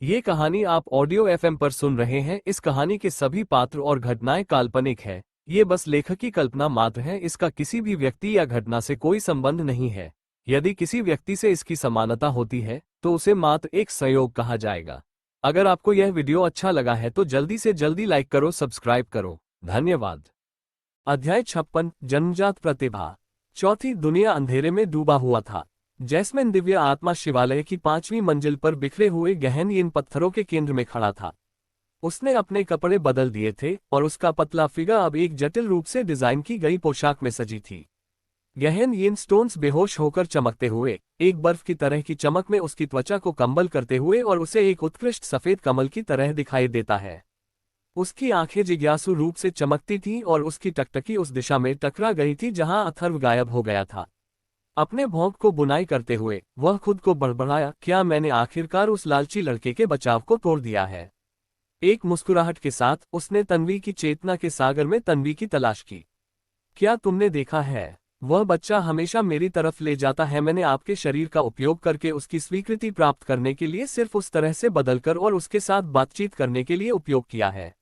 ये कहानी आप ऑडियो एफएम पर सुन रहे हैं। इस कहानी के सभी पात्र और घटनाएं काल्पनिक है। ये बस लेखक की कल्पना मात्र है। इसका किसी भी व्यक्ति या घटना से कोई संबंध नहीं है। यदि किसी व्यक्ति से इसकी समानता होती है तो उसे मात्र एक संयोग कहा जाएगा। अगर आपको यह वीडियो अच्छा लगा है तो जल्दी से जल्दी लाइक करो, सब्सक्राइब करो। धन्यवाद। अध्याय 56, जन्मजात प्रतिभा। चौथी दुनिया अंधेरे में डूबा हुआ था। जैस्मिन दिव्य आत्मा शिवालय की 5वीं मंजिल पर बिखरे हुए गहन इन पत्थरों के केंद्र में खड़ा था। उसने अपने कपड़े बदल दिए थे और उसका पतला फिगर अब एक जटिल रूप से डिजाइन की गई पोशाक में सजी थी। गहन इन स्टोन्स बेहोश होकर चमकते हुए एक बर्फ की तरह की चमक में उसकी त्वचा को कंबल करते हुए और उसे एक उत्कृष्ट सफेद कमल की तरह दिखाई देता है। उसकी आंखें जिज्ञासु रूप से चमकती थीं और उसकी टकटकी उस दिशा में टकरा गई थी जहां अथर्व गायब हो गया था। अपने भौंक को बुनाई करते हुए वह खुद को बड़बड़ाया, क्या मैंने आखिरकार उस लालची लड़के के बचाव को तोड़ दिया है। एक मुस्कुराहट के साथ उसने तन्वी की चेतना के सागर में तन्वी की तलाश की। क्या तुमने देखा है, वह बच्चा हमेशा मेरी तरफ ले जाता है। मैंने आपके शरीर का उपयोग करके उसकी स्वीकृति प्राप्त करने के लिए सिर्फ उस तरह से बदलकर और उसके साथ बातचीत करने के लिए उपयोग किया है।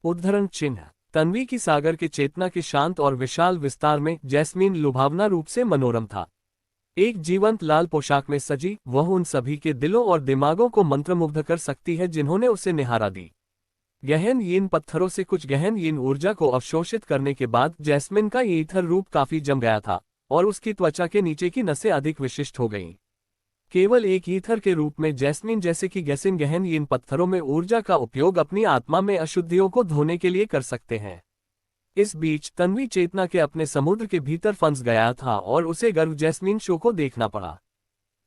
उद्धरण चिन्ह। तन्वी की सागर के चेतना के शांत और विशाल विस्तार में जैस्मीन लुभावना रूप से मनोरम था। एक जीवंत लाल पोशाक में सजी वह उन सभी के दिलों और दिमागों को मंत्रमुग्ध कर सकती है जिन्होंने उसे निहारा दी। गहन यीन पत्थरों से कुछ गहन यीन ऊर्जा को अवशोषित करने के बाद जैस्मिन का ये ईथर रूप काफी जम गया था और उसकी त्वचा के नीचे की नसें अधिक विशिष्ट हो गईं। केवल एक ईथर के रूप में जैस्मिन जैसे कि गैसिन गहन इन पत्थरों में ऊर्जा का उपयोग अपनी आत्मा में अशुद्धियों को धोने के लिए कर सकते हैं। इस बीच तन्वी चेतना के अपने समुद्र के भीतर फंस गया था और उसे गर्व जैस्मिन शो को देखना पड़ा।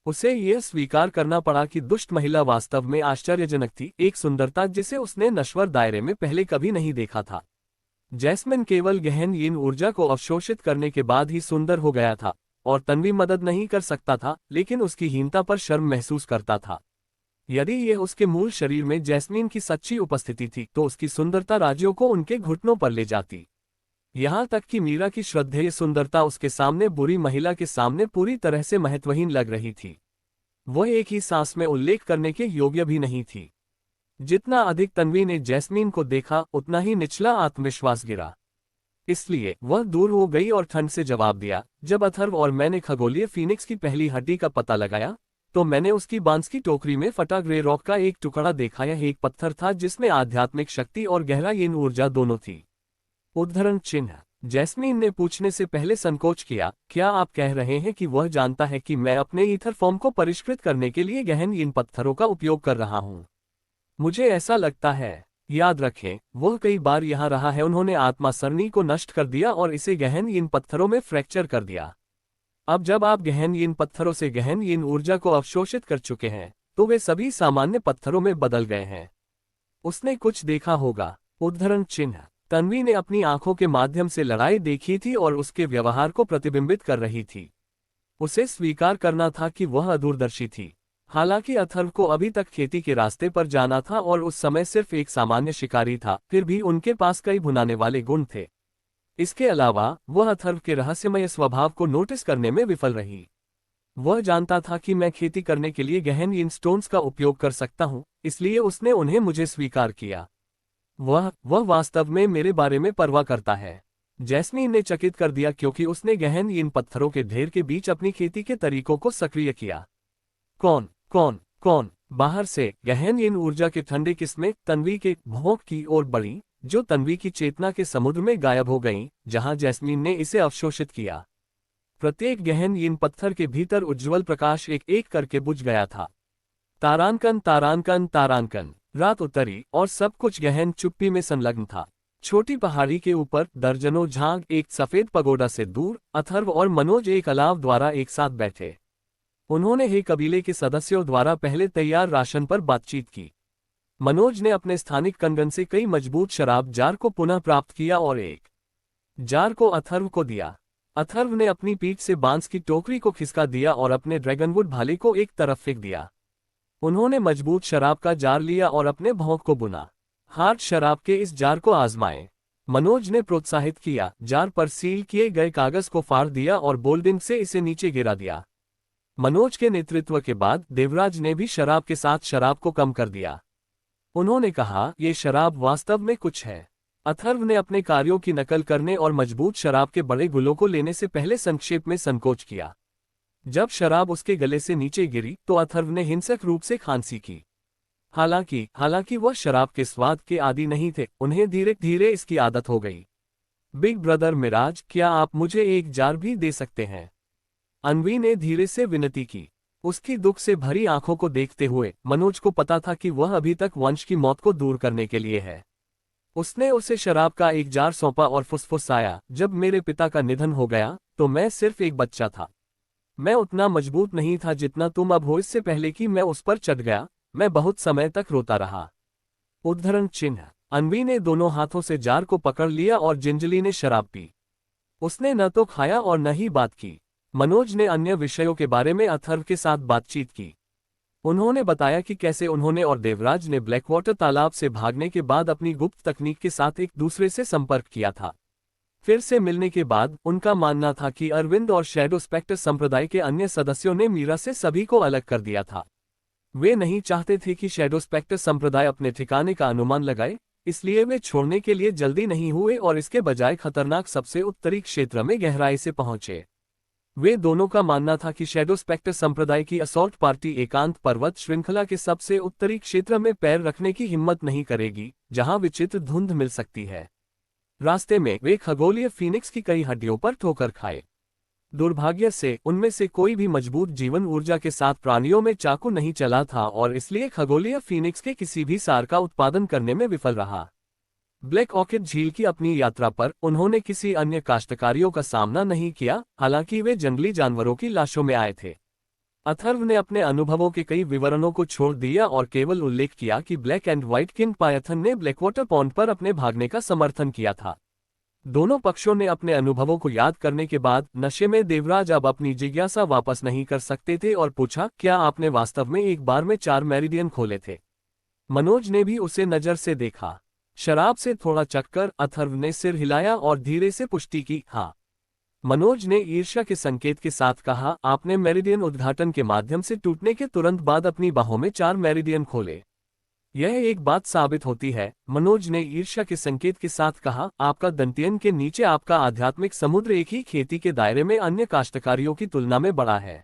उसे यह स्वीकार करना पड़ा कि दुष्ट महिला वास्तव में आश्चर्यजनक थी, एक सुंदरता जिसे उसने नश्वर दायरे में पहले कभी नहीं देखा था। जैस्मिन केवल गहन यीन ऊर्जा को अवशोषित करने के बाद ही सुंदर हो गया था और तन्वी मदद नहीं कर सकता था, लेकिन उसकी हीनता पर शर्म महसूस करता था। यदि यह उसके मूल शरीर में जैस्मीन की सच्ची उपस्थिति थी तो उसकी सुंदरता राज्यों को उनके घुटनों पर ले जाती। यहाँ तक कि मीरा की श्रद्धेय सुंदरता उसके सामने बुरी महिला के सामने पूरी तरह से महत्वहीन लग रही थी। वह एक ही सांस में उल्लेख करने के योग्य भी नहीं थी। जितना अधिक तन्वी ने जैस्मीन को देखा उतना ही निचला आत्मविश्वास गिरा। इसलिए वह दूर हो गई और ठंड से जवाब दिया, जब अथर्व और मैंने खगोलीय फीनिक्स की पहली हड्डी का पता लगाया तो मैंने उसकी बांस की टोकरी में फटा ग्रे रॉक का एक टुकड़ा देखा। यह एक पत्थर था जिसमें आध्यात्मिक शक्ति और गहरा यीन ऊर्जा दोनों थी। उद्धरण चिन्ह। जैस्मीन ने पूछने से पहले संकोच किया, क्या आप कह रहे हैं कि वह जानता है कि मैं अपने ईथर फॉर्म को परिष्कृत करने के लिए गहन इन पत्थरों का उपयोग कर रहा हूं? मुझे ऐसा लगता है। याद रखें, वह कई बार यहां रहा है। उन्होंने आत्मा सरणी को नष्ट कर दिया और इसे गहन इन पत्थरों में फ्रैक्चर कर दिया। अब जब आप गहन इन पत्थरों से गहन इन ऊर्जा को अवशोषित कर चुके हैं तो वे सभी सामान्य पत्थरों में बदल गए हैं। उसने कुछ देखा होगा। उद्धरण चिन्ह। तन्वी ने अपनी आंखों के माध्यम से लड़ाई देखी थी और उसके व्यवहार को प्रतिबिंबित कर रही थी। उसे स्वीकार करना था कि वह अदूरदर्शी थी। हालांकि अथर्व को अभी तक खेती के रास्ते पर जाना था और उस समय सिर्फ एक सामान्य शिकारी था, फिर भी उनके पास कई भुनाने वाले गुण थे। इसके अलावा वह अथर्व के रहस्यमय स्वभाव को नोटिस करने में विफल रही। वह जानता था कि मैं खेती करने के लिए गहन इन स्टोन्स का उपयोग कर सकता हूं, इसलिए उसने उन्हें मुझे स्वीकार किया। वह वास्तव में मेरे बारे में परवाह करता है। जैस्मीन ने चकित कर दिया क्योंकि उसने गहन इन पत्थरों के ढेर के बीच अपनी खेती के तरीकों को सक्रिय किया। कौन कौन कौन? बाहर से गहन इन ऊर्जा के ठंडे किस्में तन्वी के भौंक की ओर बढ़ी, जो तन्वी की चेतना के समुद्र में गायब हो गईं, जहां जैस्मीन ने इसे अवशोषित किया। प्रत्येक गहन इन पत्थर के भीतर उज्ज्वल प्रकाश एक एक करके बुझ गया था। तारांकन तारांकन तारांकन। रात उतरी और सब कुछ गहन चुप्पी में संलग्न था। छोटी पहाड़ी के ऊपर दर्जनों झांग एक सफेद पगोडा से दूर अथर्व और मनोज एक अलाव द्वारा एक साथ बैठे। उन्होंने ही कबीले के सदस्यों द्वारा पहले तैयार राशन पर बातचीत की। मनोज ने अपने स्थानिक कंगन से कई मजबूत शराब जार को पुनः प्राप्त किया और एक जार को अथर्व को दिया। अथर्व ने अपनी पीठ से बांस की टोकरी को खिसका दिया और अपने ड्रैगनवुड भाले को एक तरफ फेंक दिया। उन्होंने मजबूत शराब का जार लिया और अपने भौंक को बुना। हार्ड शराब के इस जार को आजमाएं, मनोज ने प्रोत्साहित किया। जार पर सील किए गए कागज को फाड़ दिया और बोल्डिंग से इसे नीचे गिरा दिया। मनोज के नेतृत्व के बाद देवराज ने भी शराब के साथ शराब को कम कर दिया। उन्होंने कहा, ये शराब वास्तव में कुछ है। अथर्व ने अपने कार्यों की नकल करने और मजबूत शराब के बड़े गुलों को लेने से पहले संक्षेप में संकोच किया। जब शराब उसके गले से नीचे गिरी तो अथर्व ने हिंसक रूप से खांसी की। हालांकि वह शराब के स्वाद के आदी नहीं थे, उन्हें धीरे धीरे इसकी आदत हो गई। बिग ब्रदर मिराज, क्या आप मुझे एक जार भी दे सकते हैं? अन्वी ने धीरे से विनती की। उसकी दुख से भरी आंखों को देखते हुए मनोज को पता था कि वह अभी तक वंश की मौत को दूर करने के लिए है। उसने उसे शराब का एक जार सौंपा और फुसफुसाया, जब मेरे पिता का निधन हो गया तो मैं सिर्फ एक बच्चा था। मैं उतना मजबूत नहीं था जितना तुम अब हो। इससे पहले कि मैं उस पर चढ़ गया, मैं बहुत समय तक रोता रहा। उद्धरण चिन्ह। अन्वी ने दोनों हाथों से जार को पकड़ लिया और जिंजली ने शराब पी। उसने न तो खाया और न ही बात की। मनोज ने अन्य विषयों के बारे में अथर्व के साथ बातचीत की। उन्होंने बताया कि कैसे उन्होंने और देवराज ने ब्लैकवाटर तालाब से भागने के बाद अपनी गुप्त तकनीक के साथ एक दूसरे से संपर्क किया था। फिर से मिलने के बाद उनका मानना था कि अरविंद और शैडो स्पेक्टर संप्रदाय के अन्य सदस्यों ने मीरा से सभी को अलग कर दिया था। वे नहीं चाहते थे कि शैडो स्पेक्टर संप्रदाय अपने ठिकाने का अनुमान लगाए, इसलिए वे छोड़ने के लिए जल्दी नहीं हुए और इसके बजाय खतरनाक सबसे उत्तरी क्षेत्र में गहराई से पहुंचे। वे दोनों का मानना था कि शैडो स्पेक्टर संप्रदाय की असॉल्ट पार्टी एकांत पर्वत श्रृंखला के सबसे उत्तरी क्षेत्र में पैर रखने की हिम्मत नहीं करेगी, जहां विचित्र धुंध मिल सकती है। रास्ते में वे खगोलीय फीनिक्स की कई हड्डियों पर ठोकर खाए। दुर्भाग्य से उनमें से कोई भी मजबूत जीवन ऊर्जा के साथ प्राणियों में चाकू नहीं चला था और इसलिए खगोलीय फीनिक्स के किसी भी सार का उत्पादन करने में विफल रहा। ब्लैक ऑर्किड झील की अपनी यात्रा पर उन्होंने किसी अन्य काश्तकारियों का सामना नहीं किया, हालांकि वे जंगली जानवरों की लाशों में आए थे। अथर्व ने अपने अनुभवों के कई विवरणों को छोड़ दिया और केवल उल्लेख किया कि black and white king Python ने ब्लैकवाटर पॉन्ड पर अपने भागने का समर्थन किया था। दोनों पक्षों ने अपने अनुभवों को याद करने के बाद नशे में देवराज अब अपनी जिज्ञासा वापस नहीं कर सकते थे और पूछा, क्या आपने वास्तव में एक बार में 4 मेरिडियन खोले थे? मनोज ने भी उसे नजर से देखा। शराब से थोड़ा चक्कर अथर्व ने सिर हिलाया और धीरे से पुष्टि की, हाँ। मनोज ने ईर्ष्या के संकेत के साथ कहा, आपने मेरिडियन उद्घाटन के माध्यम से टूटने के तुरंत बाद अपनी बाहों में 4 मेरिडियन खोले। यह एक बात साबित होती है, मनोज ने ईर्ष्या के संकेत के साथ कहा, आपका दंतियन के नीचे आपका आध्यात्मिक समुद्र एक ही खेती के दायरे में अन्य काश्तकारियों की तुलना में बड़ा है।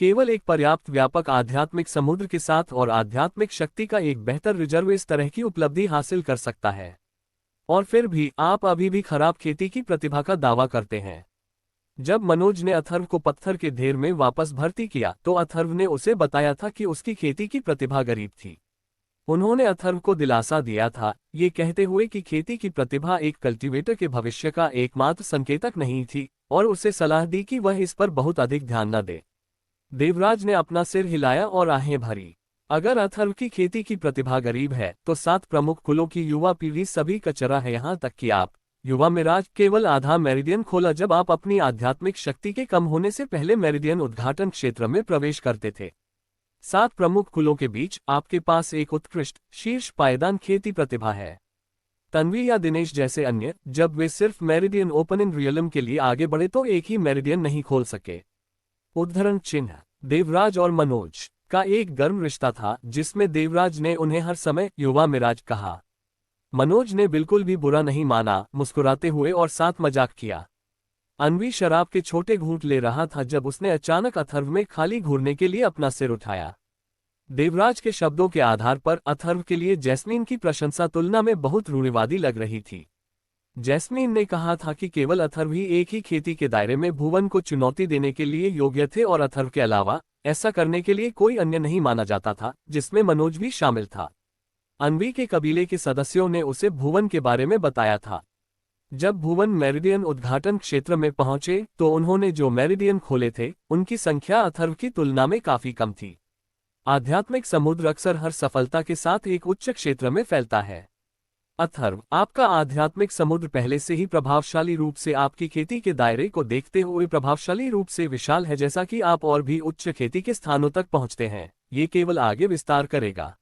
केवल एक पर्याप्त व्यापक आध्यात्मिक समुद्र के साथ और आध्यात्मिक शक्ति का एक बेहतर रिजर्व इस तरह की उपलब्धि हासिल कर सकता है। और फिर भी आप अभी भी खराब खेती की प्रतिभा का दावा करते हैं। जब मनोज ने अथर्व को पत्थर के ढेर में वापस भर्ती किया तो अथर्व ने उसे बताया था कि उसकी खेती की प्रतिभा गरीब थी। उन्होंने अथर्व को दिलासा दिया था, ये कहते हुए कि खेती की प्रतिभा एक कल्टीवेटर के भविष्य का एकमात्र संकेतक नहीं थी, और उसे सलाह दी कि वह इस पर बहुत अधिक ध्यान न दे। देवराज ने अपना सिर हिलाया और आहें भरी। अगर अथर्व की खेती की प्रतिभा गरीब है तो 7 प्रमुख कुलों की युवा पीढ़ी सभी कचरा है, यहाँ तक कि आप, युवा मिराज, केवल आधा मेरिडियन खोला जब आप अपनी आध्यात्मिक शक्ति के कम होने से पहले मेरिडियन उद्घाटन क्षेत्र में प्रवेश करते थे। 7 प्रमुख कुलों के बीच आपके पास एक उत्कृष्ट शीर्ष पायदान खेती प्रतिभा है। तन्वी या दिनेश जैसे अन्य, जब वे सिर्फ मेरिडियन ओपन इन रियलम के लिए आगे बढ़े तो एक ही मेरिडियन नहीं खोल सके। उद्धरण चिन्ह। देवराज और मनोज का एक गर्म रिश्ता था जिसमें देवराज ने उन्हें हर समय युवा मिराज कहा। मनोज ने बिल्कुल भी बुरा नहीं माना, मुस्कुराते हुए और साथ मजाक किया। अन्वी शराब के छोटे घूंट ले रहा था जब उसने अचानक अथर्व में खाली घूरने के लिए अपना सिर उठाया। देवराज के शब्दों के आधार पर अथर्व के लिए जैस्मीन की प्रशंसा तुलना में बहुत रूढ़िवादी लग रही थी। जैस्मीन ने कहा था कि केवल अथर्व ही एक ही खेती के दायरे में भुवन को चुनौती देने के लिए योग्य थे और अथर्व के अलावा ऐसा करने के लिए कोई अन्य नहीं माना जाता था, जिसमें मनोज भी शामिल था। अन्वी के कबीले के सदस्यों ने उसे भुवन के बारे में बताया था। जब भुवन मेरिडियन उद्घाटन क्षेत्र में पहुंचे तो उन्होंने जो मेरिडियन खोले थे उनकी संख्या अथर्व की तुलना में काफी कम थी। आध्यात्मिक समुद्र अक्सर हर सफलता के साथ एक उच्च क्षेत्र में फैलता है। अथर्व, आपका आध्यात्मिक समुद्र पहले से ही प्रभावशाली रूप से आपकी खेती के दायरे को देखते हुए प्रभावशाली रूप से विशाल है। जैसा कि आप और भी उच्च खेती के स्थानों तक पहुंचते हैं, ये केवल आगे विस्तार करेगा।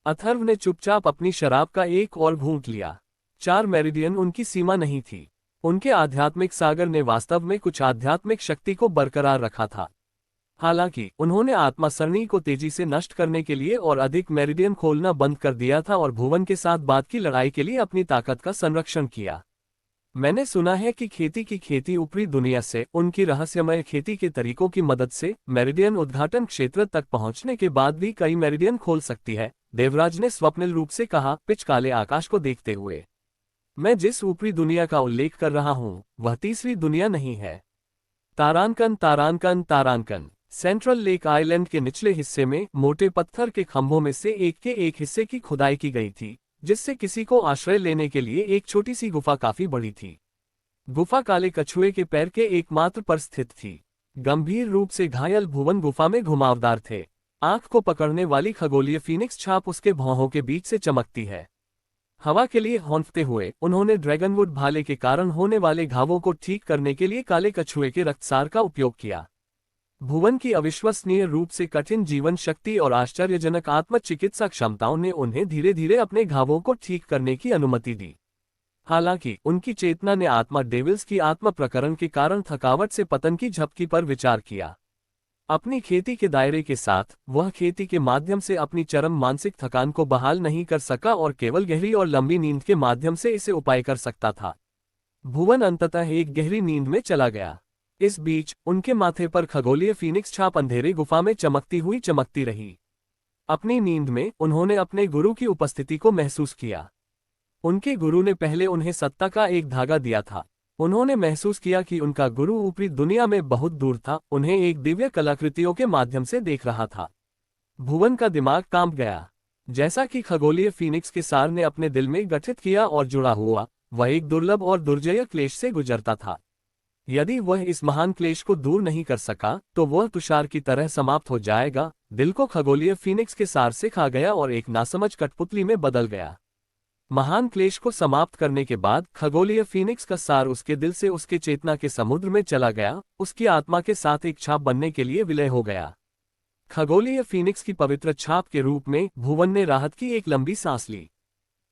अथर्व ने चुपचाप अपनी शराब का एक और घूंट लिया। 4 मेरिडियन उनकी सीमा नहीं थी। उनके आध्यात्मिक सागर ने वास्तव में कुछ आध्यात्मिक शक्ति को बरकरार रखा था। हालांकि उन्होंने आत्मा सरणी को तेजी से नष्ट करने के लिए और अधिक मेरिडियन खोलना बंद कर दिया था और भुवन के साथ बाद की लड़ाई के लिए अपनी ताकत का संरक्षण किया। मैंने सुना है कि खेती की खेती ऊपरी दुनिया से उनकी रहस्यमय खेती के तरीकों की मदद से मेरिडियन उद्घाटन क्षेत्र तक पहुंचने के बाद भी कई मेरिडियन खोल सकती है, देवराज ने स्वप्निल रूप से कहा, पिच काले आकाश को देखते हुए। मैं जिस ऊपरी दुनिया का उल्लेख कर रहा हूं वह तीसरी दुनिया नहीं है। तारांकन तारांकन तारांकन सेंट्रल लेक आइलैंड के निचले हिस्से में मोटे पत्थर के खंभों में से एक के एक हिस्से की खुदाई की गई थी, जिससे किसी को आश्रय लेने के लिए एक छोटी सी गुफा काफी बड़ी थी। गुफा काले कछुए के पैर के एकमात्र पर स्थित थी। गंभीर रूप से घायल भुवन गुफा में घुमावदार थे। आंख को पकड़ने वाली खगोलीय फीनिक्स छाप उसके भौहों के बीच से चमकती है। हवा के लिए हौंफते हुए उन्होंने ड्रैगनवुड भाले के कारण होने वाले घावों को ठीक करने के लिए काले कछुए के रक्तसार का उपयोग किया। भुवन की अविश्वसनीय रूप से कठिन जीवन शक्ति और आश्चर्यजनक आत्मचिकित्सा क्षमताओं ने उन्हें धीरे धीरे अपने घावों को ठीक करने की अनुमति दी। हालांकि उनकी चेतना ने आत्मा डेविल्स की आत्म प्रकरण के कारण थकावट से पतन की झपकी पर विचार किया। अपनी खेती के दायरे के साथ वह खेती के माध्यम से अपनी चरम मानसिक थकान को बहाल नहीं कर सका और केवल गहरी और लंबी नींद के माध्यम से इसे उपाय कर सकता था। भुवन अंततः एक गहरी नींद में चला गया। इस बीच उनके माथे पर खगोलीय फीनिक्स छाप अंधेरे गुफा में चमकती रही। अपनी नींद में उन्होंने अपने गुरु की उपस्थिति को महसूस किया। उनके गुरु ने पहले उन्हें सत्ता का एक धागा दिया था। उन्होंने महसूस किया कि उनका गुरु ऊपरी दुनिया में बहुत दूर था, उन्हें एक दिव्य कलाकृतियों के माध्यम से देख रहा था। भुवन का दिमाग कांप गया। जैसा कि खगोलीय फीनिक्स के सार ने अपने दिल में गठित किया और जुड़ा हुआ, वह एक दुर्लभ और दुर्जय क्लेश से गुजरता था। यदि वह इस महान क्लेश को दूर नहीं कर सका तो वह तुषार की तरह समाप्त हो जाएगा। दिल को खगोलीय फीनिक्स के सार से खा गया और एक नासमझ कठपुतली में बदल गया। महान क्लेश को समाप्त करने के बाद खगोलीय फीनिक्स का सार उसके दिल से उसके चेतना के समुद्र में चला गया, उसकी आत्मा के साथ एक छाप बनने के लिए विलय हो गया। खगोलीय फीनिक्स की पवित्र छाप के रूप में भुवन ने राहत की एक लंबी सांस ली।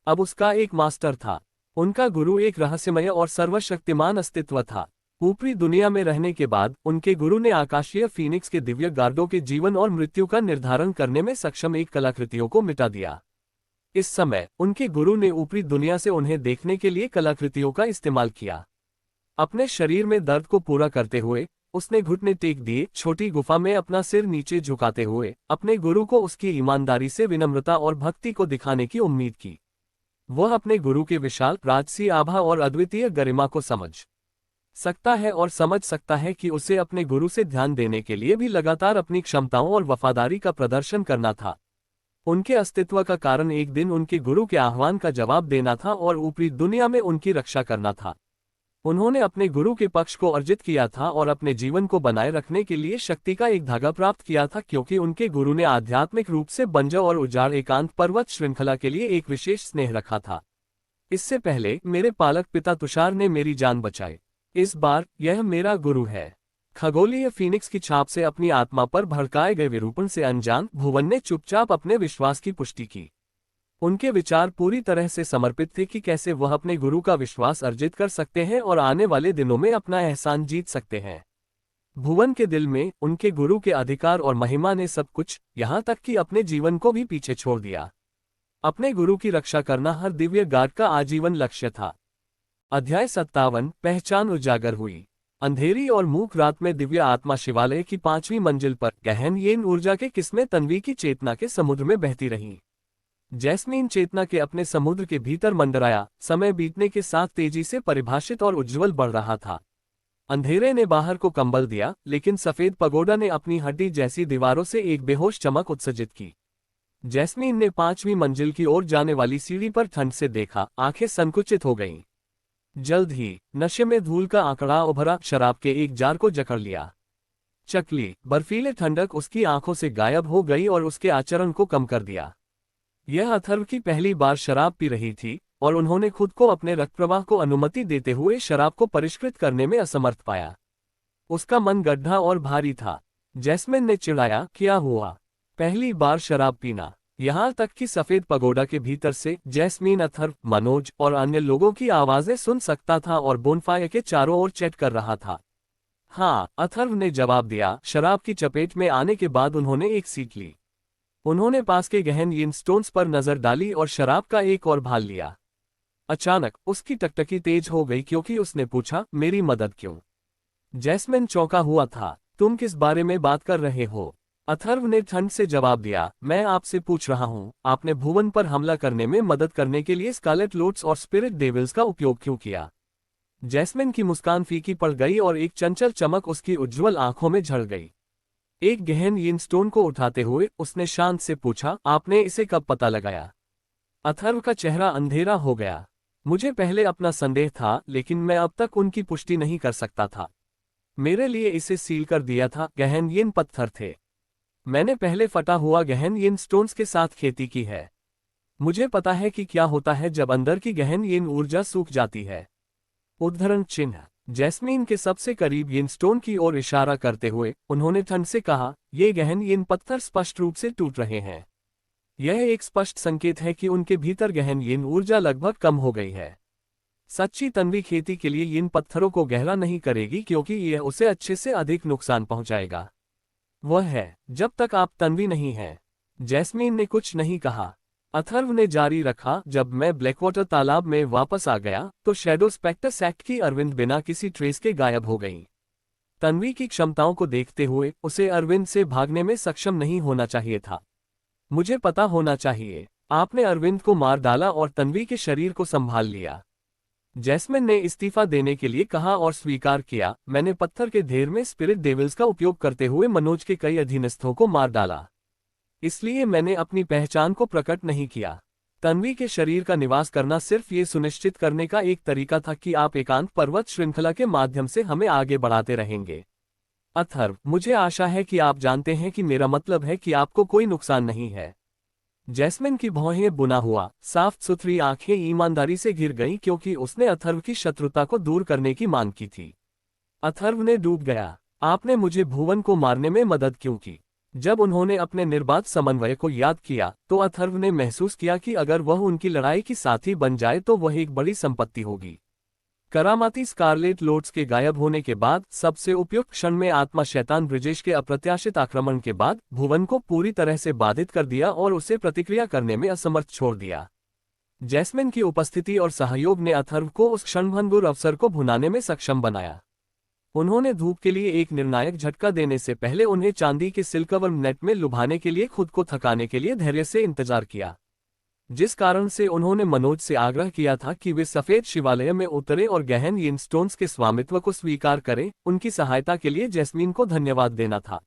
अब उसका एक मास्टर था। उनका गुरु एक रहस्यमय और सर्वशक्तिमान अस्तित्व था। ऊपरी दुनिया में रहने के बाद उनके गुरु ने आकाशीय फीनिक्स के दिव्य गार्डों के जीवन और मृत्यु का निर्धारण करने में सक्षम एक कलाकृतियों को मिटा दिया। इस समय उनके गुरु ने ऊपरी दुनिया से उन्हें देखने के लिए कलाकृतियों का इस्तेमाल किया। अपने शरीर में दर्द को पूरा करते हुए उसने घुटने टेक दिए, छोटी गुफा में अपना सिर नीचे झुकाते हुए अपने गुरु को उसकी ईमानदारी से विनम्रता और भक्ति को दिखाने की उम्मीद की। वह अपने गुरु के विशाल राजसी आभा और अद्वितीय गरिमा को समझ सकता है और समझ सकता है कि उसे अपने गुरु से ध्यान देने के लिए भी लगातार अपनी क्षमताओं और वफादारी का प्रदर्शन करना था। उनके अस्तित्व का कारण एक दिन उनके गुरु के आह्वान का जवाब देना था और ऊपरी दुनिया में उनकी रक्षा करना था। उन्होंने अपने गुरु के पक्ष को अर्जित किया था और अपने जीवन को बनाए रखने के लिए शक्ति का एक धागा प्राप्त किया था, क्योंकि उनके गुरु ने आध्यात्मिक रूप से बंजर और उजाड़ एकांत पर्वत श्रृंखला के लिए एक विशेष स्नेह रखा था। इससे पहले मेरे पालक पिता तुषार ने मेरी जान बचाई। इस बार यह मेरा गुरु है। खगोलीय फीनिक्स की छाप से अपनी आत्मा पर भड़काए गए विरूपण से अनजान भुवन ने चुपचाप अपने विश्वास की पुष्टि की। उनके विचार पूरी तरह से समर्पित थे कि कैसे वह अपने गुरु का विश्वास अर्जित कर सकते हैं और आने वाले दिनों में अपना एहसान जीत सकते हैं। भुवन के दिल में उनके गुरु के अधिकार और महिमा ने सब कुछ, यहाँ तक कि अपने जीवन को भी पीछे छोड़ दिया। अपने गुरु की रक्षा करना हर दिव्य गार्ड का आजीवन लक्ष्य था। अध्याय 57 पहचान उजागर हुई। अंधेरी और मूक रात में दिव्य आत्मा शिवालय की 5वीं मंजिल पर गहन येन ऊर्जा के किस्में तन्वी की चेतना के समुद्र में बहती रहीं। जैस्मीन चेतना के अपने समुद्र के भीतर मंडराया, समय बीतने के साथ तेजी से परिभाषित और उज्ज्वल बढ़ रहा था। अंधेरे ने बाहर को कंबल दिया, लेकिन सफेद पगोडा ने अपनी हड्डी जैसी दीवारों से एक बेहोश चमक उत्सर्जित की। जैस्मीन ने 5वीं मंजिल की ओर जाने वाली सीढ़ी पर ठंड से देखा, आंखें संकुचित हो गईं। जल्द ही नशे में धूल का आंकड़ा उभरा शराब के एक जार को जकड़ लिया। चकली बर्फीले ठंडक उसकी आंखों से गायब हो गई और उसके आचरण को कम कर दिया। यह अथर्व की पहली बार शराब पी रही थी और उन्होंने खुद को अपने रक्त प्रवाह को अनुमति देते हुए शराब को परिष्कृत करने में असमर्थ पाया। उसका मन गड्ढा और भारी था। जैस्मिन ने चिढ़ाया, क्या हुआ? पहली बार शराब पीना? यहाँ तक कि सफेद पगोडा के भीतर से जैस्मीन अथर्व, मनोज और अन्य लोगों की आवाजें सुन सकता था और बोनफायर के चारों ओर चैट कर रहा था। हाँ, अथर्व ने जवाब दिया। शराब की चपेट में आने के बाद उन्होंने एक सीट ली। उन्होंने पास के गहन येन स्टोन्स पर नजर डाली और शराब का एक और भाल लिया। अचानक उसकी टकटकी तेज हो गई क्योंकि उसने पूछा, मेरी मदद क्यों? जैस्मिन चौंका हुआ था। तुम किस बारे में बात कर रहे हो? अथर्व ने ठंड से जवाब दिया, मैं आपसे पूछ रहा हूँ, आपने भुवन पर हमला करने में मदद करने के लिए स्कारलेट लोट्स और स्पिरिट डेविल्स का उपयोग क्यों किया? जैस्मिन की मुस्कान फीकी पड़ गई और एक चंचल चमक उसकी उज्ज्वल आंखों में झड़ गई। एक गहन येन स्टोन को उठाते हुए उसने शांत से पूछा, आपने इसे कब पता लगाया? अथर्व का चेहरा अंधेरा हो गया। मुझे पहले अपना संदेह था, लेकिन मैं अब तक उनकी पुष्टि नहीं कर सकता था। मेरे लिए इसे सील कर दिया था। गहन येन पत्थर थे। मैंने पहले फटा हुआ गहन येन स्टोन्स के साथ खेती की है। मुझे पता है कि क्या होता है जब अंदर की गहन येन ऊर्जा सूख जाती है। उद्धरण चिन्ह। जैस्मीन के सबसे करीब येन स्टोन की ओर इशारा करते हुए उन्होंने ठंड से कहा, ये गहन येन पत्थर स्पष्ट रूप से टूट रहे हैं। यह एक स्पष्ट संकेत है कि उनके भीतर गहन येन ऊर्जा लगभग कम हो गई है। सच्ची तन्वी खेती के लिए इन पत्थरों को गहरा नहीं करेगी क्योंकि यह उसे अच्छे से अधिक नुकसान पहुंचाएगा। वह है, जब तक आप तन्वी नहीं हैं। जैस्मीन ने कुछ नहीं कहा। अथर्व ने जारी रखा, जब मैं ब्लैकवाटर तालाब में वापस आ गया तो शैडो स्पेक्टर सेक्ट की अरविंद बिना किसी ट्रेस के गायब हो गई। तन्वी की क्षमताओं को देखते हुए उसे अरविंद से भागने में सक्षम नहीं होना चाहिए था। मुझे पता होना चाहिए। आपने अरविंद को मार डाला और तन्वी के शरीर को संभाल लिया। जैस्मिन ने इस्तीफा देने के लिए कहा और स्वीकार किया, मैंने पत्थर के ढेर में स्पिरिट डेविल्स का उपयोग करते हुए मनोज के कई अधीनस्थों को मार डाला। इसलिए मैंने अपनी पहचान को प्रकट नहीं किया। तन्वी के शरीर का निवास करना सिर्फ ये सुनिश्चित करने का एक तरीका था कि आप एकांत पर्वत श्रृंखला के माध्यम से हमें आगे बढ़ाते रहेंगे। अथर्व, मुझे आशा है कि आप जानते हैं कि मेरा मतलब है कि आपको कोई नुकसान नहीं है। जैस्मिन की भौहें बुना हुआ साफ सुथरी आंखें ईमानदारी से घिर गईं क्योंकि उसने अथर्व की शत्रुता को दूर करने की मांग की थी। अथर्व ने डूब गया। आपने मुझे भुवन को मारने में मदद क्यों की? जब उन्होंने अपने निर्बाध समन्वय को याद किया तो अथर्व ने महसूस किया कि अगर वह उनकी लड़ाई की साथी बन जाए तो वह एक बड़ी संपत्ति होगी। करामाती स्कारलेट लोट्स के गायब होने के बाद सबसे उपयुक्त क्षण में आत्मा शैतान ब्रिजेश के अप्रत्याशित आक्रमण के बाद भुवन को पूरी तरह से बाधित कर दिया और उसे प्रतिक्रिया करने में असमर्थ छोड़ दिया। जैस्मिन की उपस्थिति और सहयोग ने अथर्व को उस क्षणभंगुर अवसर को भुनाने में सक्षम बनाया। उन्होंने धूप के लिए एक निर्णायक झटका देने से पहले उन्हें चांदी के सिल्कवर्म नेट में लुभाने के लिए खुद को थकाने के लिए धैर्य से इंतजार किया, जिस कारण से उन्होंने मनोज से आग्रह किया था कि वे सफेद शिवालय में उतरे और गहन येन स्टोन्स के स्वामित्व को स्वीकार करें। उनकी सहायता के लिए जैस्मीन को धन्यवाद देना था।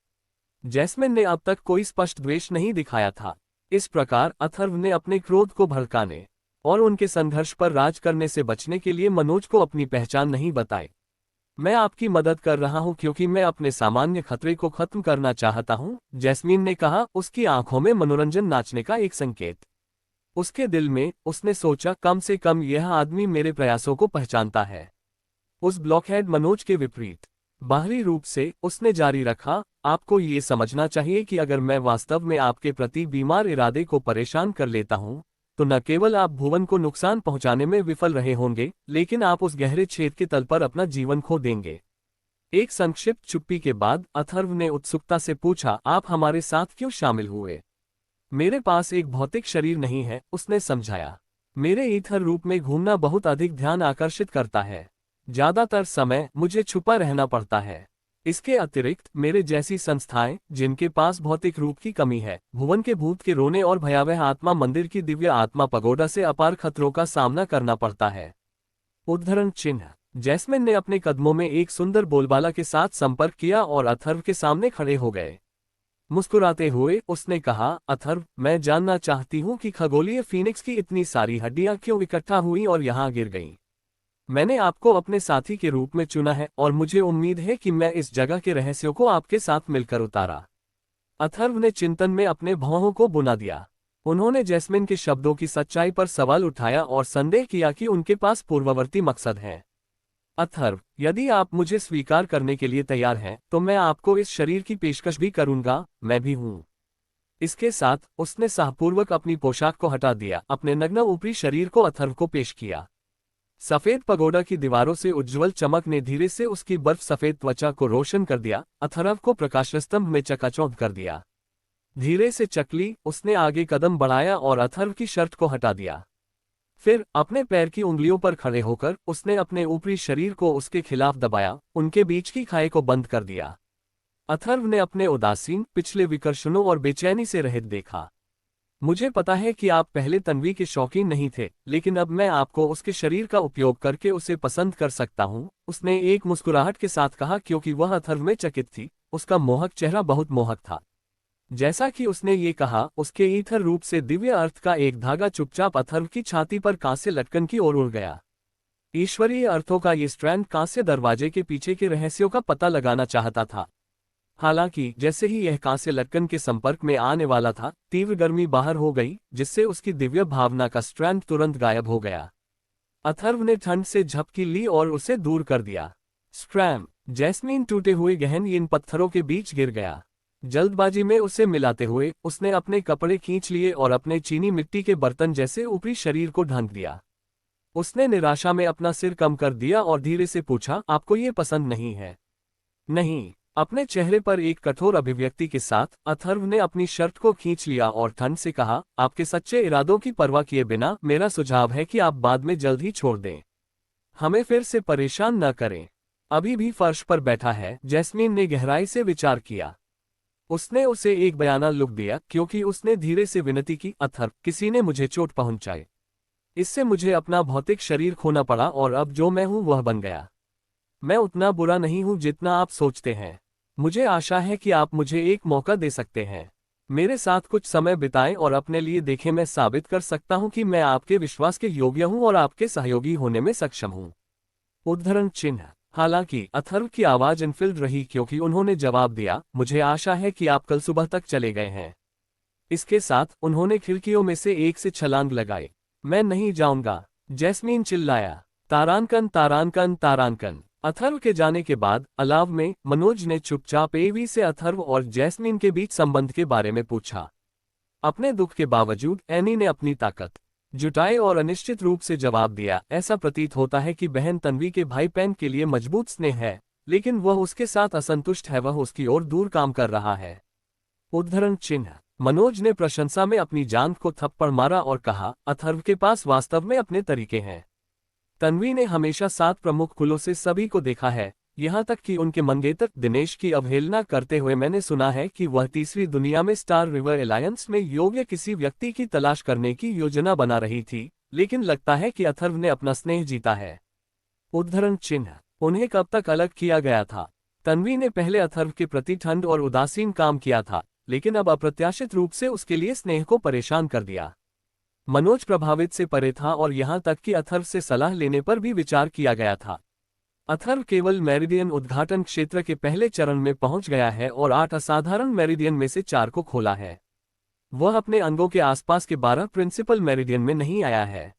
जैस्मिन ने अब तक कोई स्पष्ट द्वेष नहीं दिखाया था। इस प्रकार अथर्व ने अपने क्रोध को भड़काने और उनके संघर्ष पर राज करने से बचने के लिए मनोज को अपनी पहचान नहीं बताई। मैं आपकी मदद कर रहा हूं क्योंकि मैं अपने सामान्य खतरे को खत्म करना चाहता हूं, जैस्मीन ने कहा, उसकी आंखों में मनोरंजन नाचने का एक संकेत। उसके दिल में उसने सोचा, कम से कम यह आदमी मेरे प्रयासों को पहचानता है। उस ब्लॉकहेड मनोज के विपरीत बाहरी रूप से उसने जारी रखा, आपको ये समझना चाहिए कि अगर मैं वास्तव में आपके प्रति बीमार इरादे को परेशान कर लेता हूं तो न केवल आप भुवन को नुकसान पहुंचाने में विफल रहे होंगे, लेकिन आप उस गहरे छेद के तल पर अपना जीवन खो देंगे। एक संक्षिप्त चुप्पी के बाद अथर्व ने उत्सुकता से पूछा, आप हमारे साथ क्यों शामिल हुए? मेरे पास एक भौतिक शरीर नहीं है, उसने समझाया। मेरे ईथर रूप में घूमना बहुत अधिक ध्यान आकर्षित करता है। ज्यादातर समय मुझे छुपा रहना पड़ता है। इसके अतिरिक्त मेरे जैसी संस्थाएं जिनके पास भौतिक रूप की कमी है, भुवन के भूत के रोने और भयावह आत्मा मंदिर की दिव्य आत्मा पगोडा से अपार खतरों का सामना करना पड़ता है। उद्धरण चिन्ह। जैस्मिन ने अपने कदमों में एक सुंदर बोलबाला के साथ संपर्क किया और अथर्व के सामने खड़े हो गए। मुस्कुराते हुए उसने कहा, अथर्व, मैं जानना चाहती हूँ कि खगोलीय फीनिक्स की इतनी सारी हड्डियां क्यों इकट्ठा हुई और यहाँ गिर गईं। मैंने आपको अपने साथी के रूप में चुना है और मुझे उम्मीद है कि मैं इस जगह के रहस्यों को आपके साथ मिलकर उतारा। अथर्व ने चिंतन में अपने भौहों को बुना दिया। उन्होंने जैस्मिन के शब्दों की सच्चाई पर सवाल उठाया और संदेह किया कि उनके पास पूर्ववर्ती मकसद है। अथर्व, यदि आप मुझे स्वीकार करने के लिए तैयार हैं तो मैं आपको इस शरीर की पेशकश भी करूंगा। मैं भी हूं। इसके साथ उसने साहपूर्वक अपनी पोशाक को हटा दिया, अपने नग्न ऊपरी शरीर को अथर्व को पेश किया। सफेद पगोडा की दीवारों से उज्ज्वल चमक ने धीरे से उसकी बर्फ सफेद त्वचा को रोशन कर दिया, अथर्व को प्रकाशस्तंभ में चकाचौंध कर दिया। धीरे से चकली उसने आगे कदम बढ़ाया और अथर्व की शर्ट को हटा दिया। फिर अपने पैर की उंगलियों पर खड़े होकर उसने अपने ऊपरी शरीर को उसके खिलाफ दबाया, उनके बीच की खाई को बंद कर दिया। अथर्व ने अपने उदासीन पिछले विकर्षणों और बेचैनी से रहित देखा। मुझे पता है कि आप पहले तन्वी के शौकीन नहीं थे, लेकिन अब मैं आपको उसके शरीर का उपयोग करके उसे पसंद कर सकता हूं, उसने एक मुस्कुराहट के साथ कहा, क्योंकि वह अथर्व में चकित थी। उसका मोहक चेहरा बहुत मोहक था। जैसा कि उसने ये कहा, उसके ईथर रूप से दिव्य अर्थ का एक धागा चुपचाप अथर्व की छाती पर कांस्य लटकन की ओर उड़ गया। ईश्वरीय अर्थों का ये स्ट्रैंड कांस्य दरवाजे के पीछे के रहस्यों का पता लगाना चाहता था। हालांकि जैसे ही यह कांस्य लटकन के संपर्क में आने वाला था, तीव्र गर्मी बाहर हो गई, जिससे उसकी दिव्य भावना का स्ट्रैंड तुरंत गायब हो गया। अथर्व ने ठंड से झपकी ली और उसे दूर कर दिया। स्क्रैम! जैस्मीन टूटे हुए गहन इन पत्थरों के बीच गिर गया। जल्दबाजी में उसे मिलाते हुए उसने अपने कपड़े खींच लिए और अपने चीनी मिट्टी के बर्तन जैसे ऊपरी शरीर को ढक दिया। उसने निराशा में अपना सिर कम कर दिया और धीरे से पूछा, आपको ये पसंद नहीं है? नहीं। अपने चेहरे पर एक कठोर अभिव्यक्ति के साथ अथर्व ने अपनी शर्ट को खींच लिया और ठंड से कहा, आपके सच्चे इरादों की परवाह किए बिना मेरा सुझाव है कि आप बाद में जल्द ही छोड़ दें। हमें फिर से परेशान न करें। अभी भी फर्श पर बैठा है। जैस्मीन ने गहराई से विचार किया। उसने उसे एक बयाना लुक दिया, क्योंकि उसने धीरे से विनती की, अथर्व, किसी ने मुझे चोट पहुंचाई। इससे मुझे अपना भौतिक शरीर खोना पड़ा और अब जो मैं हूं वह बन गया। मैं उतना बुरा नहीं हूं जितना आप सोचते हैं। मुझे आशा है कि आप मुझे एक मौका दे सकते हैं। मेरे साथ कुछ समय बिताएं और अपने लिए देखें। मैं साबित कर सकता हूं कि मैं आपके विश्वास के योग्य हूं और आपके सहयोगी होने में सक्षम हूं। उद्धरण चिन्ह। हालांकि अथर्व की आवाज इनफिल्ड रही, क्योंकि उन्होंने जवाब दिया, मुझे आशा है कि आप कल सुबह तक चले गए हैं। इसके साथ उन्होंने खिड़कियों में से एक से छलांग लगाई। मैं नहीं जाऊंगा, जैस्मीन चिल्लाया। तारांकन, तारांकन, तारांकन। अथर्व के जाने के बाद अलाव में मनोज ने चुपचाप एवी से अथर्व और जैस्मीन के बीच संबंध के बारे में पूछा। अपने दुख के बावजूद एनी ने अपनी ताकत जुटाई और अनिश्चित रूप से जवाब दिया, ऐसा प्रतीत होता है कि बहन तन्वी के भाई पेन के लिए मजबूत स्नेह है, लेकिन वह उसके साथ असंतुष्ट है। वह उसकी ओर दूर काम कर रहा है। उद्धरण चिन्ह। मनोज ने प्रशंसा में अपनी जांघ को थप्पड़ मारा और कहा, अथर्व के पास वास्तव में अपने तरीके हैं। तन्वी ने हमेशा 7 प्रमुख कुलों से सभी को देखा है, यहाँ तक कि उनके मंगेतर दिनेश की अवहेलना करते हुए। मैंने सुना है कि वह तीसरी दुनिया में स्टार रिवर एलायंस में योग्य किसी व्यक्ति की तलाश करने की योजना बना रही थी, लेकिन लगता है कि अथर्व ने अपना स्नेह जीता है। उद्धरण चिन्ह। उन्हें कब तक अलग किया गया था? तन्वी ने पहले अथर्व के प्रति ठंड और उदासीन काम किया था, लेकिन अब अप्रत्याशित रूप से उसके लिए स्नेह को परेशान कर दिया। मनोज प्रभावित से परे था और यहां तक कि अथर्व से सलाह लेने पर भी विचार किया गया था। अथर्व केवल मेरिडियन उद्घाटन क्षेत्र के पहले चरण में पहुंच गया है और 8 असाधारण मेरिडियन में से 4 को खोला है। वह अपने अंगों के आसपास के 12 प्रिंसिपल मेरिडियन में नहीं आया है।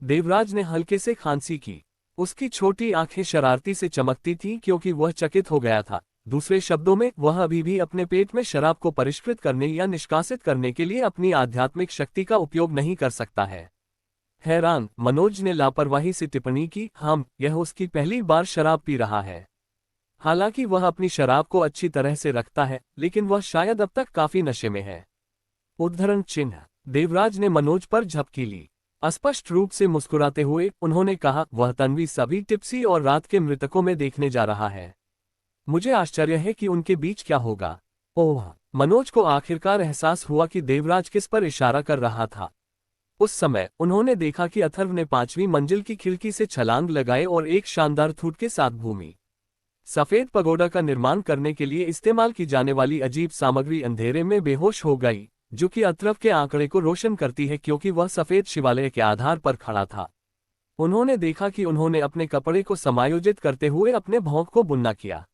देवराज ने हल्के से खांसी की। उसकी छोटी आंखें शरारती से चमकती थीं, क्योंकि वह चकित हो गया था। दूसरे शब्दों में, वह अभी भी अपने पेट में शराब को परिष्कृत करने या निष्कासित करने के लिए अपनी आध्यात्मिक शक्ति का उपयोग नहीं कर सकता है। हैरान, मनोज ने लापरवाही से टिप्पणी की, यह उसकी पहली बार शराब पी रहा है। हालांकि वह अपनी शराब को अच्छी तरह से रखता है, लेकिन वह शायद अब तक काफी नशे में है। उद्धरण चिन्ह। देवराज ने मनोज पर झपकी ली। अस्पष्ट रूप से मुस्कुराते हुए उन्होंने कहा, वह तन्वी सभी टिप्सी और रात के मृतकों में देखने जा रहा है। मुझे आश्चर्य है कि उनके बीच क्या होगा। ओह! मनोज को आखिरकार एहसास हुआ कि देवराज किस पर इशारा कर रहा था। उस समय उन्होंने देखा कि अथर्व ने 5वीं मंजिल की खिड़की से छलांग लगाए और एक शानदार थूट के साथ भूमि सफेद पगोडा का निर्माण करने के लिए इस्तेमाल की जाने वाली अजीब सामग्री अंधेरे में बेहोश हो गई, जो कि अथर्व के आंकड़े को रोशन करती है, क्योंकि वह सफेद शिवालय के आधार पर खड़ा था। उन्होंने देखा कि उन्होंने अपने कपड़े को समायोजित करते हुए अपने भौंक को बुनना किया।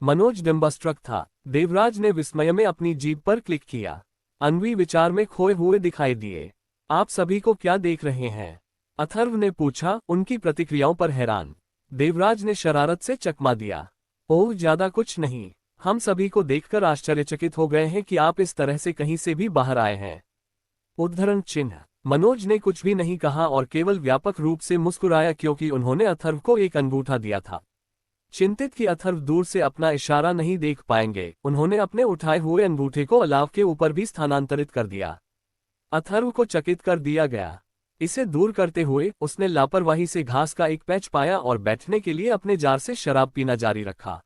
मनोज डिम्बास्ट्रक था। देवराज ने विस्मय में अपनी जीभ पर क्लिक किया। अन्वी विचार में खोए हुए दिखाई दिए। आप सभी को क्या देख रहे हैं? अथर्व ने पूछा, उनकी प्रतिक्रियाओं पर हैरान। देवराज ने शरारत से चकमा दिया। ओह, ज्यादा कुछ नहीं। हम सभी को देखकर आश्चर्यचकित हो गए हैं कि आप इस तरह से कहीं से भी बाहर आए हैं। उद्धरण चिन्ह। मनोज ने कुछ भी नहीं कहा और केवल व्यापक रूप से मुस्कुराया क्योंकि उन्होंने अथर्व को एक अंगूठा दिया था। चिंतित कि अथर्व दूर से अपना इशारा नहीं देख पाएंगे, उन्होंने अपने उठाए हुए अंगूठे को अलाव के ऊपर भी स्थानांतरित कर दिया। अथर्व को चकित कर दिया गया। इसे दूर करते हुए उसने लापरवाही से घास का एक पैच पाया और बैठने के लिए अपने जार से शराब पीना जारी रखा।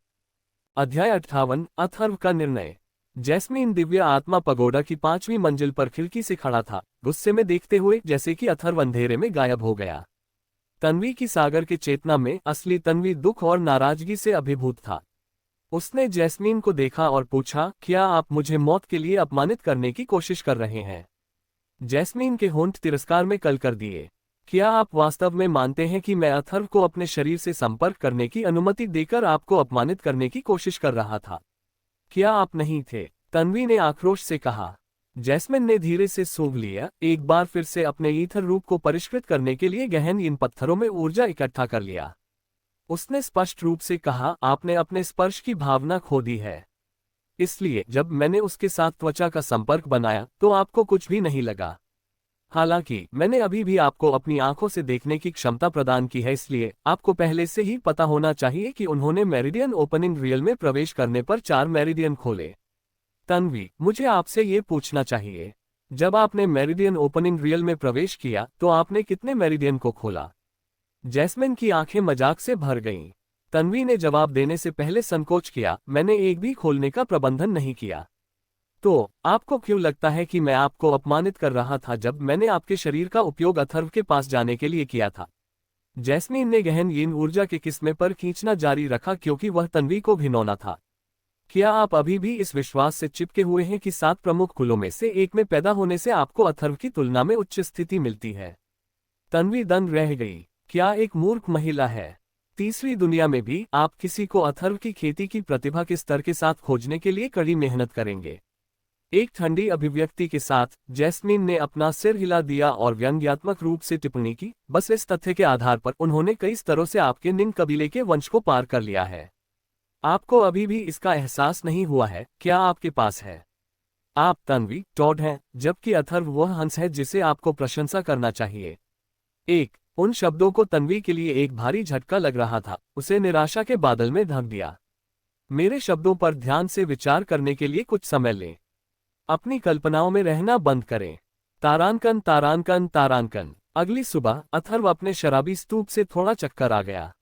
अध्याय 58 अथर्व का निर्णय। जैस्मीन दिव्य आत्मा पगोडा की 5वीं मंजिल पर खिड़की से खड़ा था, गुस्से में देखते हुए जैसे कि अथर्व अंधेरे में गायब हो गया। तन्वी की सागर के चेतना में असली तन्वी दुख और नाराजगी से अभिभूत था। उसने जैस्मीन को देखा और पूछा, क्या आप मुझे मौत के लिए अपमानित करने की कोशिश कर रहे हैं? जैस्मीन के होंठ तिरस्कार में कल कर दिए। क्या आप वास्तव में मानते हैं कि मैं अथर्व को अपने शरीर से संपर्क करने की अनुमति देकर आपको अपमानित करने की कोशिश कर रहा था? क्या आप नहीं थे? तन्वी ने आक्रोश से कहा। जैस्मिन ने धीरे से सूंघ लिया, एक बार फिर से अपने ईथर रूप को परिष्कृत करने के लिए गहन इन पत्थरों में ऊर्जा इकट्ठा कर लिया। उसने स्पष्ट रूप से कहा, आपने अपने स्पर्श की भावना खो दी है। इसलिए जब मैंने उसके साथ त्वचा का संपर्क बनाया तो आपको कुछ भी नहीं लगा। हालांकि मैंने अभी भी आपको अपनी आंखों से देखने की क्षमता प्रदान की है, इसलिए आपको पहले से ही पता होना चाहिए कि उन्होंने मेरिडियन ओपनिंग रियल में प्रवेश करने पर 4 मेरिडियन खोले। तन्वी, मुझे आपसे ये पूछना चाहिए, जब आपने मेरिडियन ओपनिंग रियल में प्रवेश किया तो आपने कितने मेरिडियन को खोला? जैस्मिन की आंखें मजाक से भर गईं। तन्वी ने जवाब देने से पहले संकोच किया, मैंने एक भी खोलने का प्रबंधन नहीं किया। तो आपको क्यों लगता है कि मैं आपको अपमानित कर रहा था जब मैंने आपके शरीर का उपयोग अथर्व के पास जाने के लिए किया था? जैस्मीन ने गहन यीन ऊर्जा के किस्मे पर खींचना जारी रखा क्योंकि वह तन्वी को भिनौना था। क्या आप अभी भी इस विश्वास से चिपके हुए हैं कि 7 प्रमुख कुलों में से एक में पैदा होने से आपको अथर्व की तुलना में उच्च स्थिति मिलती है? तन्वी दंग रह गई। क्या एक मूर्ख महिला है? तीसरी दुनिया में भी आप किसी को अथर्व की खेती की प्रतिभा के स्तर के साथ खोजने के लिए कड़ी मेहनत करेंगे? एक ठंडी अभिव्यक्ति के साथ जैस्मीन ने अपना सिर हिला दिया और व्यंग्यात्मक रूप से टिप्पणी की, बस इस तथ्य के आधार पर उन्होंने कई स्तरों से आपके निंग कबीले के वंश को पार कर लिया है। आपको अभी भी इसका एहसास नहीं हुआ है? क्या आपके पास है? आप तन्वी टॉड हैं, जबकि अथर्व वह हंस है जिसे आपको प्रशंसा करना चाहिए। उन शब्दों को तन्वी के लिए एक भारी झटका लग रहा था, उसे निराशा के बादल में ढक दिया। मेरे शब्दों पर ध्यान से विचार करने के लिए कुछ समय लें। अपनी कल्पनाओं में रहना बंद करें। तारांकन तारांकन तारांकन। अगली सुबह अथर्व अपने शराबी स्तूप से थोड़ा चक्कर आ गया।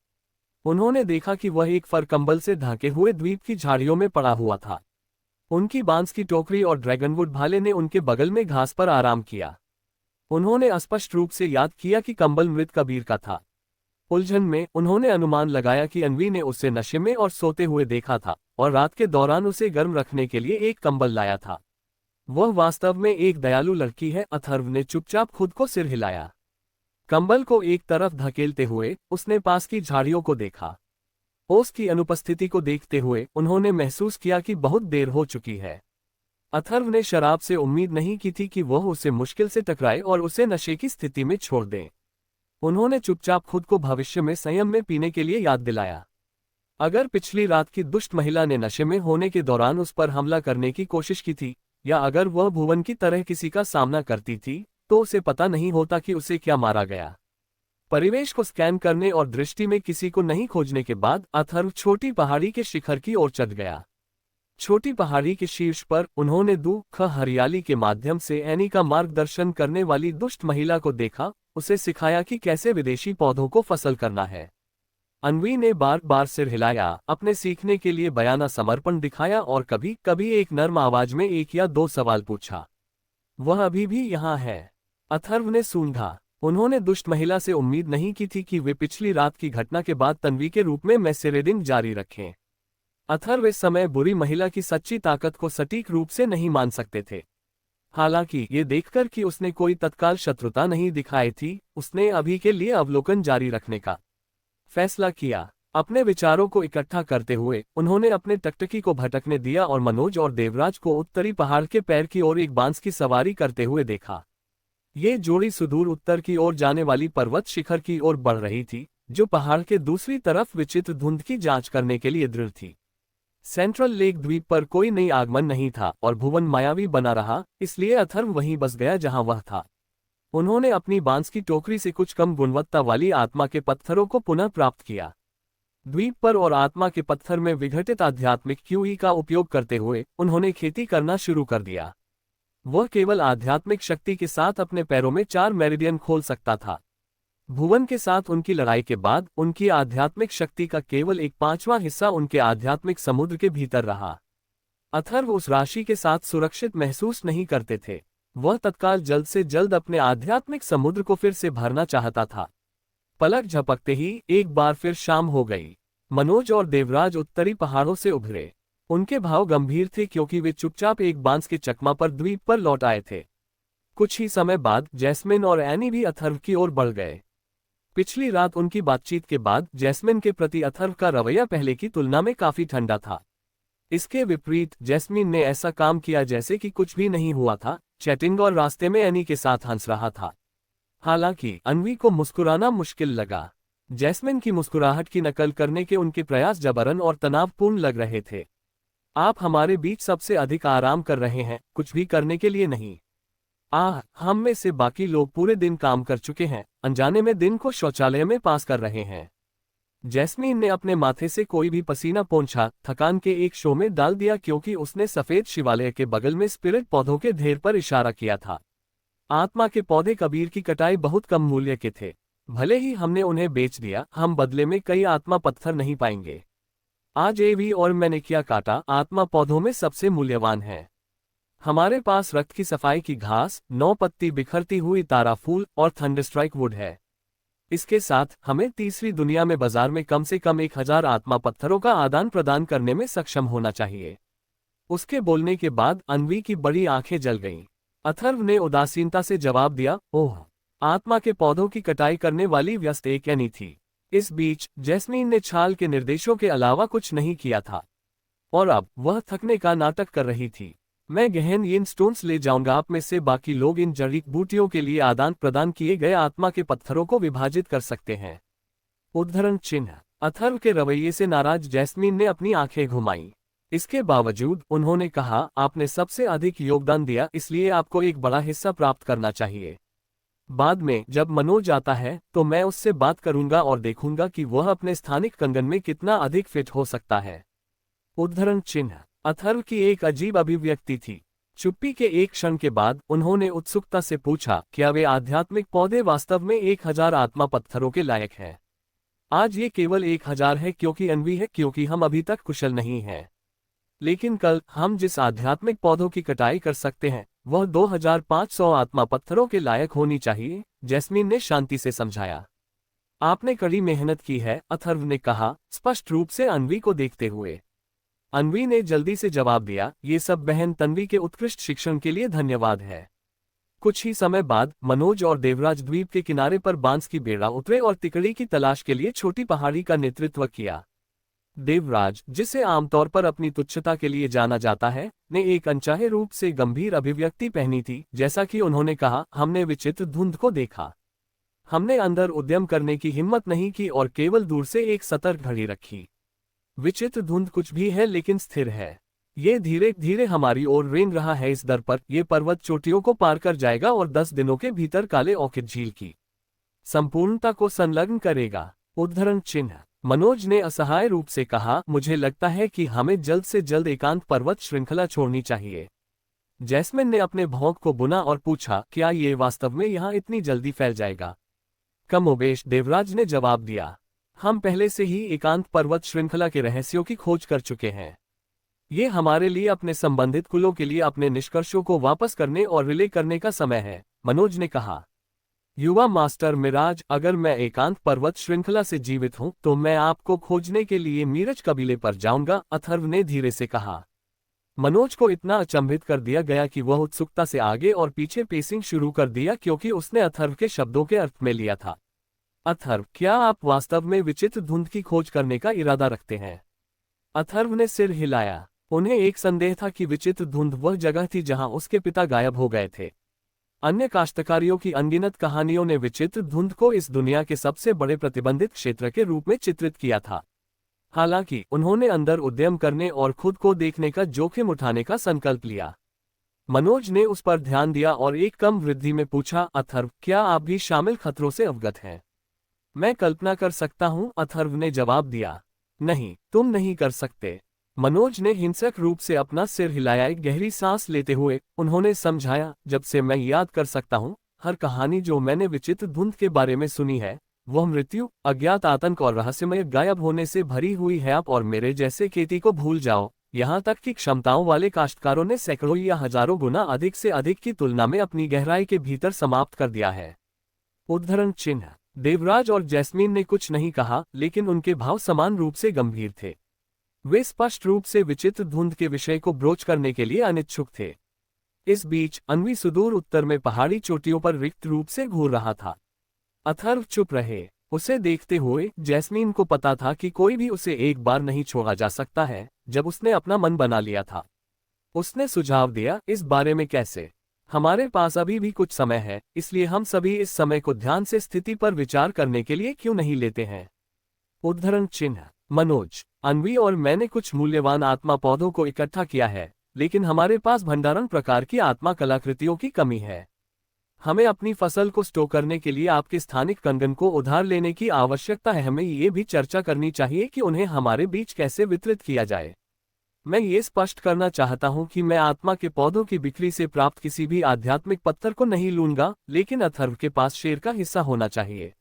उन्होंने देखा कि वह एक फर कंबल से ढके हुए द्वीप की झाड़ियों में पड़ा हुआ था। उनकी बांस की टोकरी और ड्रैगनवुड भाले ने उनके बगल में घास पर आराम किया। उन्होंने अस्पष्ट रूप से याद किया कि कंबल मृत कबीर का था। उलझन में उन्होंने अनुमान लगाया कि अन्वी ने उसे नशे में और सोते हुए देखा था और रात के दौरान उसे गर्म रखने के लिए एक कंबल लाया था। वह वास्तव में एक दयालु लड़की है। अथर्व ने चुपचाप खुद को सिर हिलाया। कंबल को एक तरफ धकेलते हुए उसने पास की झाड़ियों को देखा। ओस की अनुपस्थिति को देखते हुए उन्होंने महसूस किया कि बहुत देर हो चुकी है। अथर्व ने शराब से उम्मीद नहीं की थी कि वह उसे मुश्किल से टकराए और उसे नशे की स्थिति में छोड़ दे। उन्होंने चुपचाप खुद को भविष्य में संयम में पीने के लिए याद दिलाया। अगर पिछली रात की दुष्ट महिला ने नशे में होने के दौरान उस पर हमला करने की कोशिश की थी, या अगर वह भुवन की तरह किसी का सामना करती थी, तो उसे पता नहीं होता कि उसे क्या मारा गया। परिवेश को स्कैन करने और दृष्टि में किसी को नहीं खोजने के बाद अथर्व छोटी पहाड़ी के शिखर की ओर चढ़ गया। छोटी पहाड़ी के शीर्ष पर उन्होंने दुख हरियाली के माध्यम से एनी का मार्गदर्शन करने वाली दुष्ट महिला को देखा, उसे सिखाया कि कैसे विदेशी पौधों को फसल करना है। अन्वी ने बार बार सिर हिलाया, अपने सीखने के लिए बयाना समर्पण दिखाया और कभी कभी एक नर्म आवाज में 1 या 2 सवाल पूछा। वह अभी भी यहाँ है? अथर्व ने सूंघा। उन्होंने दुष्ट महिला से उम्मीद नहीं की थी कि वे पिछली रात की घटना के बाद तन्वी के रूप में मैसेरेडिंग जारी रखें। अथर्व इस समय बुरी महिला की सच्ची ताकत को सटीक रूप से नहीं मान सकते थे। हालांकि ये देखकर कि उसने कोई तत्काल शत्रुता नहीं दिखाई थी, उसने अभी के लिए अवलोकन जारी रखने का फैसला किया। अपने विचारों को इकट्ठा करते हुए उन्होंने अपने टकटकी को भटकने दिया और मनोज और देवराज को उत्तरी पहाड़ के पैर की ओर एक बांस की सवारी करते हुए देखा। ये जोड़ी सुदूर उत्तर की ओर जाने वाली पर्वत शिखर की ओर बढ़ रही थी, जो पहाड़ के दूसरी तरफ विचित्र धुंध की जांच करने के लिए दृढ़ थी। सेंट्रल लेक द्वीप पर कोई नई आगमन नहीं था और भुवन मायावी बना रहा, इसलिए अथर्व वहीं बस गया जहां वह था। उन्होंने अपनी बांस की टोकरी से कुछ कम गुणवत्ता वाली आत्मा के पत्थरों को पुनः प्राप्त किया। द्वीप पर और आत्मा के पत्थर में विघटित आध्यात्मिक क्यूई का उपयोग करते हुए उन्होंने खेती करना शुरू कर दिया। वह केवल आध्यात्मिक शक्ति के साथ अपने पैरों में 4 मेरिडियन खोल सकता था। भुवन के साथ उनकी लड़ाई के बाद उनकी आध्यात्मिक शक्ति का केवल 1/5वां हिस्सा उनके आध्यात्मिक समुद्र के भीतर रहा। अथर्व उस राशि के साथ सुरक्षित महसूस नहीं करते थे। वह तत्काल जल्द से जल्द अपने आध्यात्मिक समुद्र को फिर से भरना चाहता था। पलक झपकते ही एक बार फिर शाम हो गई। मनोज और देवराज उत्तरी पहाड़ों से उभरे। उनके भाव गंभीर थे क्योंकि वे चुपचाप एक बांस के चकमा पर द्वीप पर लौट आए थे। कुछ ही समय बाद जैस्मिन और एनी भी अथर्व की ओर बढ़ गए। पिछली रात उनकी बातचीत के बाद जैस्मिन के प्रति अथर्व का रवैया पहले की तुलना में काफी ठंडा था। इसके विपरीत जैस्मिन ने ऐसा काम किया जैसे कि कुछ भी नहीं हुआ था, चैटिंग और रास्ते में एनी के साथ हंस रहा था। हालांकि अन्वी को मुस्कुराना मुश्किल लगा। जैस्मिन की मुस्कुराहट की नकल करने के उनके प्रयास जबरन और तनावपूर्ण लग रहे थे। आप हमारे बीच सबसे अधिक आराम कर रहे हैं, कुछ भी करने के लिए नहीं। हम में से बाकी लोग पूरे दिन काम कर चुके हैं, अनजाने में दिन को शौचालय में पास कर रहे हैं। जैस्मीन ने अपने माथे से कोई भी पसीना पोंछा थकान के एक शो में डाल दिया क्योंकि उसने सफेद शिवालय के बगल में स्पिरिट पौधों के ढेर पर इशारा किया था। आत्मा के पौधे कबीर की कटाई बहुत कम मूल्य के थे। भले ही हमने उन्हें बेच दिया, हम बदले में कई आत्मा पत्थर नहीं पाएंगे। आज एवी और मैंने क्या काटा आत्मा पौधों में सबसे मूल्यवान है। हमारे पास रक्त की सफाई की घास, 9 पत्ती बिखरती हुई तारा फूल और थंडरस्ट्राइक वुड है। इसके साथ हमें तीसरी दुनिया में बाजार में कम से कम 1000 आत्मा पत्थरों का आदान प्रदान करने में सक्षम होना चाहिए। उसके बोलने के बाद अन्वी की बड़ी आंखें जल गईं। अथर्व ने उदासीनता से जवाब दिया, ओह, आत्मा के पौधों की कटाई करने वाली व्यस्त एक एनी थी। इस बीच जैस्मीन ने छाल के निर्देशों के अलावा कुछ नहीं किया था और अब वह थकने का नाटक कर रही थी। मैं गहन इन स्टोन्स ले जाऊंगा। आप में से बाकी लोग इन जड़ी बूटियों के लिए आदान प्रदान किए गए आत्मा के पत्थरों को विभाजित कर सकते हैं। उद्धरण चिन्ह। अथर्व के रवैये से नाराज जैस्मीन ने अपनी आंखें घुमाई। इसके बावजूद उन्होंने कहा, आपने सबसे अधिक योगदान दिया, इसलिए आपको एक बड़ा हिस्सा प्राप्त करना चाहिए। बाद में जब मनोज आता है तो मैं उससे बात करूंगा और देखूंगा कि वह अपने स्थानिक कंगन में कितना अधिक फिट हो सकता है। उद्धरण चिन्ह। अथर्व की एक अजीब अभिव्यक्ति थी। चुप्पी के एक क्षण के बाद उन्होंने उत्सुकता से पूछा, क्या वे आध्यात्मिक पौधे वास्तव में 1000 आत्मा पत्थरों के लायक हैं? आज ये केवल 1000 है क्योंकि अन्वी है, क्योंकि हम अभी तक कुशल नहीं हैं। लेकिन कल हम जिस आध्यात्मिक पौधों की कटाई कर सकते हैं वह 2500 आत्मा पत्थरों के लायक होनी चाहिए, जैस्मीन ने शांति से समझाया। आपने कड़ी मेहनत की है, अथर्व ने कहा, स्पष्ट रूप से अन्वी को देखते हुए। अन्वी ने जल्दी से जवाब दिया, ये सब बहन तन्वी के उत्कृष्ट शिक्षण के लिए धन्यवाद है। कुछ ही समय बाद मनोज और देवराज द्वीप के किनारे पर बांस की बेड़ा उतरे और तिकड़ी की तलाश के लिए छोटी पहाड़ी का नेतृत्व किया। देवराज, जिसे आमतौर पर अपनी तुच्छता के लिए जाना जाता है, ने एक अनचाहे रूप से गंभीर अभिव्यक्ति पहनी थी। जैसा कि उन्होंने कहा, हमने विचित्र धुंध को देखा। हमने अंदर उद्यम करने की हिम्मत नहीं की और केवल दूर से एक सतर्क घड़ी रखी। विचित्र धुंध कुछ भी है लेकिन स्थिर है। ये धीरे धीरे हमारी ओर रेंग रहा है। इस दर पर यह पर्वत चोटियों को पार कर जाएगा और 10 दिनों के भीतर काले ऑर्किड झील की संपूर्णता को संलग्न करेगा। उद्धरण चिन्ह। मनोज ने असहाय रूप से कहा, मुझे लगता है कि हमें जल्द से जल्द एकांत पर्वत श्रृंखला छोड़नी चाहिए। जैस्मिन ने अपने भौंक को बुना और पूछा, क्या ये वास्तव में यहाँ इतनी जल्दी फैल जाएगा? कमोबेश, देवराज ने जवाब दिया। हम पहले से ही एकांत पर्वत श्रृंखला के रहस्यों की खोज कर चुके हैं। ये हमारे लिए अपने संबंधित कुलों के लिए अपने निष्कर्षों को वापस करने और रिले करने का समय है, मनोज ने कहा। युवा मास्टर मिराज, अगर मैं एकांत पर्वत श्रृंखला से जीवित हूं तो मैं आपको खोजने के लिए मीरज कबीले पर जाऊंगा, अथर्व ने धीरे से कहा। मनोज को इतना अचंभित कर दिया गया कि वह उत्सुकता से आगे और पीछे पेसिंग शुरू कर दिया क्योंकि उसने अथर्व के शब्दों के अर्थ में लिया था। अथर्व, क्या आप वास्तव में विचित्र धुंध की खोज करने का इरादा रखते हैं? अथर्व ने सिर हिलाया। उन्हें एक संदेह था कि विचित्र धुंध वह जगह थी जहां उसके पिता गायब हो गए थे। अन्य काश्तकारियों की अनगिनत कहानियों ने विचित्र धुंध को इस दुनिया के सबसे बड़े प्रतिबंधित क्षेत्र के रूप में चित्रित किया था। हालांकि उन्होंने अंदर उद्यम करने और खुद को देखने का जोखिम उठाने का संकल्प लिया। मनोज ने उस पर ध्यान दिया और एक कम वृद्धि में पूछा, अथर्व, क्या आप भी शामिल खतरों से अवगत हैं? मैं कल्पना कर सकता हूं, अथर्व ने जवाब दिया। नहीं, तुम नहीं कर सकते। मनोज ने हिंसक रूप से अपना सिर हिलाया। एक गहरी सांस लेते हुए उन्होंने समझाया, जब से मैं याद कर सकता हूं, हर कहानी जो मैंने विचित्र धुंध के बारे में सुनी है, वह मृत्यु, अज्ञात आतंक और रहस्यमय गायब होने से भरी हुई है। आप और मेरे जैसे खेती को भूल जाओ, यहाँ तक कि क्षमताओं वाले काश्तकारों ने सैकड़ों या हजारों गुना अधिक से अधिक की तुलना में अपनी गहराई के भीतर समाप्त कर दिया है। उद्धरण चिन्ह। देवराज और जैस्मीन ने कुछ नहीं कहा, लेकिन उनके भाव समान रूप से गंभीर थे। वे स्पष्ट रूप से विचित्र धुंध के विषय को ब्रोच करने के लिए अनिच्छुक थे। इस बीच अन्वी सुदूर उत्तर में पहाड़ी चोटियों पर रिक्त रूप से घूर रहा था। अथर्व चुप रहे। उसे देखते हुए जैस्मीन को पता था कि कोई भी उसे एक बार नहीं छोड़ा जा सकता है जब उसने अपना मन बना लिया था। उसने सुझाव दिया, इस बारे में कैसे? हमारे पास अभी भी कुछ समय है, इसलिए हम सभी इस समय को ध्यान से स्थिति पर विचार करने के लिए क्यों नहीं लेते हैं? उद्धरण चिन्ह। मनोज, अन्वी और मैंने कुछ मूल्यवान आत्मा पौधों को इकट्ठा किया है, लेकिन हमारे पास भंडारण प्रकार की आत्मा कलाकृतियों की कमी है। हमें अपनी फसल को स्टोर करने के लिए आपके स्थानिक कंगन को उधार लेने की आवश्यकता है। हमें ये भी चर्चा करनी चाहिए कि उन्हें हमारे बीच कैसे वितरित किया जाए। मैं ये स्पष्ट करना चाहता हूं कि मैं आत्मा के पौधों की बिक्री से प्राप्त किसी भी आध्यात्मिक पत्थर को नहीं लूंगा, लेकिन अथर्व के पास शेर का हिस्सा होना चाहिए।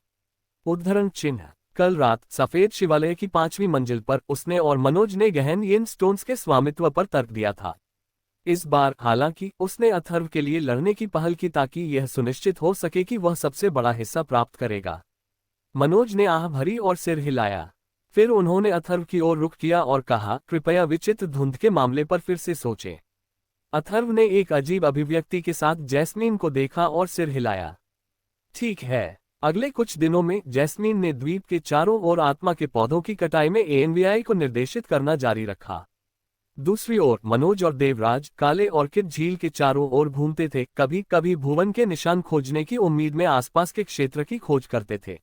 उद्धरण चिन्ह। कल रात सफेद शिवालय की 5वीं मंजिल पर उसने और मनोज ने गहन येन स्टोन्स के स्वामित्व पर तर्क दिया था। इस बार हालांकि उसने अथर्व के लिए लड़ने की पहल की ताकि यह सुनिश्चित हो सके कि वह सबसे बड़ा हिस्सा प्राप्त करेगा। मनोज ने आह भरी और सिर हिलाया। फिर उन्होंने अथर्व की ओर रुख किया और कहा, कृपया विचित्र धुंध के मामले पर फिर से सोचें। अथर्व ने एक अजीब अभिव्यक्ति के साथ जैस्मीन को देखा और सिर हिलाया। ठीक है। अगले कुछ दिनों में जैस्मीन ने द्वीप के चारों ओर आत्मा के पौधों की कटाई में एएनवीआई को निर्देशित करना जारी रखा। दूसरी ओर मनोज और देवराज काले ऑर्किड झील के चारों ओर घूमते थे, कभी कभी भुवन के निशान खोजने की उम्मीद में आसपास के क्षेत्र की खोज करते थे।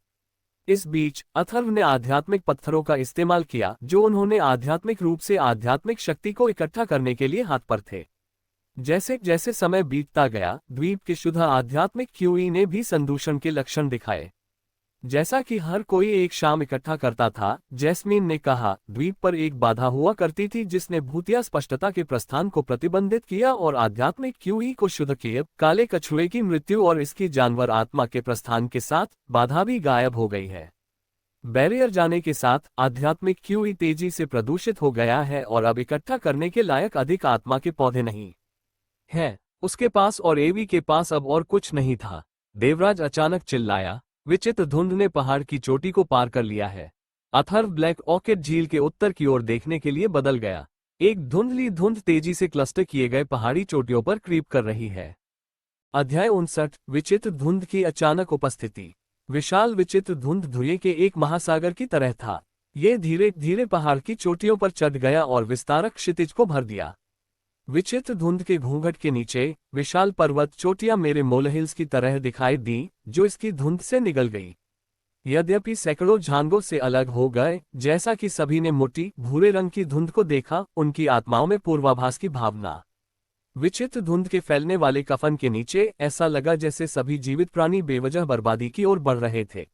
इस बीच अथर्व ने आध्यात्मिक पत्थरों का इस्तेमाल किया, जो उन्होंने आध्यात्मिक रूप से आध्यात्मिक शक्ति को इकट्ठा करने के लिए हाथ पर थे। जैसे जैसे समय बीतता गया, द्वीप के शुद्ध आध्यात्मिक क्यूई ने भी संदूषण के लक्षण दिखाए। जैसा कि हर कोई एक शाम इकट्ठा करता था, जैस्मीन ने कहा, द्वीप पर एक बाधा हुआ करती थी जिसने भूतिया स्पष्टता के प्रस्थान को प्रतिबंधित किया और आध्यात्मिक क्यूई को शुद्ध किया। काले कछुए की मृत्यु और इसकी जानवर आत्मा के प्रस्थान के साथ बाधा भी गायब हो गई है। बैरियर जाने के साथ आध्यात्मिक क्यूई तेजी से प्रदूषित हो गया है और अब इकट्ठा करने के लायक अधिक आत्मा के पौधे नहीं हैं। उसके पास और एवी के पास अब और कुछ नहीं था। देवराज अचानक चिल्लाया, विचित्र धुंध ने पहाड़ की चोटी को पार कर लिया है। अथर्व ब्लैक ऑर्किड झील के उत्तर की ओर देखने के लिए बदल गया। एक धुंधली धुंध तेजी से क्लस्टर किए गए पहाड़ी चोटियों पर क्रीप कर रही है। अध्याय 59। विचित्र धुंध की अचानक उपस्थिति। विशाल विचित्र धुंध धुएं के एक महासागर की तरह था। ये धीरे धीरे पहाड़ की चोटियों पर चढ़ गया और विस्तारक क्षितिज को भर दिया। विचित्र धुंध के घूंघट के नीचे विशाल पर्वत चोटियां मेरे मोलहिल्स की तरह दिखाई दी, जो इसकी धुंध से निगल गई। यद्यपि सैकड़ों झांगों से अलग हो गए, जैसा कि सभी ने मोटी भूरे रंग की धुंध को देखा, उनकी आत्माओं में पूर्वाभास की भावना। विचित्र धुंध के फैलने वाले कफन के नीचे ऐसा लगा जैसे सभी जीवित प्राणी बेवजह बर्बादी की ओर बढ़ रहे थे।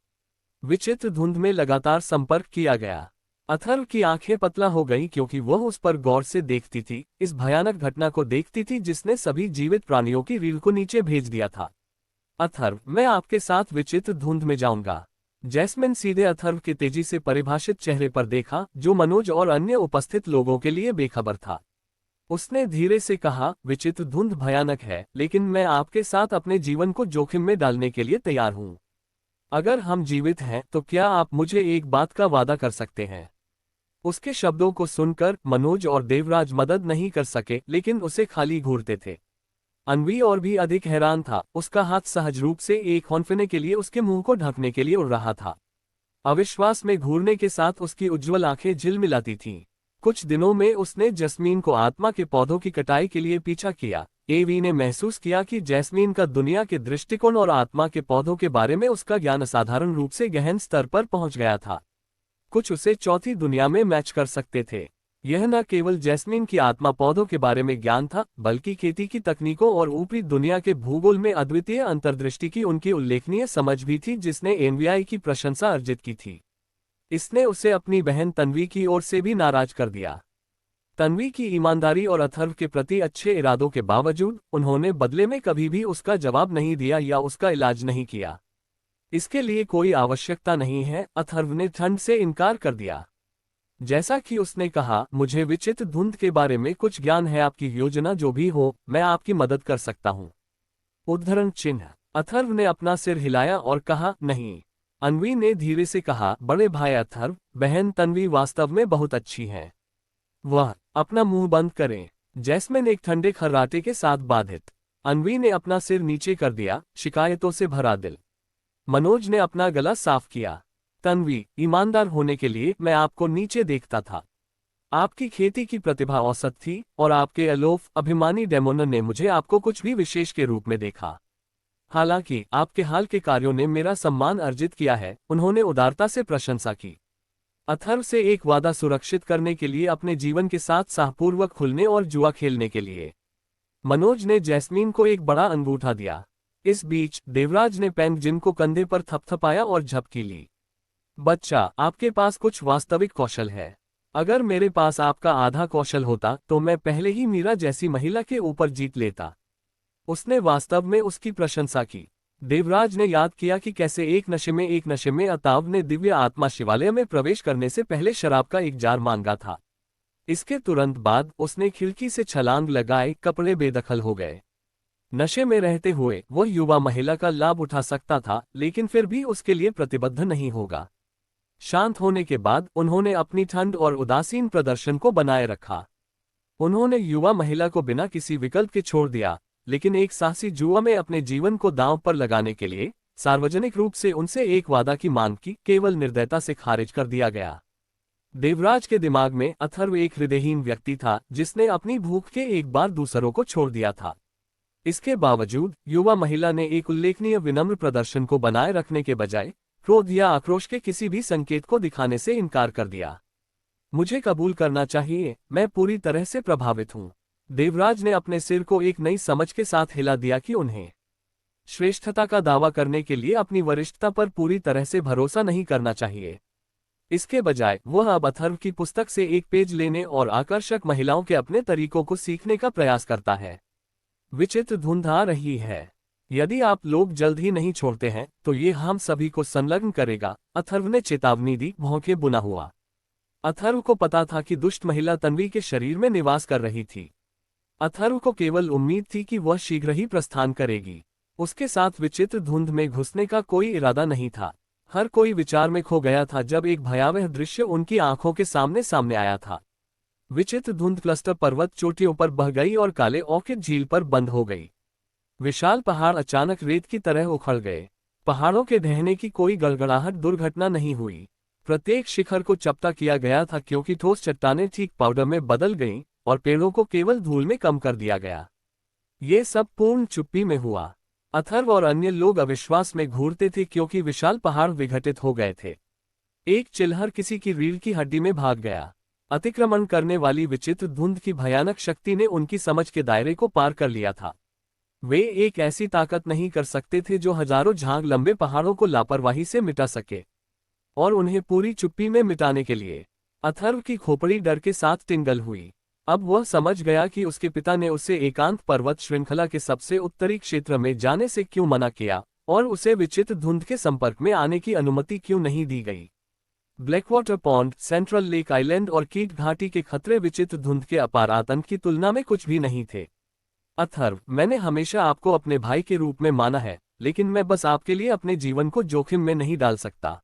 विचित्र धुंध में लगातार संपर्क किया गया। अथर्व की आंखें पतला हो गईं क्योंकि वह उस पर गौर से देखती थी, इस भयानक घटना को देखती थी जिसने सभी जीवित प्राणियों की रीढ़ को नीचे भेज दिया था। अथर्व, मैं आपके साथ विचित्र धुंध में जाऊंगा। जैस्मिन सीधे अथर्व के तेजी से परिभाषित चेहरे पर देखा, जो मनोज और अन्य उपस्थित लोगों के लिए बेखबर था। उसने धीरे से कहा, विचित्र धुंध भयानक है, लेकिन मैं आपके साथ अपने जीवन को जोखिम में डालने के लिए तैयार हूं। अगर हम जीवित हैं तो क्या आप मुझे एक बात का वादा कर सकते हैं? उसके शब्दों को सुनकर मनोज और देवराज मदद नहीं कर सके, लेकिन उसे खाली घूरते थे। अन्वी और भी अधिक हैरान था। उसका हाथ सहज रूप से एक हौंफने के लिए उसके मुंह को ढकने के लिए उड़ रहा था। अविश्वास में घूरने के साथ उसकी उज्ज्वल आंखें झिलमिलाती थीं। कुछ दिनों में उसने जैस्मीन को आत्मा के पौधों की कटाई के लिए पीछा किया। एवी ने महसूस किया कि जैस्मीन का दुनिया के दृष्टिकोण और आत्मा के पौधों के बारे में उसका ज्ञान असाधारण रूप से गहन स्तर पर पहुंच गया था। कुछ उसे चौथी दुनिया में मैच कर सकते थे। यह न केवल जैस्मीन की आत्मा पौधों के बारे में ज्ञान था, बल्कि खेती की तकनीकों और ऊपरी दुनिया के भूगोल में अद्वितीय अंतर्दृष्टि की उनकी उल्लेखनीय समझ भी थी, जिसने एनवीआई की प्रशंसा अर्जित की थी। इसने उसे अपनी बहन तन्वी की ओर से भी नाराज कर दिया। तन्वी की ईमानदारी और अथर्व के प्रति अच्छे इरादों के बावजूद उन्होंने बदले में कभी भी उसका जवाब नहीं दिया या उसका इलाज नहीं किया। इसके लिए कोई आवश्यकता नहीं है, अथर्व ने ठंड से इनकार कर दिया। जैसा कि उसने कहा, मुझे विचित्र धुंध के बारे में कुछ ज्ञान है, आपकी योजना जो भी हो, मैं आपकी मदद कर सकता हूँ। उद्धरण चिन्ह। अथर्व ने अपना सिर हिलाया और कहा, नहीं। अन्वी ने धीरे से कहा, बड़े भाई अथर्व, बहन तन्वी वास्तव में बहुत अच्छी है। वह अपना मुंह बंद करें। जैस्मिन एक ठंडे खर्राटे के साथ बाधित। अन्वी ने अपना सिर नीचे कर दिया, शिकायतों से भरा दिल। मनोज ने अपना गला साफ किया। तन्वी, ईमानदार होने के लिए मैं आपको नीचे देखता था। आपकी खेती की प्रतिभा औसत थी और आपके अलोफ अभिमानी डेमोनर ने मुझे आपको कुछ भी विशेष के रूप में देखा। हालांकि आपके हाल के कार्यों ने मेरा सम्मान अर्जित किया है, उन्होंने उदारता से प्रशंसा की। अथर्व से एक वादा सुरक्षित करने के लिए, अपने जीवन के साथ साहपूर्वक खुलने और जुआ खेलने के लिए। मनोज ने जैस्मीन को एक बड़ा अंगूठा दिया। इस बीच देवराज ने पेंगजिन को कंधे पर थपथपाया और झपकी ली। बच्चा, आपके पास कुछ वास्तविक कौशल है। अगर मेरे पास आपका आधा कौशल होता तो मैं पहले ही मीरा जैसी महिला के ऊपर जीत लेता। उसने वास्तव में उसकी प्रशंसा की। देवराज ने याद किया कि कैसे एक नशे में अताव ने दिव्य आत्मा शिवालय में प्रवेश करने से पहले शराब का एक जार मांगा था। इसके तुरंत बाद उसने खिड़की से छलांग लगाए, कपड़े बेदखल हो गए। नशे में रहते हुए वह युवा महिला का लाभ उठा सकता था, लेकिन फिर भी उसके लिए प्रतिबद्ध नहीं होगा। शांत होने के बाद उन्होंने अपनी ठंड और उदासीन प्रदर्शन को बनाए रखा। उन्होंने युवा महिला को बिना किसी विकल्प के छोड़ दिया, लेकिन एक साहसी जुआ में अपने जीवन को दांव पर लगाने के लिए सार्वजनिक रूप से उनसे एक वादा की मांग की केवल निर्दयता से खारिज कर दिया गया। देवराज के दिमाग में अथर्व एक हृदयहीन व्यक्ति था, जिसने अपनी भूख के एक बार दूसरों को छोड़ दिया था। इसके बावजूद युवा महिला ने एक उल्लेखनीय विनम्र प्रदर्शन को बनाए रखने के बजाय क्रोध या आक्रोश के किसी भी संकेत को दिखाने से इनकार कर दिया। मुझे कबूल करना चाहिए, मैं पूरी तरह से प्रभावित हूँ। देवराज ने अपने सिर को एक नई समझ के साथ हिला दिया कि उन्हें श्रेष्ठता का दावा करने के लिए अपनी वरिष्ठता पर पूरी तरह से भरोसा नहीं करना चाहिए। इसके बजाय वह अब अथर्व की पुस्तक से एक पेज लेने और आकर्षक महिलाओं के अपने तरीकों को सीखने का प्रयास करता है। विचित्र धुंध आ रही है। यदि आप लोग जल्द ही नहीं छोड़ते हैं तो ये हम सभी को संलग्न करेगा, अथर्व ने चेतावनी दी, भौंके बुना हुआ। अथर्व को पता था कि दुष्ट महिला तन्वी के शरीर में निवास कर रही थी। अथर्व को केवल उम्मीद थी कि वह शीघ्र ही प्रस्थान करेगी। उसके साथ विचित्र धुंध में घुसने का कोई इरादा नहीं था। हर कोई विचार में खो गया था जब एक भयावह दृश्य उनकी आंखों के सामने आया था। विचित्र धुंध क्लस्टर पर्वत चोटियों पर बह गई और काले ऑर्किड झील पर बंद हो गई। विशाल पहाड़ अचानक रेत की तरह उखड़ गए। पहाड़ों के ढहने की कोई गड़गड़ाहट दुर्घटना नहीं हुई। प्रत्येक शिखर को चपटा किया गया था क्योंकि ठोस चट्टानें ठीक पाउडर में बदल गईं और पेड़ों को केवल धूल में कम कर दिया गया। ये सब पूर्ण चुप्पी में हुआ। अथर्व और अन्य लोग अविश्वास में घूरते थे क्योंकि विशाल पहाड़ विघटित हो गए थे। एक चिल्हर किसी की रीढ़ की हड्डी में भाग गया। अतिक्रमण करने वाली विचित्र धुंध की भयानक शक्ति ने उनकी समझ के दायरे को पार कर लिया था। वे एक ऐसी ताकत नहीं कर सकते थे जो हजारों झांग लंबे पहाड़ों को लापरवाही से मिटा सके, और उन्हें पूरी चुप्पी में मिटाने के लिए अथर्व की खोपड़ी डर के साथ टिंगल हुई। अब वह समझ गया कि उसके पिता ने उसे एकांत पर्वत श्रृंखला के सबसे उत्तरी क्षेत्र में जाने से क्यों मना किया और उसे विचित्र धुंध के संपर्क में आने की अनुमति क्यों नहीं दी गई। Blackwater pond, central lake island और कीट घाटी के खतरे विचित्र धुंध के अपार आतंक की तुलना में कुछ भी नहीं थे। अथर्व, मैंने हमेशा आपको अपने भाई के रूप में माना है, लेकिन मैं बस आपके लिए अपने जीवन को जोखिम में नहीं डाल सकता।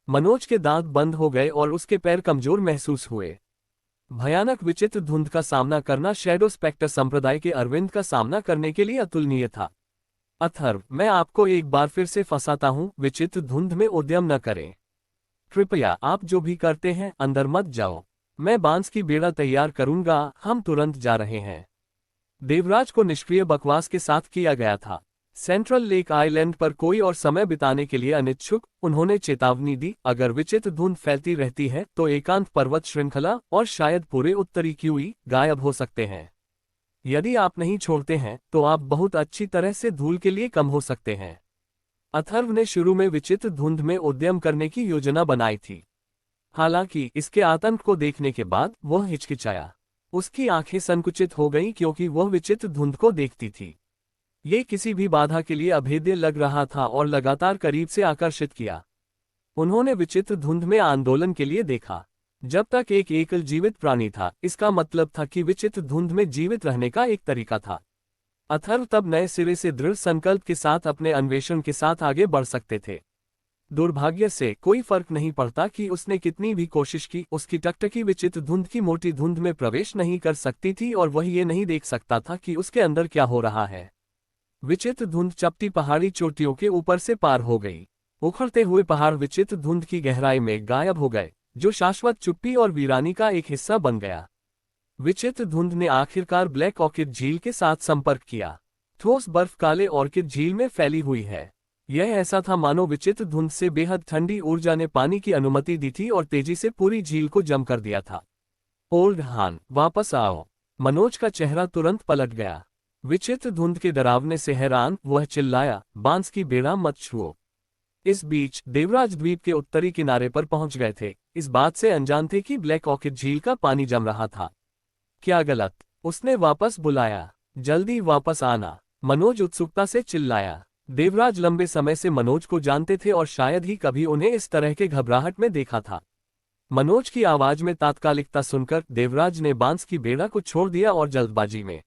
मनोज के दांत बंद हो गए और उसके पैर कमजोर महसूस हुए। भयानक विचित्र धुंध का सामना करना शैडो स्पेक्टर संप्रदाय के अरविंद का सामना करने के लिए अतुलनीय था। अथर्व, मैं आपको एक बार फिर से फंसाता हूं, विचित्र धुंध में उद्यम न करें। कृपया आप जो भी करते हैं अंदर मत जाओ। मैं बांस की बेड़ा तैयार करूंगा, हम तुरंत जा रहे हैं। देवराज को निष्क्रिय बकवास के साथ किया गया था। सेंट्रल लेक आइलैंड पर कोई और समय बिताने के लिए अनिच्छुक, उन्होंने चेतावनी दी, अगर विचित्र धुंध फैलती रहती है तो एकांत पर्वत श्रृंखला और शायद पूरे उत्तरी क्यूई गायब हो सकते हैं। यदि आप नहीं छोड़ते हैं तो आप बहुत अच्छी तरह से धूल के लिए कम हो सकते हैं। अथर्व ने शुरू में विचित्र धुंध में उद्यम करने की योजना बनाई थी। हालांकि इसके आतंक को देखने के बाद वह हिचकिचाया। उसकी आंखें संकुचित हो गईं क्योंकि वह विचित्र धुंध को देखती थी। ये किसी भी बाधा के लिए अभेद्य लग रहा था और लगातार करीब से आकर्षित किया। उन्होंने विचित्र धुंध में आंदोलन के लिए देखा। जब तक एक एकल जीवित प्राणी था, इसका मतलब था कि विचित्र धुंध में जीवित रहने का एक तरीका था। अथर्व तब नए सिरे से दृढ़ संकल्प के साथ अपने अन्वेषण के साथ आगे बढ़ सकते थे। दुर्भाग्य से कोई फर्क नहीं पड़ता कि उसने कितनी भी कोशिश की, उसकी टकटकी विचित्र धुंध की मोटी धुंध में प्रवेश नहीं कर सकती थी और वह ये नहीं देख सकता था कि उसके अंदर क्या हो रहा है। विचित्र धुंध चपटी पहाड़ी चोटियों के ऊपर से पार हो गई। उखड़ते हुए पहाड़ विचित्र धुंध की गहराई में गायब हो गए, जो शाश्वत चुप्पी और वीरानी का एक हिस्सा बन गया। विचित्र धुंध ने आखिरकार ब्लैक ऑर्किड झील के साथ संपर्क किया। ठोस बर्फ काले ऑर्किड झील में फैली हुई है। यह ऐसा था मानो विचित्र धुंध से बेहद ठंडी ऊर्जा ने पानी की अनुमति दी थी और तेजी से पूरी झील को जम कर दिया था। ओल्ड हान, वापस आओ। मनोज का चेहरा तुरंत पलट गया। विचित्र धुंध के डरावने से हैरान वह चिल्लाया, बांस की बेड़ा मत छुओ। इस बीच देवराज द्वीप के उत्तरी किनारे पर पहुंच गए थे, इस बात से अनजान थे कि ब्लैक ऑर्किड झील का पानी जम रहा था। क्या गलत? उसने वापस बुलाया। जल्दी वापस आना, मनोज उत्सुकता से चिल्लाया। देवराज लंबे समय से मनोज को जानते थे और शायद ही कभी उन्हें इस तरह के घबराहट में देखा था। मनोज की आवाज में तात्कालिकता सुनकर देवराज ने बांस की बेड़ा को छोड़ दिया और जल्दबाजी में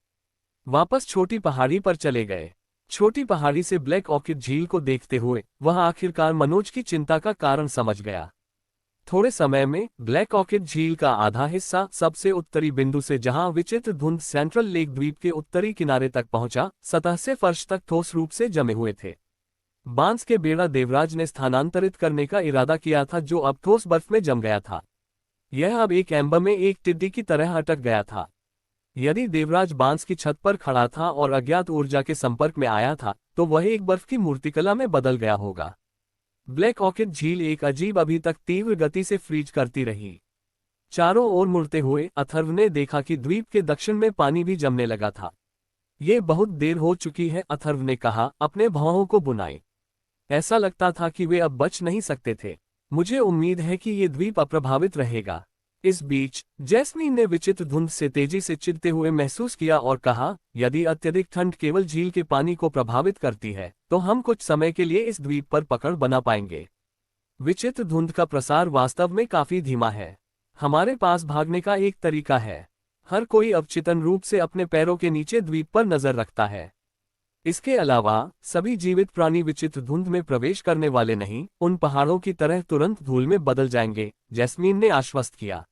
वापस छोटी पहाड़ी पर चले गए। छोटी पहाड़ी से ब्लैक ऑर्किड झील को देखते हुए वह आखिरकार मनोज की चिंता का कारण समझ गया। थोड़े समय में ब्लैक ऑर्किड झील का आधा हिस्सा सबसे उत्तरी बिंदु से जहां विचित्र धुंध सेंट्रल लेक द्वीप के उत्तरी किनारे तक पहुंचा, सतह से फर्श तक ठोस रूप से जमे हुए थे। बांस के बेड़ा देवराज ने स्थानांतरित करने का इरादा किया था, जो अब ठोस बर्फ में जम गया था। यह अब एक एम्बर में एक टिड्डी की तरह अटक गया था। यदि देवराज बांस की छत पर खड़ा था और अज्ञात ऊर्जा के संपर्क में आया था, तो वह एक बर्फ की मूर्तिकला में बदल गया होगा। ब्लैक ऑर्किड झील एक अजीब, अभी तक तीव्र गति से फ्रीज करती रही। चारों ओर मुड़ते हुए अथर्व ने देखा कि द्वीप के दक्षिण में पानी भी जमने लगा था। ये बहुत देर हो चुकी है, अथर्व ने कहा, अपने भौहों को बुनाए। ऐसा लगता था कि वे अब बच नहीं सकते थे। मुझे उम्मीद है कि ये द्वीप अप्रभावित रहेगा। इस बीच जैस्मीन ने विचित्र धुंध से तेजी से चिढ़ते हुए महसूस किया और कहा, यदि अत्यधिक ठंड केवल झील के पानी को प्रभावित करती है, तो हम कुछ समय के लिए इस द्वीप पर पकड़ बना पाएंगे। विचित्र धुंध का प्रसार वास्तव में काफी धीमा है। हमारे पास भागने का एक तरीका है। हर कोई अवचेतन रूप से अपने पैरों के नीचे द्वीप पर नजर रखता है। इसके अलावा सभी जीवित प्राणी विचित्र धुंध में प्रवेश करने वाले नहीं, उन पहाड़ों की तरह तुरंत धूल में बदल जाएंगे, जैस्मीन ने आश्वस्त किया।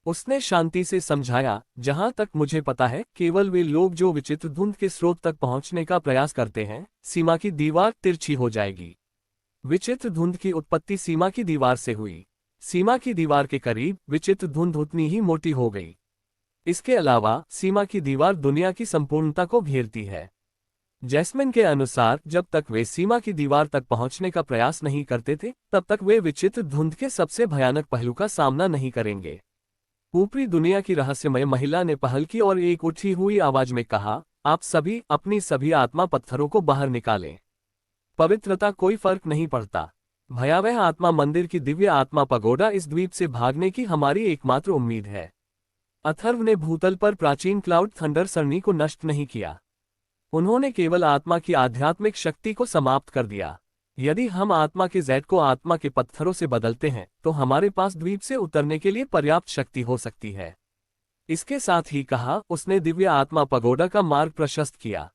उसने शांति से समझाया, जहां तक मुझे पता है, केवल वे लोग जो विचित्र धुंध के स्रोत तक पहुंचने का प्रयास करते हैं, सीमा की दीवार तिरछी हो जाएगी। विचित्र धुंध की उत्पत्ति सीमा की दीवार से हुई। सीमा की दीवार के करीब विचित्र धुंध उतनी ही मोटी हो गई। इसके अलावा सीमा की दीवार दुनिया की संपूर्णता को घेरती है। जैस्मिन के अनुसार जब तक वे सीमा की दीवार तक पहुंचने का प्रयास नहीं करते थे, तब तक वे विचित्र धुंध के सबसे भयानक पहलू का सामना नहीं करेंगे। ऊपरी दुनिया की रहस्यमय महिला ने पहल की और एक उठी हुई आवाज में कहा, आप सभी अपनी सभी आत्मा पत्थरों को बाहर निकालें। पवित्रता कोई फर्क नहीं पड़ता। भयावह आत्मा मंदिर की दिव्य आत्मा पगोडा इस द्वीप से भागने की हमारी एकमात्र उम्मीद है। अथर्व ने भूतल पर प्राचीन क्लाउड थंडर सरणी को नष्ट नहीं किया। उन्होंने केवल आत्मा की आध्यात्मिक शक्ति को समाप्त कर दिया। यदि हम आत्मा के जैड को आत्मा के पत्थरों से बदलते हैं, तो हमारे पास द्वीप से उतरने के लिए पर्याप्त शक्ति हो सकती है। इसके साथ ही कहा, उसने दिव्य आत्मा पगोडा का मार्ग प्रशस्त किया।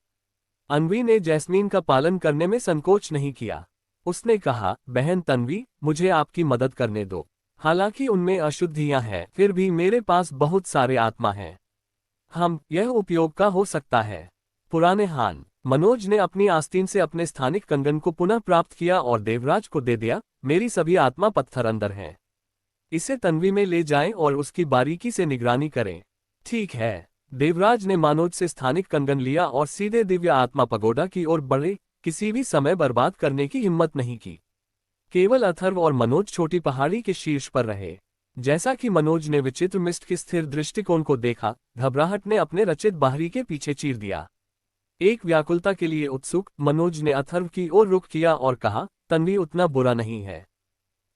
अनवी ने जैस्मीन का पालन करने में संकोच नहीं किया। उसने कहा, बहन तन्वी, मुझे आपकी मदद करने दो। हालांकि उनमें अशुद्धियां हैं, फिर भी मेरे पास बहुत सारे आत्मा हैं। यह उपयोग का हो सकता है। पुराने हान। मनोज ने अपनी आस्तीन से अपने स्थानिक कंगन को पुनः प्राप्त किया और देवराज को दे दिया। मेरी सभी आत्मा पत्थर अंदर हैं। इसे तन्वी में ले जाएं और उसकी बारीकी से निगरानी करें। ठीक है। देवराज ने मनोज से स्थानिक कंगन लिया और सीधे दिव्य आत्मा पगोडा की ओर बढ़े। किसी भी समय बर्बाद करने की हिम्मत नहीं की। केवल अथर्व और मनोज छोटी पहाड़ी के शीर्ष पर रहे। जैसा कि मनोज ने विचित्र मिस्ट के स्थिर दृष्टिकोण को देखा, घबराहट ने अपने रचित बाहरी के पीछे चीर दिया। एक व्याकुलता के लिए उत्सुक मनोज ने अथर्व की ओर रुख किया और कहा, तन्वी उतना बुरा नहीं है।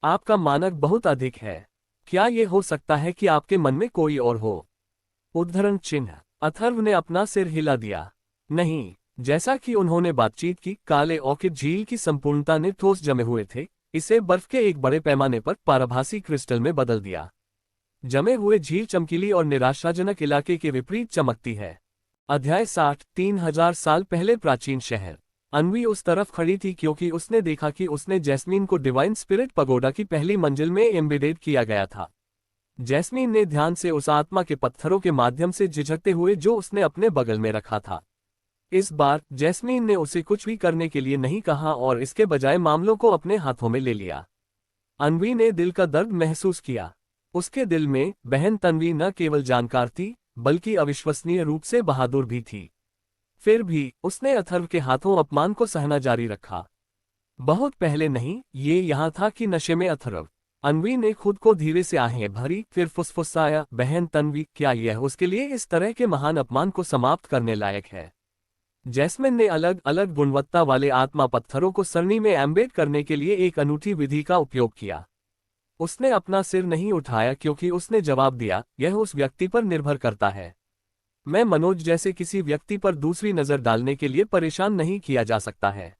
आपका मानक बहुत अधिक है। क्या ये हो सकता है कि आपके मन में कोई और हो? उद्धरण चिन्ह। अथर्व ने अपना सिर हिला दिया। नहीं, जैसा कि उन्होंने बातचीत की, काले ऑर्किड झील की संपूर्णता ने ठोस जमे हुए थे, इसे बर्फ के एक बड़े पैमाने पर पारभासी क्रिस्टल में बदल दिया। जमे हुए झील चमकीली और निराशाजनक इलाके के विपरीत चमकती है। अध्याय 60। 3000 साल पहले प्राचीन शहर। अन्वी उस तरफ खड़ी थी क्योंकि उसने देखा कि उसने जैस्मीन को डिवाइन स्पिरिट पगोडा की पहली मंजिल में एम्बेडेड किया गया था। जैस्मीन ने ध्यान से उस आत्मा के पत्थरों के माध्यम से झिझकते हुए जो उसने अपने बगल में रखा था। इस बार जैस्मीन ने उसे कुछ भी करने के लिए नहीं कहा और इसके बजाय मामलों को अपने हाथों में ले लिया। अन्वी ने दिल का दर्द महसूस किया। उसके दिल में बहन तन्वी न केवल जानकार थी, बल्कि अविश्वसनीय रूप से बहादुर भी थी। फिर भी उसने अथर्व के हाथों अपमान को सहना जारी रखा। बहुत पहले नहीं, ये यहाँ था कि नशे में अथर्व। अन्वी ने खुद को धीरे से आहें भरी, फिर फुसफुसाया, बहन तन्वी, क्या यह उसके लिए इस तरह के महान अपमान को समाप्त करने लायक है? जैस्मिन ने अलग अलग गुणवत्ता वाले आत्मा पत्थरों को सरणी में एम्बेड करने के लिए एक अनूठी विधि का उपयोग किया। उसने अपना सिर नहीं उठाया क्योंकि उसने जवाब दिया, यह उस व्यक्ति पर निर्भर करता है। मैं मनोज जैसे किसी व्यक्ति पर दूसरी नजर डालने के लिए परेशान नहीं किया जा सकता है।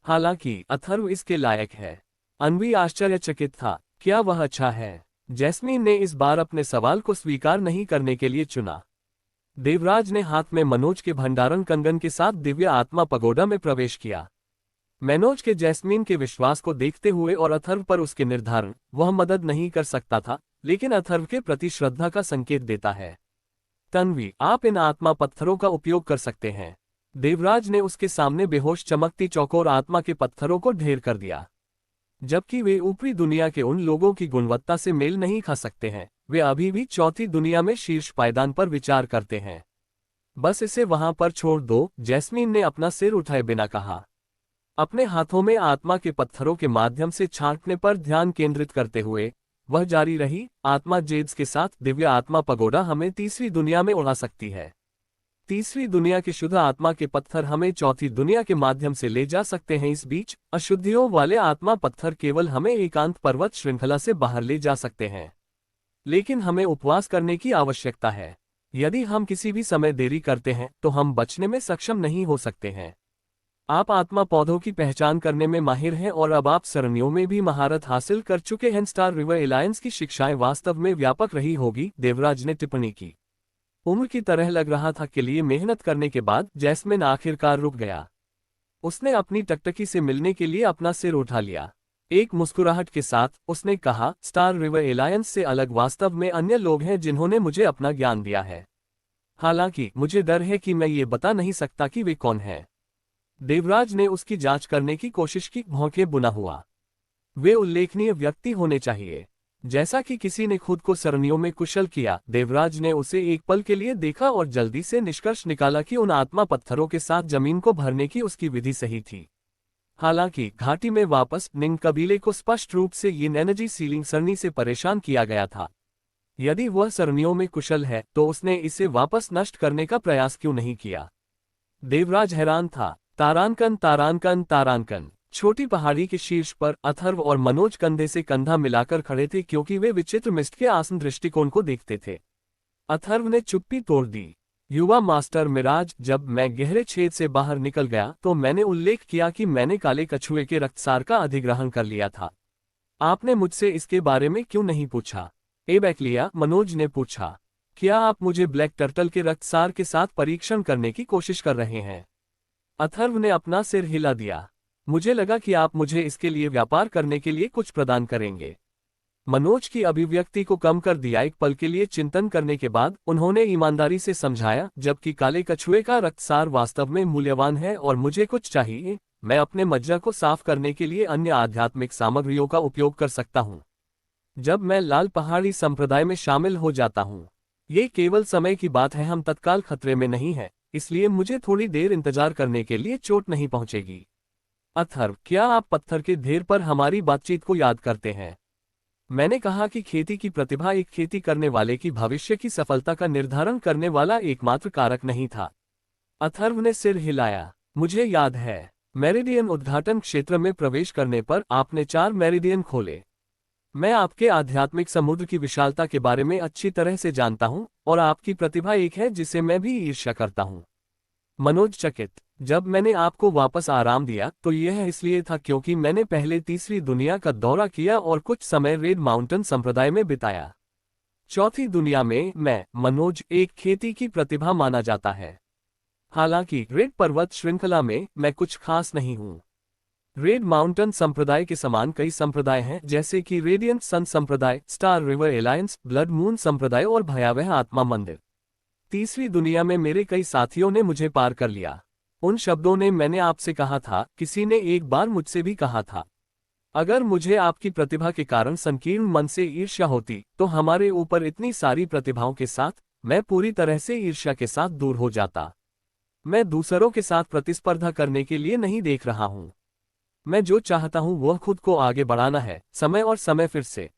हालांकि अथर्व इसके लायक है। अन्वी आश्चर्यचकित था, क्या वह अच्छा है? जैस्मीन ने इस बार अपने सवाल को स्वीकार नहीं करने के लिए चुना। देवराज ने हाथ में मनोज के भंडारण कंगन के साथ दिव्य आत्मा पगोडा में प्रवेश किया। मनोज के जैस्मीन के विश्वास को देखते हुए और अथर्व पर उसके निर्धारण, वह मदद नहीं कर सकता था, लेकिन अथर्व के प्रति श्रद्धा का संकेत देता है। तन्वी, आप इन आत्मा पत्थरों का उपयोग कर सकते हैं। देवराज ने उसके सामने बेहोश चमकती चौकोर आत्मा के पत्थरों को ढेर कर दिया। जबकि वे ऊपरी दुनिया के उन लोगों की गुणवत्ता से मेल नहीं खा सकते हैं, वे अभी भी चौथी दुनिया में शीर्ष पायदान पर विचार करते हैं। बस इसे वहां पर छोड़ दो, जैस्मीन ने अपना सिर उठाए बिना कहा। अपने हाथों में आत्मा के पत्थरों के माध्यम से छांटने पर ध्यान केंद्रित करते हुए वह जारी रही, आत्मा जेड्स के साथ दिव्य आत्मा पगोडा हमें तीसरी दुनिया में उड़ा सकती है। तीसरी दुनिया के शुद्ध आत्मा के पत्थर हमें चौथी दुनिया के माध्यम से ले जा सकते हैं। इस बीच अशुद्धियों वाले आत्मा पत्थर केवल हमें एकांत पर्वत श्रृंखला से बाहर ले जा सकते हैं। लेकिन हमें उपवास करने की आवश्यकता है। यदि हम किसी भी समय देरी करते हैं तो हम बचने में सक्षम नहीं हो सकते हैं। आप आत्मा पौधों की पहचान करने में माहिर हैं और अब आप सरणियों में भी महारत हासिल कर चुके हैं। स्टार रिवर एलायंस की शिक्षाएं वास्तव में व्यापक रही होगी, देवराज ने टिप्पणी की। उम्र की तरह लग रहा था के लिए मेहनत करने के बाद जैस्मिन आखिरकार रुक गया। उसने अपनी टकटकी से मिलने के लिए अपना सिर उठा लिया। एक मुस्कुराहट के साथ उसने कहा, स्टार रिवर एलायंस से अलग वास्तव में अन्य लोग हैं जिन्होंने मुझे अपना ज्ञान दिया है। हालांकि मुझे डर है कि मैं ये बता नहीं सकता कि वे कौन हैं। देवराज ने उसकी जांच करने की कोशिश की, भौंके बुना हुआ। वे उल्लेखनीय व्यक्ति होने चाहिए। जैसा कि किसी ने खुद को सरणियों में कुशल किया। देवराज ने उसे एक पल के लिए देखा और जल्दी से निष्कर्ष निकाला कि उन आत्मा पत्थरों के साथ जमीन को भरने की उसकी विधि सही थी। हालांकि घाटी में वापस निंग कबीले को स्पष्ट रूप से यिन एनर्जी सीलिंग सरणी से परेशान किया गया था। यदि वह सरणियों में कुशल है तो उसने इसे वापस नष्ट करने का प्रयास क्यों नहीं किया? देवराज हैरान था। तारांकन तारांकन तारांकन। छोटी पहाड़ी के शीर्ष पर अथर्व और मनोज कंधे से कंधा मिलाकर खड़े थे क्योंकि वे विचित्र मिस्ट के आसन दृष्टिकोण को देखते थे। अथर्व ने चुप्पी तोड़ दी। युवा मास्टर मिराज, जब मैं गहरे छेद से बाहर निकल गया तो मैंने उल्लेख किया कि मैंने काले कछुए के रक्तसार का अधिग्रहण कर लिया था। आपने मुझसे इसके बारे में क्यों नहीं पूछा? एबैक्लिया, मनोज ने पूछा। क्या आप मुझे ब्लैक टर्टल के रक्तसार के साथ परीक्षण करने की कोशिश कर रहे हैं? अथर्व ने अपना सिर हिला दिया। मुझे लगा कि आप मुझे इसके लिए व्यापार करने के लिए कुछ प्रदान करेंगे। मनोज की अभिव्यक्ति को कम कर दिया। एक पल के लिए चिंतन करने के बाद उन्होंने ईमानदारी से समझाया, जबकि काले कछुए का रक्तसार वास्तव में मूल्यवान है और मुझे कुछ चाहिए, मैं अपने मज्जा को साफ करने के लिए अन्य आध्यात्मिक सामग्रियों का उपयोग कर सकता हूँ। जब मैं लाल पहाड़ी संप्रदाय में शामिल हो जाता हूँ, ये केवल समय की बात है। हम तत्काल खतरे में नहीं हैं, इसलिए मुझे थोड़ी देर इंतजार करने के लिए चोट नहीं पहुंचेगी। अथर्व, क्या आप पत्थर के ढेर पर हमारी बातचीत को याद करते हैं? मैंने कहा कि खेती की प्रतिभा एक खेती करने वाले की भविष्य की सफलता का निर्धारण करने वाला एकमात्र कारक नहीं था। अथर्व ने सिर हिलाया। मुझे याद है। मेरिडियन उद्घाटन क्षेत्र में प्रवेश करने पर आपने 4 मेरिडियन खोले। मैं आपके आध्यात्मिक समुद्र की विशालता के बारे में अच्छी तरह से जानता हूं, और आपकी प्रतिभा एक है जिसे मैं भी ईर्ष्या करता हूं। मनोज चकित। जब मैंने आपको वापस आराम दिया तो यह इसलिए था क्योंकि मैंने पहले तीसरी दुनिया का दौरा किया और कुछ समय रेड माउंटेन संप्रदाय में बिताया। चौथी दुनिया में मैं, मनोज, एक खेती की प्रतिभा माना जाता है। हालांकि रेड पर्वत श्रृंखला में मैं कुछ खास नहीं हूं। रेड माउंटेन संप्रदाय के समान कई संप्रदाय हैं, जैसे कि रेडियंट सन संप्रदाय, star river alliance, blood moon संप्रदाय और भयावह आत्मा मंदिर। तीसरी दुनिया में मेरे कई साथियों ने मुझे पार कर लिया। उन शब्दों ने मैंने आपसे कहा था, किसी ने एक बार मुझसे भी कहा था। अगर मुझे आपकी प्रतिभा के कारण संकीर्ण मन से ईर्ष्या होती, तो हमारे ऊपर इतनी सारी प्रतिभाओं के साथ मैं पूरी तरह से ईर्ष्या के साथ दूर हो जाता। मैं दूसरों के साथ प्रतिस्पर्धा करने के लिए नहीं देख रहा हूं। मैं जो चाहता हूं वह खुद को आगे बढ़ाना है, समय और समय फिर से।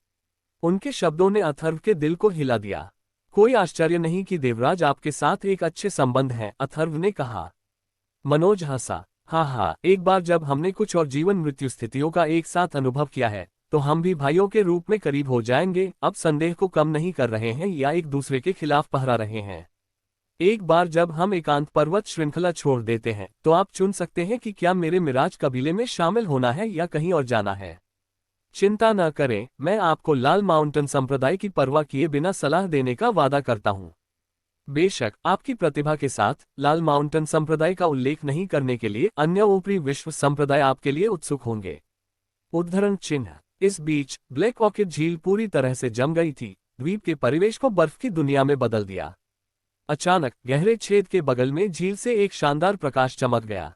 उनके शब्दों ने अथर्व के दिल को हिला दिया। कोई आश्चर्य नहीं कि देवराज आपके साथ एक अच्छे संबंध हैं, अथर्व ने कहा। मनोज हंसा। हाँ, एक बार जब हमने कुछ और जीवन मृत्यु स्थितियों का एक साथ अनुभव किया है, तो हम भी भाइयों के रूप में करीब हो जाएंगे। अब संदेह को कम नहीं कर रहे हैं या एक दूसरे के खिलाफ पहरा रहे हैं। एक बार जब हम एकांत पर्वत श्रृंखला छोड़ देते हैं, तो आप चुन सकते हैं कि क्या मेरे मिराज कबीले में शामिल होना है या कहीं और जाना है। चिंता न करें, मैं आपको लाल माउंटेन संप्रदाय की परवाह किए बिना सलाह देने का वादा करता हूं। बेशक आपकी प्रतिभा के साथ लाल माउंटेन संप्रदाय का उल्लेख नहीं करने के लिए अन्य ऊपरी विश्व संप्रदाय आपके लिए उत्सुक होंगे। उद्धरण चिन्ह। इस बीच ब्लैक ऑर्किड झील पूरी तरह से जम गई थी, द्वीप के परिवेश को बर्फ की दुनिया में बदल दिया। अचानक गहरे छेद के बगल में झील से एक शानदार प्रकाश चमक गया।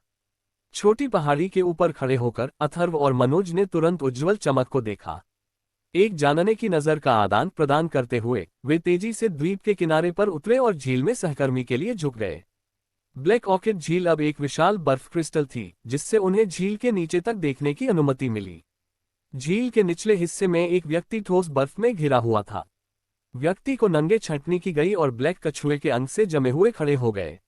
छोटी पहाड़ी के ऊपर खड़े होकर अथर्व और मनोज ने तुरंत उज्ज्वल चमक को देखा। एक जानने की नजर का आदान प्रदान करते हुए वे तेजी से द्वीप के किनारे पर उतरे और झील में सहकर्मी के लिए झुक गए। ब्लैक ऑर्किड झील अब एक विशाल बर्फ क्रिस्टल थी, जिससे उन्हें झील के नीचे तक देखने की अनुमति मिली। झील के निचले हिस्से में एक व्यक्ति ठोस बर्फ में घिरा हुआ था। व्यक्ति को नंगे छंटनी की गई और ब्लैक कछुए के अंग से जमे हुए खड़े हो गए।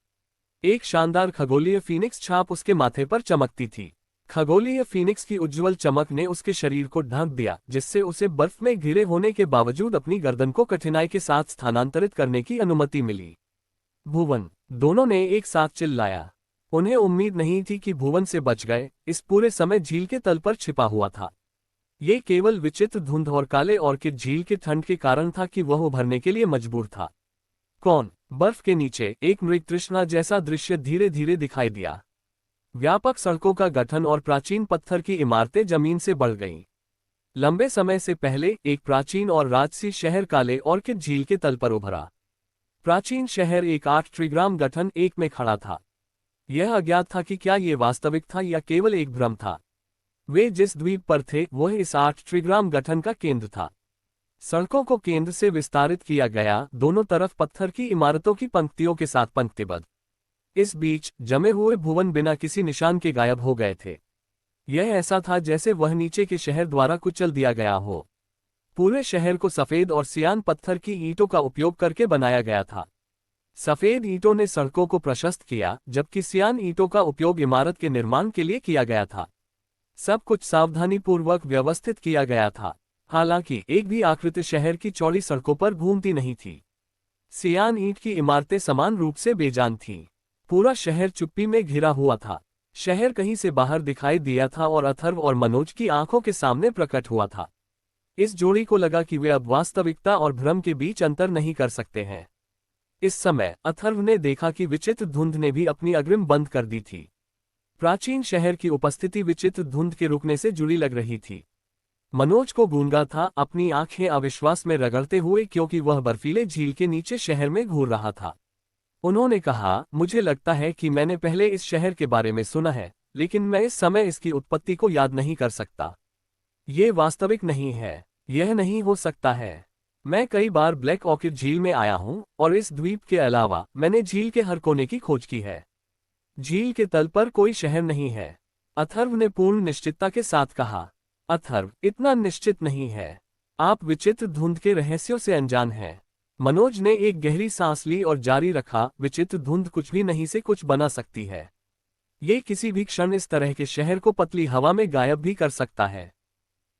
एक शानदार खगोलीय फीनिक्स छाप उसके माथे पर चमकती थी। खगोलीय फीनिक्स की उज्ज्वल चमक ने उसके शरीर को ढक दिया, जिससे उसे बर्फ में घिरे होने के बावजूद अपनी गर्दन को कठिनाई के साथ स्थानांतरित करने की अनुमति मिली। भुवन। दोनों ने एक साथ चिल्लाया। उन्हें उम्मीद नहीं थी कि भुवन से बच गए। इस पूरे समय झील के तल पर छिपा हुआ था। ये केवल विचित्र धुंध और काले ऑर्किड झील के ठंड के कारण था कि वह उभरने के लिए मजबूर था। कौन? बर्फ के नीचे एक मृग तृष्णा जैसा दृश्य धीरे धीरे दिखाई दिया। व्यापक सड़कों का गठन और प्राचीन पत्थर की इमारतें जमीन से बढ़ गईं। लंबे समय से पहले एक प्राचीन और राजसी शहर काले ऑर्किड झील के तल पर उभरा। प्राचीन शहर एक 8 ट्रिग्राम गठन एक में खड़ा था। यह अज्ञात था कि क्या ये वास्तविक था या केवल एक भ्रम था। वे जिस द्वीप पर थे वह इस 8 ट्रिग्राम गठन का केंद्र था। सड़कों को केंद्र से विस्तारित किया गया, दोनों तरफ पत्थर की इमारतों की पंक्तियों के साथ पंक्तिबद्ध। इस बीच जमे हुए भुवन बिना किसी निशान के गायब हो गए थे। यह ऐसा था जैसे वह नीचे के शहर द्वारा कुचल दिया गया हो। पूरे शहर को सफेद और सियान पत्थर की ईंटों का उपयोग करके बनाया गया था। सफेद ईंटों ने सड़कों को प्रशस्त किया, जबकि सियान ईंटों का उपयोग इमारत के निर्माण के लिए किया गया था। सब कुछ सावधानीपूर्वक व्यवस्थित किया गया था। हालांकि एक भी आकृति शहर की चौड़ी सड़कों पर घूमती नहीं थी। सियान ईंट की इमारतें समान रूप से बेजान थीं। पूरा शहर चुप्पी में घिरा हुआ था। शहर कहीं से बाहर दिखाई दिया था और अथर्व और मनोज की आंखों के सामने प्रकट हुआ था। इस जोड़ी को लगा कि वे अब वास्तविकता और भ्रम के बीच अंतर नहीं कर सकते हैं। इस समय अथर्व ने देखा कि विचित्र धुंध ने भी अपनी अग्रिम बंद कर दी थी। प्राचीन शहर की उपस्थिति विचित्र धुंध के रुकने से जुड़ी लग रही थी। मनोज को गूंगा था, अपनी आंखें अविश्वास में रगड़ते हुए, क्योंकि वह बर्फीले झील के नीचे शहर में घूर रहा था। उन्होंने कहा, मुझे लगता है कि मैंने पहले इस शहर के बारे में सुना है, लेकिन मैं इस समय इसकी उत्पत्ति को याद नहीं कर सकता। ये वास्तविक नहीं है। यह नहीं हो सकता है। मैं कई बार ब्लैक ऑर्किड झील में आया हूं और इस द्वीप के अलावा मैंने झील के हर कोने की खोज की है। झील के तल पर कोई शहर नहीं है। अथर्व ने पूर्ण निश्चितता के साथ कहा। अथर्व, इतना निश्चित नहीं है। आप विचित्र धुंध के रहस्यों से अनजान हैं। मनोज ने एक गहरी सांस ली और जारी रखा, विचित्र धुंध कुछ भी नहीं से कुछ बना सकती है। ये किसी भी क्षण इस तरह के शहर को पतली हवा में गायब भी कर सकता है।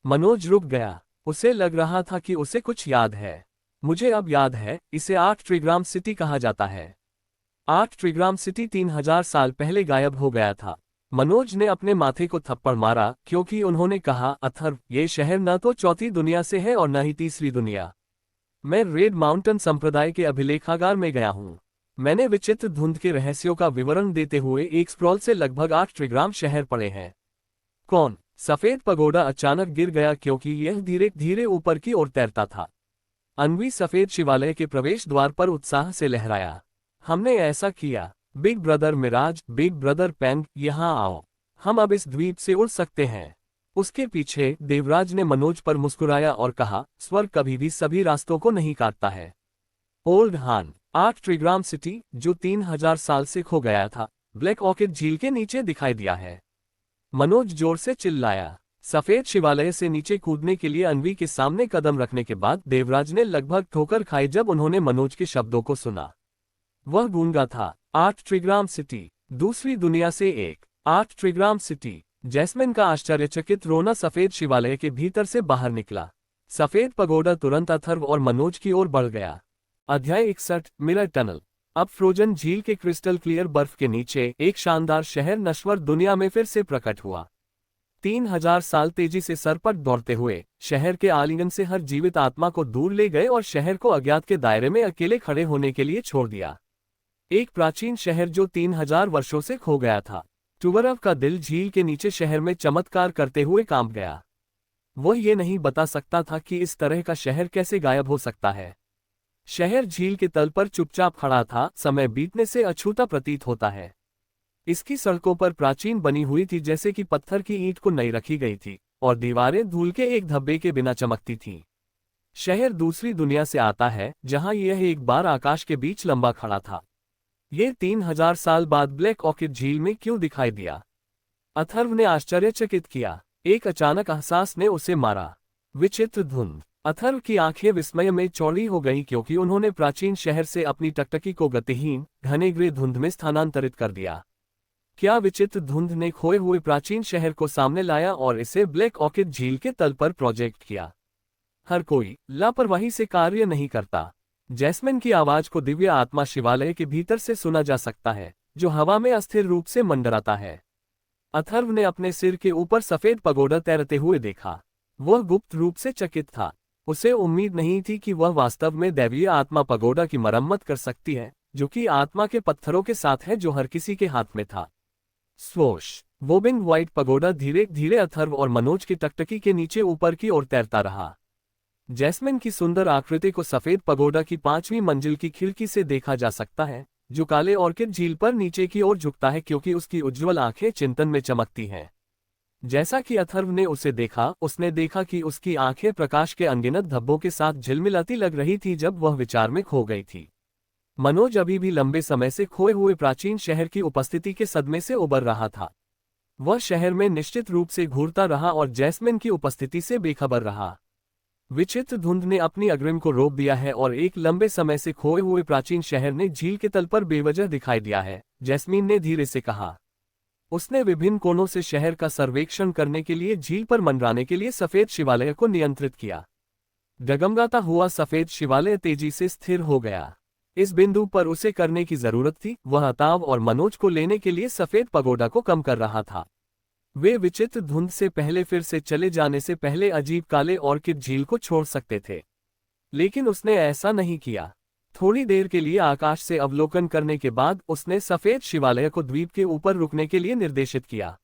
मनोज रुक गया। उसे लग रहा था कि उसे कुछ याद है। मुझे अब याद है, इसे 8 ट्रिग्राम सिटी कहा जाता है। 8 ट्रिग्राम सिटी 3000 साल पहले गायब हो गया था। मनोज ने अपने माथे को थप्पड़ मारा, क्योंकि उन्होंने कहा, अथर्व, ये शहर न तो चौथी दुनिया से है और न ही तीसरी दुनिया। मैं रेड माउंटेन संप्रदाय के अभिलेखागार में गया हूँ। मैंने विचित्र धुंध के रहस्यों का विवरण देते हुए एक स्क्रॉल से लगभग 8 ट्रिग्राम शहर पढ़े हैं। कौन? सफेद पगोडा अचानक गिर गया क्योंकि यह धीरे धीरे ऊपर की ओर तैरता था। अन्वी सफेद शिवालय के प्रवेश द्वार पर उत्साह से लहराया। हमने ऐसा किया। Big brother Miraj, big brother Peng, यहाँ आओ। हम अब इस द्वीप से उड़ सकते हैं। उसके पीछे देवराज ने मनोज पर मुस्कुराया और कहा, स्वर्ग कभी भी सभी रास्तों को नहीं काटता है। ओल्ड हान, 8 ट्रिग्राम सिटी, जो 3000 साल से खो गया था, ब्लैक ऑर्किड झील के नीचे दिखाई दिया है। मनोज जोर से चिल्लाया। सफेद शिवालय से नीचे कूदने के लिए अन्वी के सामने कदम रखने के बाद देवराज ने लगभग ठोकर खाई जब उन्होंने मनोज के शब्दों को सुना। वह गूंगा था। 8 ट्रिग्राम सिटी, दूसरी दुनिया से एक। 8 ट्रिग्राम सिटी। जैस्मिन का आश्चर्यचकित रोना सफेद शिवालय के भीतर से बाहर निकला। सफेद पगोडा तुरंत अथर्व और मनोज की ओर बढ़ गया। अध्याय 61, मिरर टनल। अब फ्रोजन झील के क्रिस्टल क्लियर बर्फ के नीचे एक शानदार शहर नश्वर दुनिया में फिर से प्रकट हुआ। 3000 साल तेजी से सर पर दौड़ते हुए शहर के आलिंगन से हर जीवित आत्मा को दूर ले गए और शहर को अज्ञात के दायरे में अकेले खड़े होने के लिए छोड़ दिया। एक प्राचीन शहर जो 3000 वर्षों से खो गया था। टुबरव का दिल झील के नीचे शहर में चमत्कार करते हुए कांप गया। वह ये नहीं बता सकता था कि इस तरह का शहर कैसे गायब हो सकता है। शहर झील के तल पर चुपचाप खड़ा था, समय बीतने से अछूता प्रतीत होता है। इसकी सड़कों पर प्राचीन बनी हुई थी, जैसे कि पत्थर की ईंट को नई रखी गई थी, और दीवारें धूल के एक धब्बे के बिना चमकती थीं। शहर दूसरी दुनिया से आता है, जहां यह एक बार आकाश के बीच लंबा खड़ा था। ये 3000 साल बाद ब्लैक ऑर्किड झील में क्यों दिखाई दिया? अथर्व ने आश्चर्यचकित किया। एक अचानक एहसास ने उसे मारा। विचित्र धुंध। अथर्व की आंखें विस्मय में चौड़ी हो गईं क्योंकि उन्होंने प्राचीन शहर से अपनी टकटकी को गतिहीन, घने ग्रे धुंध में स्थानांतरित कर दिया। क्या विचित्र धुंध ने खोए हुए प्राचीन शहर को सामने लाया और इसे ब्लैक ऑर्किड झील के तल पर प्रोजेक्ट किया? हर कोई लापरवाही से कार्य नहीं करता। जैस्मिन की आवाज को दिव्य आत्मा शिवालय के भीतर से सुना जा सकता है, जो हवा में अस्थिर रूप से मंडराता है। अथर्व ने अपने सिर के ऊपर सफेद पगोडा तैरते हुए देखा। वह गुप्त रूप से चकित था। उसे उम्मीद नहीं थी कि वह वास्तव में दैवीय आत्मा पगोडा की मरम्मत कर सकती है, जो कि आत्मा के पत्थरों के साथ है जो हर किसी के हाथ में था। स्वोश। वोबिंग व्हाइट पगोडा धीरे धीरे अथर्व और मनोज की टकटकी के नीचे ऊपर की ओर तैरता रहा। जैस्मिन की सुंदर आकृति को सफेद पगोडा की 5वीं मंजिल की खिड़की से देखा जा सकता है, जो काले ऑर्किड झील पर नीचे की ओर झुकता है क्योंकि उसकी उज्ज्वल आंखें चिंतन में चमकती हैं। जैसा कि अथर्व ने उसे देखा, उसने देखा कि उसकी आंखें प्रकाश के अनगिनत धब्बों के साथ झिलमिलाती लग रही थी जब वह विचार में खो गई थी। मनोज अभी भी लंबे समय से खोए हुए प्राचीन शहर की उपस्थिति के सदमे से उबर रहा था। वह शहर में निश्चित रूप से घूरता रहा और जैस्मिन की उपस्थिति से बेखबर रहा। विचित्र धुंध ने अपनी अग्रिम को रोक दिया है और एक लंबे समय से खोए हुए प्राचीन शहर ने झील के तल पर बेवजह दिखाई दिया है, जैस्मिन ने धीरे से कहा। उसने विभिन्न कोनों से शहर का सर्वेक्षण करने के लिए झील पर मंडराने के लिए सफेद शिवालय को नियंत्रित किया। डगमगाता हुआ सफेद शिवालय तेजी से स्थिर हो गया। इस बिंदु पर उसे करने की जरूरत थी, वह अताव और मनोज को लेने के लिए सफेद पगोडा को कम कर रहा था। वे विचित्र धुंध से पहले फिर से चले जाने से पहले अजीब काले ऑर्किड झील को छोड़ सकते थे, लेकिन उसने ऐसा नहीं किया। थोड़ी देर के लिए आकाश से अवलोकन करने के बाद उसने सफेद शिवालय को द्वीप के ऊपर रुकने के लिए निर्देशित किया।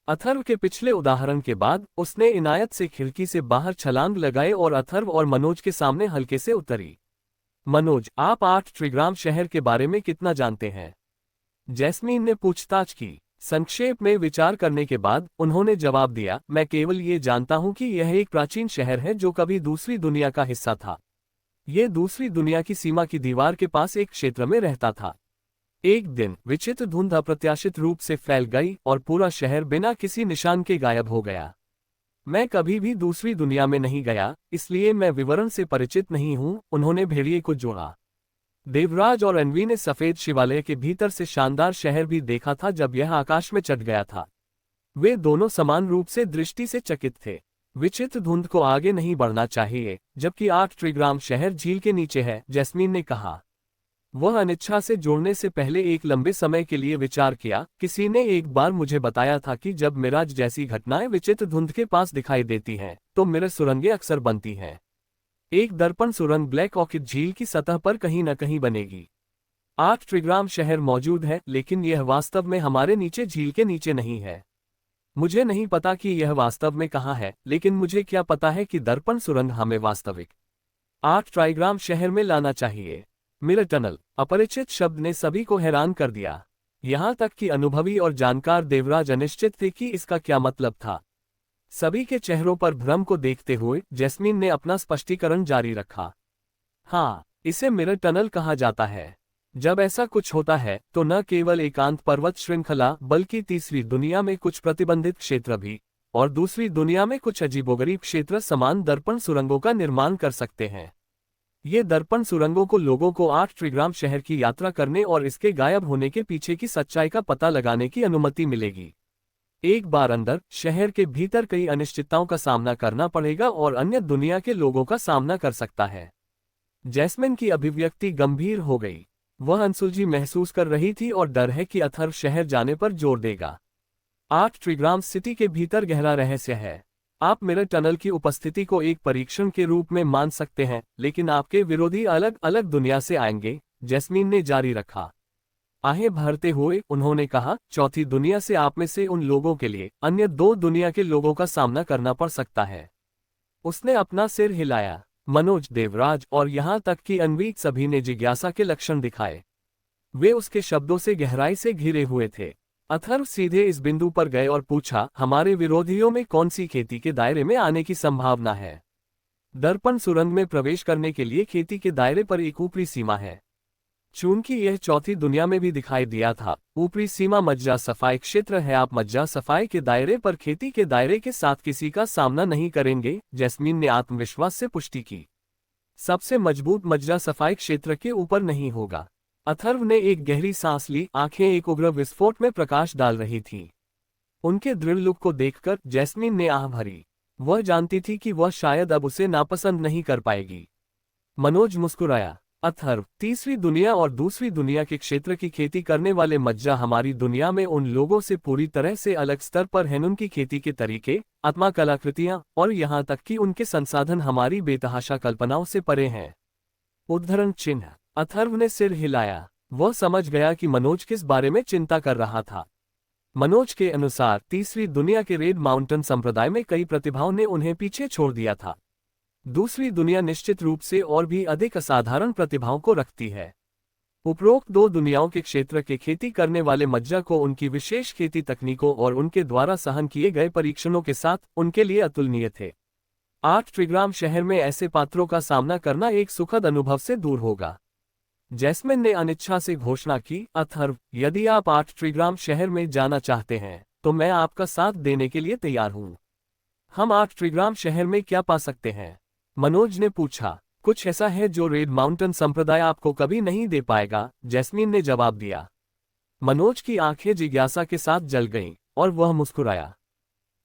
अथर्व के पिछले उदाहरण के बाद उसने इनायत से खिड़की से बाहर छलांग लगाए और अथर्व और मनोज के सामने हल्के से उतरी। मनोज, आप 8 ट्रिग्राम शहर के बारे में कितना जानते हैं? जैस्मीन ने पूछताछ की। संक्षेप में विचार करने के बाद उन्होंने जवाब दिया, मैं केवल ये जानता हूं कि यह एक प्राचीन शहर है जो कभी दूसरी दुनिया का हिस्सा था। यह दूसरी दुनिया की सीमा की दीवार के पास एक क्षेत्र में रहता था। एक दिन विचित्र धुंध अप्रत्याशित रूप से फैल गई और पूरा शहर बिना किसी निशान के गायब हो गया। मैं कभी भी दूसरी दुनिया में नहीं गया, इसलिए मैं विवरण से परिचित नहीं हूं, उन्होंने भेड़िए को जोड़ा। देवराज और अनवी ने सफेद शिवालय के भीतर से शानदार शहर भी देखा था जब यह आकाश में चढ़ गया था। वे दोनों समान रूप से दृष्टि से चकित थे। विचित्र धुंध को आगे नहीं बढ़ना चाहिए, जबकि 8 ट्रिग्राम शहर झील के नीचे है, जैस्मीन ने कहा। वह अनिच्छा से जोड़ने से पहले एक लंबे समय के लिए विचार किया। किसी ने एक बार मुझे बताया था कि जब मिराज जैसी घटनाएं विचित्र धुंध के पास दिखाई देती हैं, तो मिरर सुरंगें अक्सर बनती हैं। एक दर्पण सुरंग ब्लैक ऑर्किड झील की सतह पर कहीं न कहीं बनेगी। 8 ट्रिग्राम शहर मौजूद है, लेकिन यह वास्तव में हमारे नीचे झील के नीचे नहीं है। मुझे नहीं पता कि यह वास्तव में कहाँ है, लेकिन मुझे क्या पता है कि दर्पण सुरंग हमें वास्तविक 8 ट्राइग्राम शहर में लाना चाहिए। मिरर टनल, अपरिचित शब्द ने सभी को हैरान कर दिया। यहां तक कि अनुभवी और जानकार देवराज अनिश्चित थे कि इसका क्या मतलब था। सभी के चेहरों पर भ्रम को देखते हुए जैस्मीन ने अपना स्पष्टीकरण जारी रखा। हाँ, इसे मिरर टनल कहा जाता है। जब ऐसा कुछ होता है तो न केवल एकांत पर्वत श्रृंखला बल्कि तीसरी दुनिया में कुछ प्रतिबंधित क्षेत्र भी और दूसरी दुनिया में कुछ अजीबोगरीब क्षेत्र समान दर्पण सुरंगों का निर्माण कर सकते हैं। ये दर्पण सुरंगों को लोगों को 8 ट्रिग्राम शहर की यात्रा करने और इसके गायब होने के पीछे की सच्चाई का पता लगाने की अनुमति मिलेगी। एक बार अंदर, शहर के भीतर कई अनिश्चितताओं का सामना करना पड़ेगा और अन्य दुनिया के लोगों का सामना कर सकता है। जैस्मिन की अभिव्यक्ति गंभीर हो गई। वह अनसुलझी महसूस कर रही थी और डर है कि अथर्व शहर जाने पर जोर देगा। 8 ट्रिग्राम सिटी के भीतर गहरा रहस्य है। आप मिरर टनल की उपस्थिति को एक परीक्षण के रूप में मान सकते हैं, लेकिन आपके विरोधी अलग अलग दुनिया से आएंगे, जैस्मीन ने जारी रखा। आहें भरते हुए उन्होंने कहा, चौथी दुनिया से आप में से उन लोगों के लिए अन्य 2 दुनिया के लोगों का सामना करना पड़ सकता है। उसने अपना सिर हिलाया। मनोज, देवराज और यहां तक कि अनवी सभी ने जिज्ञासा के लक्षण दिखाए। वे उसके शब्दों से गहराई से घिरे हुए थे। अथर्व सीधे इस बिंदु पर गए और पूछा, हमारे विरोधियों में कौन सी खेती के दायरे में आने की संभावना है? दर्पण सुरंग में प्रवेश करने के लिए खेती के दायरे पर एक ऊपरी सीमा है। चूंकि यह चौथी दुनिया में भी दिखाई दिया था, ऊपरी सीमा मज्जा सफाई क्षेत्र है। आप मज्जा सफाई के दायरे पर खेती के दायरे के साथ किसी का सामना नहीं करेंगे, जैस्मीन ने आत्मविश्वास से पुष्टि की। सबसे मजबूत मज्जा सफाई क्षेत्र के ऊपर नहीं होगा। अथर्व ने एक गहरी सांस ली। आंखें एक उग्र विस्फोट में प्रकाश डाल रही थीं। उनके दृढ़ लुक को देखकर जैस्मीन ने आह भरी। वह जानती थी कि वह शायद अब उसे नापसंद नहीं कर पाएगी। मनोज मुस्कुराया। अथर्व, तीसरी दुनिया और दूसरी दुनिया के क्षेत्र की खेती करने वाले मज्जा हमारी दुनिया में उन लोगों से पूरी तरह से अलग स्तर पर हैं। उनकी खेती के तरीके, आत्मा कलाकृतियां और यहां तक कि उनके संसाधन हमारी बेतहाशा कल्पनाओं से परे हैं। उद्धरण चिन्ह। अथर्व ने सिर हिलाया। वह समझ गया कि मनोज किस बारे में चिंता कर रहा था। मनोज के अनुसार तीसरी दुनिया के रेड माउंटेन संप्रदाय में कई प्रतिभाओं ने उन्हें पीछे छोड़ दिया था। दूसरी दुनिया निश्चित रूप से और भी अधिक असाधारण प्रतिभाओं को रखती है। उपरोक्त 2 दुनियाओं के क्षेत्र के खेती करने वाले मज्जा को उनकी विशेष खेती तकनीकों और उनके द्वारा सहन किए गए परीक्षणों के साथ उनके लिए अतुलनीय थे। 8 ट्रिग्राम शहर में ऐसे पात्रों का सामना करना एक सुखद अनुभव से दूर होगा। जैस्मिन ने अनिच्छा से घोषणा की, अथर्व, यदि आप 8 ट्रिग्राम शहर में जाना चाहते हैं, तो मैं आपका साथ देने के लिए तैयार हूं। हम 8 ट्रिग्राम शहर में क्या पा सकते हैं? मनोज ने पूछा। कुछ ऐसा है जो रेड माउंटेन संप्रदाय आपको कभी नहीं दे पाएगा, जैस्मीन ने जवाब दिया। मनोज की आंखें जिज्ञासा के साथ जल गईं और वह मुस्कुराया।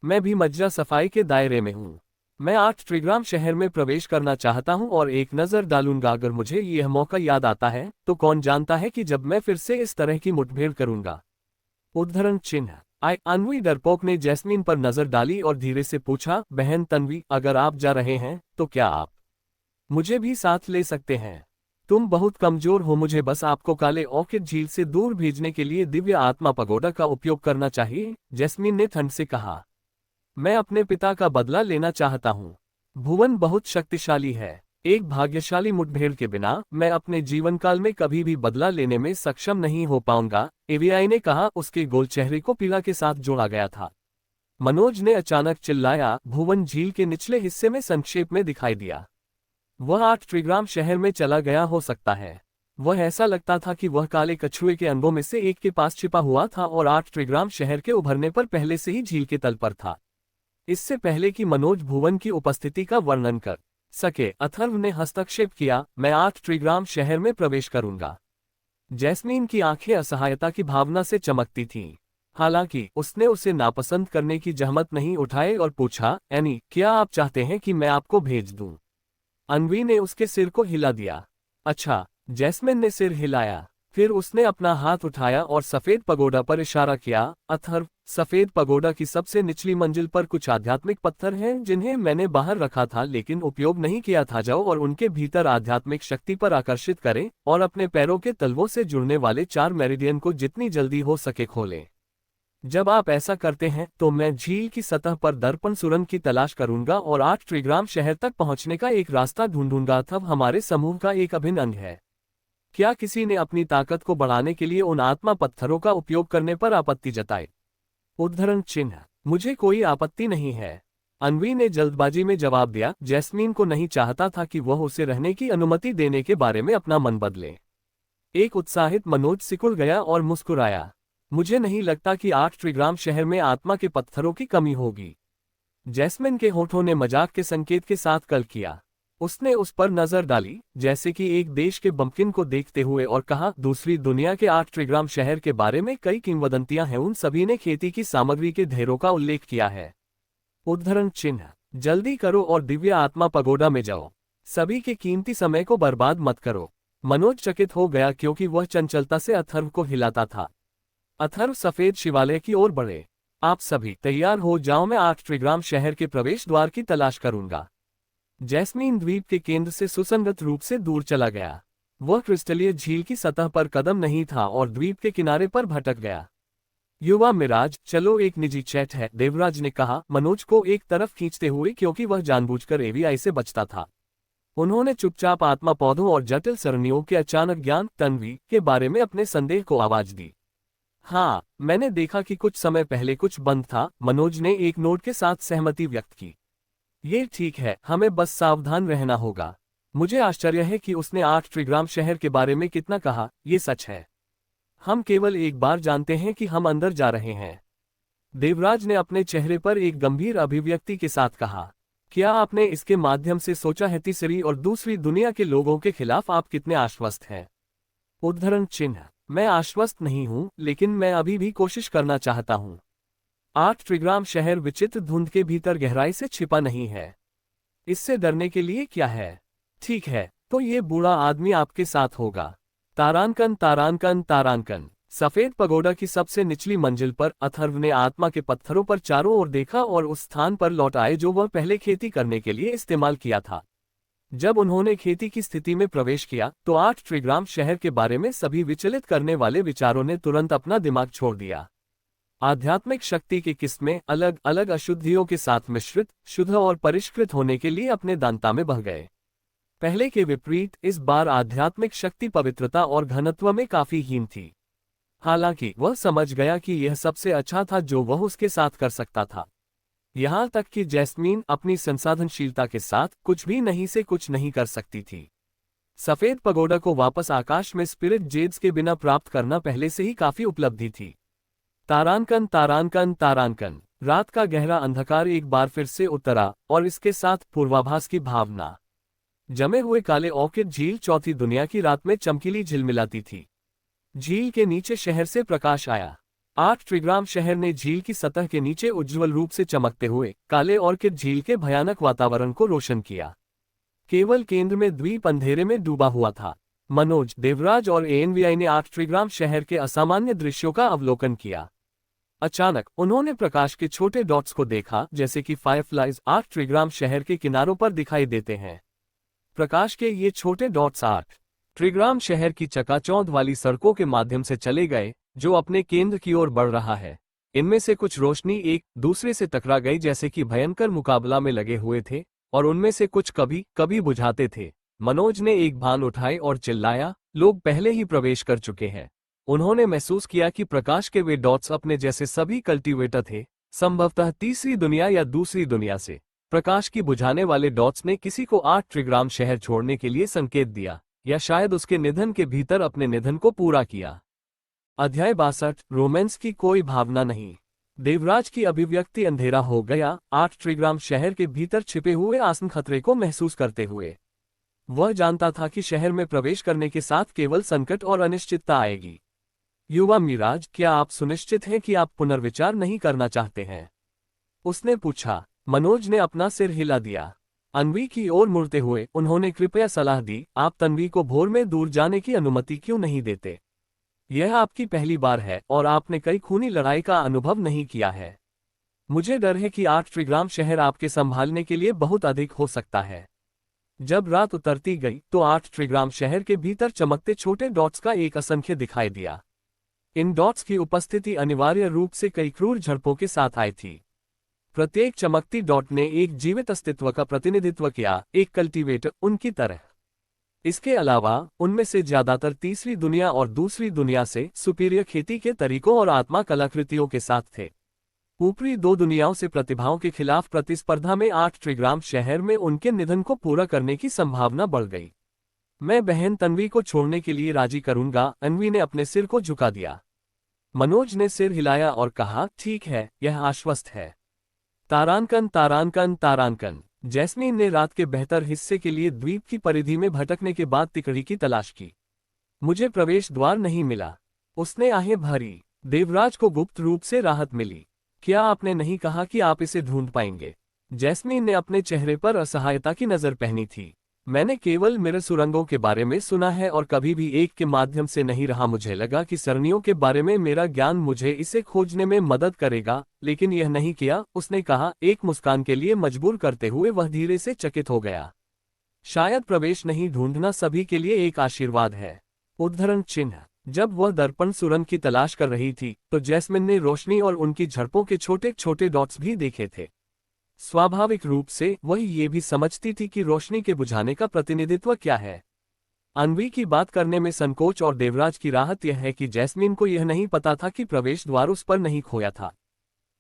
मैं भी मज्जा सफाई के दायरे में हूं। मैं 8 ट्रिग्राम शहर में प्रवेश करना चाहता हूं और एक नज़र डालूंगा। अगर मुझे यह मौका याद आता है, तो कौन जानता है कि जब मैं फिर से इस तरह की मुठभेड़ करूंगा। उद्धरण चिन्ह। अनवी डरपोक ने जैस्मीन पर नजर डाली और धीरे से पूछा, बहन तन्वी, अगर आप जा रहे हैं, तो क्या आप मुझे भी साथ ले सकते हैं? तुम बहुत कमजोर हो। मुझे बस आपको काले ऑर्किड झील से दूर भेजने के लिए दिव्य आत्मा पगोडा का उपयोग करना चाहिए, जैस्मीन ने ठंड से कहा। मैं अपने पिता का बदला लेना चाहता हूं। भुवन बहुत शक्तिशाली है। एक भाग्यशाली मुठभेड़ के बिना मैं अपने जीवनकाल में कभी भी बदला लेने में सक्षम नहीं हो पाऊंगा, एवीआई ने कहा। उसके गोल चेहरे को पीला के साथ जोड़ा गया था। मनोज ने अचानक चिल्लाया। भुवन झील के निचले हिस्से में संक्षेप में दिखाई दिया। वह 8 ट्रिग्राम शहर में चला गया हो सकता है। वह ऐसा लगता था कि वह काले कछुए के अंगों में से एक के पास छिपा हुआ था और 8 ट्रिग्राम शहर के उभरने पर पहले से ही झील के तल पर था। इससे पहले कि मनोज भुवन की उपस्थिति का वर्णन कर सके, अथर्व ने हस्तक्षेप किया, मैं 8 ट्रिग्राम शहर में प्रवेश करूंगा। जैस्मीन की आंखें असहायता की भावना से चमकती थीं। हालांकि उसने उसे नापसंद करने की जहमत नहीं उठाई और पूछा, एनी, क्या आप चाहते हैं कि मैं आपको भेज दूं? अन्वी ने उसके सिर को हिला दिया। अच्छा, जैस्मिन ने सिर हिलाया। फिर उसने अपना हाथ उठाया और सफेद पगोडा पर इशारा किया। अथर्व, सफेद पगोडा की सबसे निचली मंजिल पर कुछ आध्यात्मिक पत्थर हैं जिन्हें मैंने बाहर रखा था लेकिन उपयोग नहीं किया था। जाओ और उनके भीतर आध्यात्मिक शक्ति पर आकर्षित करें और अपने पैरों के तलवों से जुड़ने वाले 4 मेरिडियन को जितनी जल्दी हो सके खोलें। जब आप ऐसा करते हैं तो मैं झील की सतह पर दर्पण सुरंग की तलाश करूंगा और 8 ट्रिग्राम शहर तक पहुंचने का एक रास्ता ढूंढूंगा। अथर्व हमारे समूह का एक अभिन्न अंग है। क्या किसी ने अपनी ताकत को बढ़ाने के लिए उन आत्मा पत्थरों का उपयोग करने पर आपत्ति जताई? उद्धरण चिन्ह, मुझे कोई आपत्ति नहीं है, अन्वी ने जल्दबाजी में जवाब दिया। जैस्मीन को नहीं चाहता था कि वह उसे रहने की अनुमति देने के बारे में अपना मन बदले। एक उत्साहित मनोज सिकुड़ गया और मुस्कुराया। मुझे नहीं लगता कि 8 ट्रिग्राम शहर में आत्मा के पत्थरों की कमी होगी। जैस्मिन के होठों ने मजाक के संकेत के साथ कल किया। उसने उस पर नजर डाली जैसे कि एक देश के बम्पकिन को देखते हुए और कहा, दूसरी दुनिया के 8 ट्रिग्राम शहर के बारे में कई किंवदंतियां हैं, उन सभी ने खेती की सामग्री के ढेरों का उल्लेख किया है। उद्धरण चिन्ह, जल्दी करो और दिव्य आत्मा पगोडा में जाओ, सभी के कीमती समय को बर्बाद मत करो। मनोज चकित हो गया क्योंकि वह चंचलता से अथर्व को हिलाता था। अथर्व सफेद शिवालय की ओर बढ़े। आप सभी तैयार हो जाओ, मैं 8 ट्रिग्राम शहर के प्रवेश द्वार की तलाश करूंगा। जैस्मीन द्वीप के केंद्र से सुसंगत रूप से दूर चला गया। वह क्रिस्टलीय झील की सतह पर कदम नहीं था और द्वीप के किनारे पर भटक गया। युवा मिराज, चलो एक निजी चैट है, देवराज ने कहा, मनोज को एक तरफ खींचते हुए क्योंकि वह जानबूझकर एवीआई से बचता था। उन्होंने चुपचाप आत्मा पौधों और जटिल सरणियों के अचानक ज्ञान तन्वी के बारे में अपने संदेह को आवाज दी। हाँ, मैंने देखा कि कुछ समय पहले कुछ बंद था, मनोज ने एक नोट के साथ सहमति व्यक्त की। ये ठीक है, हमें बस सावधान रहना होगा। मुझे आश्चर्य है कि उसने 8 ट्रिग्राम शहर के बारे में कितना कहा, ये सच है। हम केवल एक बार जानते हैं कि हम अंदर जा रहे हैं। देवराज ने अपने चेहरे पर एक गंभीर अभिव्यक्ति के साथ कहा, क्या आपने इसके माध्यम से सोचा है तीसरी और दूसरी दुनिया के लोगों के खिलाफ आप कितने आश्वस्त हैं? उद्धरण चिन्ह, मैं आश्वस्त नहीं हूं, लेकिन मैं अभी भी कोशिश करना चाहता हूं। 8 ट्रिग्राम शहर विचित्र धुंध के भीतर गहराई से छिपा नहीं है। इससे डरने के लिए क्या है? ठीक है, तो ये बूढ़ा आदमी आपके साथ होगा। तारांकन तारांकन तारांकन। सफेद पगोडा की सबसे निचली मंजिल पर अथर्व ने आत्मा के पत्थरों पर चारों ओर देखा और उस स्थान पर लौट आए जो वह पहले खेती करने के लिए इस्तेमाल किया था। जब उन्होंने खेती की स्थिति में प्रवेश किया तो 8 ट्रिग्राम शहर के बारे में सभी विचलित करने वाले विचारों ने तुरंत अपना दिमाग छोड़ दिया। आध्यात्मिक शक्ति की किस्में अलग अलग अशुद्धियों के साथ मिश्रित, शुद्ध और परिष्कृत होने के लिए अपने दांता में बह गए। पहले के विपरीत इस बार आध्यात्मिक शक्ति पवित्रता और घनत्व में काफी हीन थी। हालांकि वह समझ गया कि यह सबसे अच्छा था जो वह उसके साथ कर सकता था। यहां तक कि जैस्मीन अपनी संसाधनशीलता के साथ कुछ भी नहीं से कुछ नहीं कर सकती थी। सफेद पगोडा को वापस आकाश में स्पिरिट जेड्स के बिना प्राप्त करना पहले से ही काफी उपलब्धि थी। तारांकन तारांकन तारांकन। रात का गहरा अंधकार एक बार फिर से उतरा और इसके साथ पूर्वाभास की भावना। जमे हुए काले ऑर्किड झील चौथी दुनिया की रात में चमकीली झिलमिलाती थी। झील के नीचे शहर से प्रकाश आया। 8 ट्रिग्राम शहर ने झील की सतह के नीचे उज्ज्वल रूप से चमकते हुए काले ऑर्किड झील के भयानक वातावरण को रोशन किया। केवल केंद्र में द्वीप अंधेरे में डूबा हुआ था। मनोज, देवराज और एएनवीआई ने 8 ट्रिग्राम शहर के असामान्य दृश्यों का अवलोकन किया। अचानक उन्होंने प्रकाश के छोटे डॉट्स को देखा, जैसे कि फायरफ्लाइज 8 ट्रिग्राम शहर के किनारों पर दिखाई देते हैं। प्रकाश के ये छोटे डॉट्स 8 ट्रिग्राम शहर की चकाचौंध वाली सड़कों के माध्यम से चले गए, जो अपने केंद्र की ओर बढ़ रहा है। इनमें से कुछ रोशनी एक दूसरे से टकरा गई जैसे कि भयंकर मुकाबला में लगे हुए थे, और उनमें से कुछ कभी कभी बुझाते थे। मनोज ने एक भान उठाई और चिल्लाया, लोग पहले ही प्रवेश कर चुके हैं। उन्होंने महसूस किया कि प्रकाश के वे डॉट्स अपने जैसे सभी कल्टीवेटर थे, संभवतः तीसरी दुनिया या दूसरी दुनिया से। प्रकाश की बुझाने वाले डॉट्स ने किसी को 8 ट्रिग्राम शहर छोड़ने के लिए संकेत दिया। या शायद उसके निधन के भीतर अपने निधन को पूरा किया। अध्याय 62, रोमांस की कोई भावना नहीं। देवराज की अभिव्यक्ति अंधेरा हो गया, 8 ट्रिग्राम शहर के भीतर छिपे हुए आसन खतरे को महसूस करते हुए। वह जानता था कि शहर में प्रवेश करने के साथ केवल संकट और अनिश्चितता आएगी। युवा मिराज, क्या आप सुनिश्चित हैं कि आप पुनर्विचार नहीं करना चाहते हैं? उसने पूछा। मनोज ने अपना सिर हिला दिया। अन्वी की ओर मुड़ते हुए उन्होंने कृपया सलाह दी, आप तन्वी को भोर में दूर जाने की अनुमति क्यों नहीं देते? यह आपकी पहली बार है और आपने कई खूनी लड़ाई का अनुभव नहीं किया है। मुझे डर है कि 8 ट्रिग्राम शहर आपके संभालने के लिए बहुत अधिक हो सकता है। जब रात उतरती गई तो 8 ट्रिग्राम शहर के भीतर चमकते छोटे डॉट्स का एक असंख्य दिखाई दिया। इन डॉट्स की उपस्थिति अनिवार्य रूप से कई क्रूर झड़पों के साथ आई थी। प्रत्येक चमकती डॉट ने एक जीवित अस्तित्व का प्रतिनिधित्व किया, एक कल्टीवेटर उनकी तरह। इसके अलावा उनमें से ज्यादातर तीसरी दुनिया और दूसरी दुनिया से सुपीरियर खेती के तरीकों और आत्मा कलाकृतियों के साथ थे। ऊपरी 2 दुनियाओं से प्रतिभाओं के खिलाफ प्रतिस्पर्धा में 8 ट्रिग्राम शहर में उनके निधन को पूरा करने की संभावना बढ़ गई। मैं बहन तन्वी को छोड़ने के लिए राजी करूंगा, अन्वी ने अपने सिर को झुका दिया। मनोज ने सिर हिलाया और कहा, ठीक है, यह आश्वस्त है। तारांकन तारांकन तारांकन। जैस्मीन ने रात के बेहतर हिस्से के लिए द्वीप की परिधि में भटकने के बाद तिकड़ी की तलाश की। मुझे प्रवेश द्वार नहीं मिला। उसने आहें भरी। देवराज को गुप्त रूप से राहत मिली। क्या आपने नहीं कहा कि आप इसे ढूंढ पाएंगे? जैस्मीन ने अपने चेहरे पर असहायता की नजर पहनी थी। मैंने केवल मेरे सुरंगों के बारे में सुना है और कभी भी एक के माध्यम से नहीं रहा। मुझे लगा कि सरणियों के बारे में मेरा ज्ञान मुझे इसे खोजने में मदद करेगा, लेकिन यह नहीं किया, उसने कहा, एक मुस्कान के लिए मजबूर करते हुए वह धीरे से चकित हो गया। शायद प्रवेश नहीं ढूंढना सभी के लिए एक आशीर्वाद है। उद्धरण चिन्ह। जब वह दर्पण सुरंग की तलाश कर रही थी तो जैस्मिन ने रोशनी और उनकी झड़पों के छोटे छोटे डॉट्स भी देखे थे। स्वाभाविक रूप से वह ये भी समझती थी कि रोशनी के बुझाने का प्रतिनिधित्व क्या है। अन्वी की बात करने में संकोच और देवराज की राहत यह है कि जैस्मिन को यह नहीं पता था कि प्रवेश द्वार उस पर नहीं खोया था।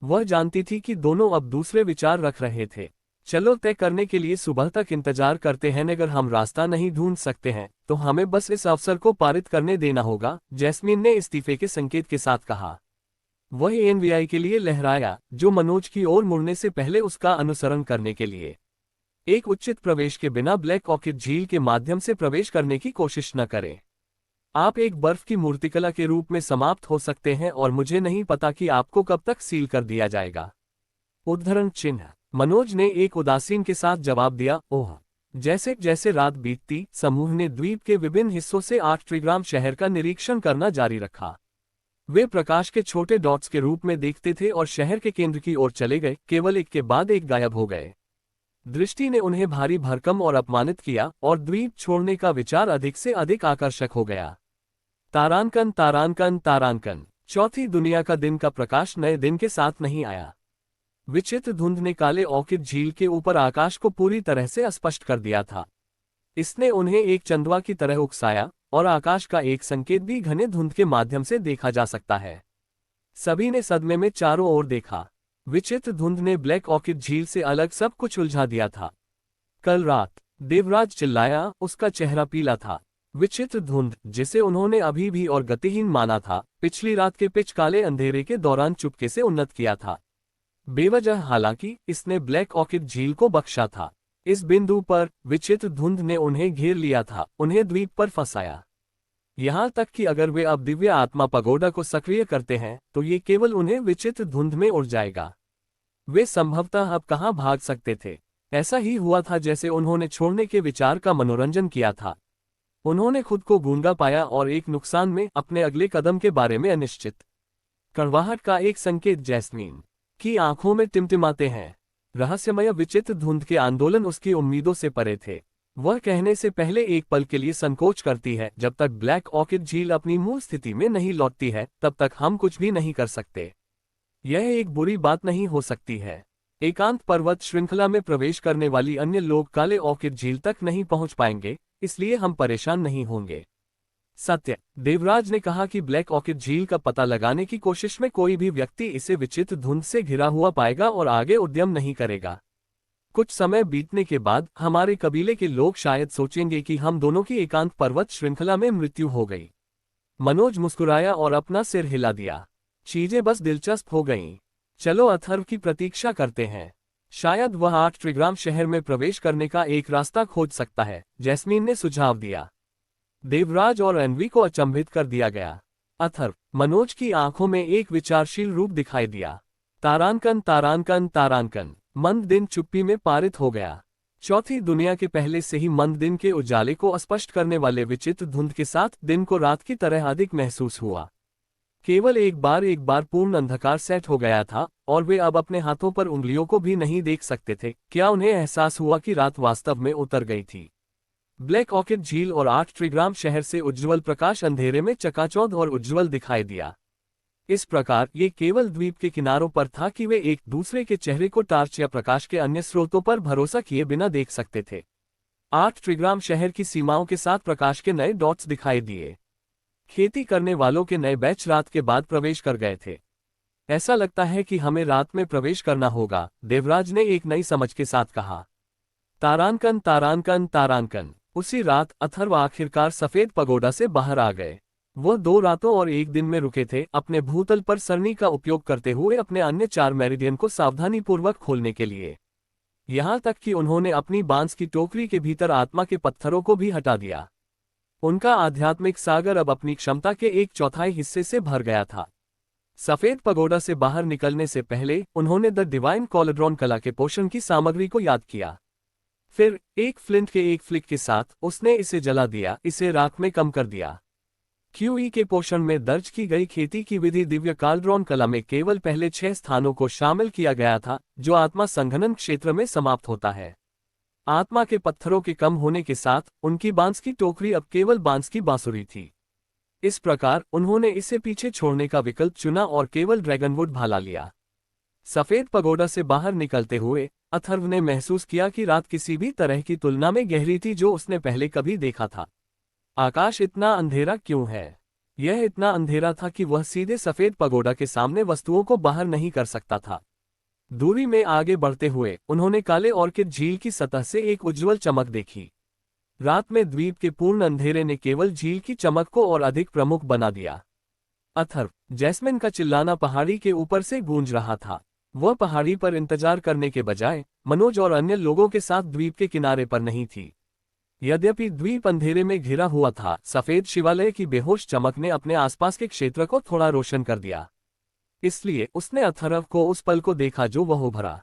वह जानती थी कि दोनों अब दूसरे विचार रख रहे थे। चलो तय करने के लिए सुबह तक इंतजार करते हैं। अगर हम रास्ता नहीं ढूंढ सकते हैं तो हमें बस इस अवसर को पारित करने देना होगा, जैस्मिन ने इस्तीफे के संकेत के साथ कहा। वह एनवीआई के लिए लहराया, जो मनोज की ओर मुड़ने से पहले उसका अनुसरण करने के लिए। एक उचित प्रवेश के बिना ब्लैक ऑर्किड झील के माध्यम से प्रवेश करने की कोशिश न करें। आप एक बर्फ की मूर्तिकला के रूप में समाप्त हो सकते हैं और मुझे नहीं पता कि आपको कब तक सील कर दिया जाएगा। उद्धरण चिन्ह। मनोज ने एक उदासीन के साथ जवाब दिया, ओह। जैसे जैसे रात बीतती, समूह ने द्वीप के विभिन्न हिस्सों से 8 ट्रिग्राम शहर का निरीक्षण करना जारी रखा। वे प्रकाश के छोटे डॉट्स के रूप में देखते थे और शहर के केंद्र की ओर चले गए, केवल एक के बाद एक गायब हो गए। दृष्टि ने उन्हें भारी भरकम और अपमानित किया और द्वीप छोड़ने का विचार अधिक से अधिक आकर्षक हो गया। तारांकन तारांकन तारांकन। चौथी दुनिया का दिन का प्रकाश नए दिन के साथ नहीं आया। विचित्र धुंध ने काले ऑर्किड झील के ऊपर आकाश को पूरी तरह से अस्पष्ट कर दिया था। इसने उन्हें एक चंदवा की तरह उकसाया और आकाश का एक संकेत भी घने धुंध के माध्यम से देखा जा सकता है। सभी ने सदमे में चारों ओर देखा। विचित्र धुंध ने ब्लैक ऑर्किड झील से अलग सब कुछ उलझा दिया था। कल रात, देवराज चिल्लाया, उसका चेहरा पीला था। विचित्र धुंध, जिसे उन्होंने अभी भी और गतिहीन माना था, पिछली रात के पिच काले अंधेरे के दौरान चुपके से उन्नत किया था। बेवजह, हालांकि इसने ब्लैक ऑर्किड झील को बख्शा था। इस बिंदु पर विचित्र धुंध ने उन्हें घेर लिया था, उन्हें द्वीप पर फंसाया। यहां तक कि अगर वे अब दिव्य आत्मा पगोडा को सक्रिय करते हैं तो ये केवल उन्हें विचित्र धुंध में उड़ जाएगा। वे संभवतः अब कहां भाग सकते थे। ऐसा ही हुआ था जैसे उन्होंने छोड़ने के विचार का मनोरंजन किया था। उन्होंने खुद को गूंगा पाया और एक नुकसान में अपने अगले कदम के बारे में अनिश्चित। कड़वाहट का एक संकेत जैस्मीन की आंखों में टिमटिमाते हैं। रहस्यमय विचित्र धुंध के आंदोलन उसकी उम्मीदों से परे थे। वह कहने से पहले एक पल के लिए संकोच करती है, जब तक ब्लैक ऑर्किड झील अपनी मूल स्थिति में नहीं लौटती है तब तक हम कुछ भी नहीं कर सकते। यह एक बुरी बात नहीं हो सकती है। एकांत पर्वत श्रृंखला में प्रवेश करने वाली अन्य लोग काले ऑर्किड झील तक नहीं पहुंच पाएंगे, इसलिए हम परेशान नहीं होंगे। सत्य। देवराज ने कहा कि ब्लैक ऑर्किड झील का पता लगाने की कोशिश में कोई भी व्यक्ति इसे विचित्र धुंध से घिरा हुआ पाएगा और आगे उद्यम नहीं करेगा। कुछ समय बीतने के बाद हमारे कबीले के लोग शायद सोचेंगे कि हम दोनों की एकांत पर्वत श्रृंखला में मृत्यु हो गई। मनोज मुस्कुराया और अपना सिर हिला दिया। चीजें बस दिलचस्प हो गईं। चलो अथर्व की प्रतीक्षा करते हैं। शायद वह 8 त्रिग्राम शहर में प्रवेश करने का एक रास्ता खोज सकता है, जैस्मीन ने सुझाव दिया। देवराज और अन्वी को अचंभित कर दिया गया। अथर्व, मनोज की आंखों में एक विचारशील रूप दिखाई दिया। तारांकन तारांकन तारांकन। मंद दिन चुप्पी में पारित हो गया। चौथी दुनिया के पहले से ही मंद दिन के उजाले को अस्पष्ट करने वाले विचित्र धुंध के साथ दिन को रात की तरह अधिक महसूस हुआ। केवल एक बार पूर्ण अंधकार सेट हो गया था और वे अब अपने हाथों पर उंगलियों को भी नहीं देख सकते थे। क्या उन्हें एहसास हुआ कि रात वास्तव में उतर गई थी? ब्लैक ऑर्किड झील और 8 त्रिग्राम शहर से उज्ज्वल प्रकाश अंधेरे में चकाचौंध और उज्ज्वल दिखाई दिया। इस प्रकार ये केवल द्वीप के किनारों पर था कि वे एक दूसरे के चेहरे को टार्च या प्रकाश के अन्य स्रोतों पर भरोसा किए बिना देख सकते थे। 8 त्रिग्राम शहर की सीमाओं के साथ प्रकाश के नए डॉट्स दिखाई दिए। खेती करने वालों के नए बैच रात के बाद प्रवेश कर गए थे। ऐसा लगता है कि हमें रात में प्रवेश करना होगा, देवराज ने एक नई समझ के साथ कहा। तारांकन तारांकन तारांकन। उसी रात अथर्व आखिरकार सफेद पगोडा से बाहर आ गए। वह 2 रातों और 1 दिन में रुके थे, अपने भूतल पर सरनी का उपयोग करते हुए अपने अन्य 4 मेरिडियन को सावधानीपूर्वक खोलने के लिए। यहां तक कि उन्होंने अपनी बांस की टोकरी के भीतर आत्मा के पत्थरों को भी हटा दिया। उनका आध्यात्मिक सागर अब अपनी क्षमता के 1/4 हिस्से से भर गया था। सफेद पगोडा से बाहर निकलने से पहले उन्होंने द डिवाइन कॉलड्रॉन कला के पोषण की सामग्री को याद किया। फिर एक फ्लिंट के एक फ्लिक के साथ उसने इसे जला दिया, इसे राख में कम कर दिया। क्यूई के पोषण में दर्ज की गई खेती की विधि दिव्य कालड्रॉन कला में केवल पहले 6 स्थानों को शामिल किया गया था, जो आत्मा संघनन क्षेत्र में समाप्त होता है। आत्मा के पत्थरों के कम होने के साथ उनकी बांस की टोकरी अब केवल बांस की बांसुरी थी। इस प्रकार उन्होंने इसे पीछे छोड़ने का विकल्प चुना और केवल ड्रैगनवुड भाला लिया। सफेद पगोडा से बाहर निकलते हुए अथर्व ने महसूस किया कि रात किसी भी तरह की तुलना में गहरी थी जो उसने पहले कभी देखा था। आकाश इतना अंधेरा क्यों है? यह इतना अंधेरा था कि वह सीधे सफेद पगोडा के सामने वस्तुओं को बाहर नहीं कर सकता था। दूरी में आगे बढ़ते हुए उन्होंने काले ऑर्किड झील की सतह से एक उज्ज्वल चमक देखी। रात में द्वीप के पूर्ण अंधेरे ने केवल झील की चमक को और अधिक प्रमुख बना दिया। अथर्व, जैस्मिन का चिल्लाना पहाड़ी के ऊपर से गूंज रहा था। वह पहाड़ी पर इंतजार करने के बजाय मनोज और अन्य लोगों के साथ द्वीप के किनारे पर नहीं थी। यद्यपि द्वीप अंधेरे में घिरा हुआ था, सफेद शिवालय की बेहोश चमक ने अपने आसपास के क्षेत्र को थोड़ा रोशन कर दिया। इसलिए उसने अथर्व को उस पल को देखा जो वह उभरा।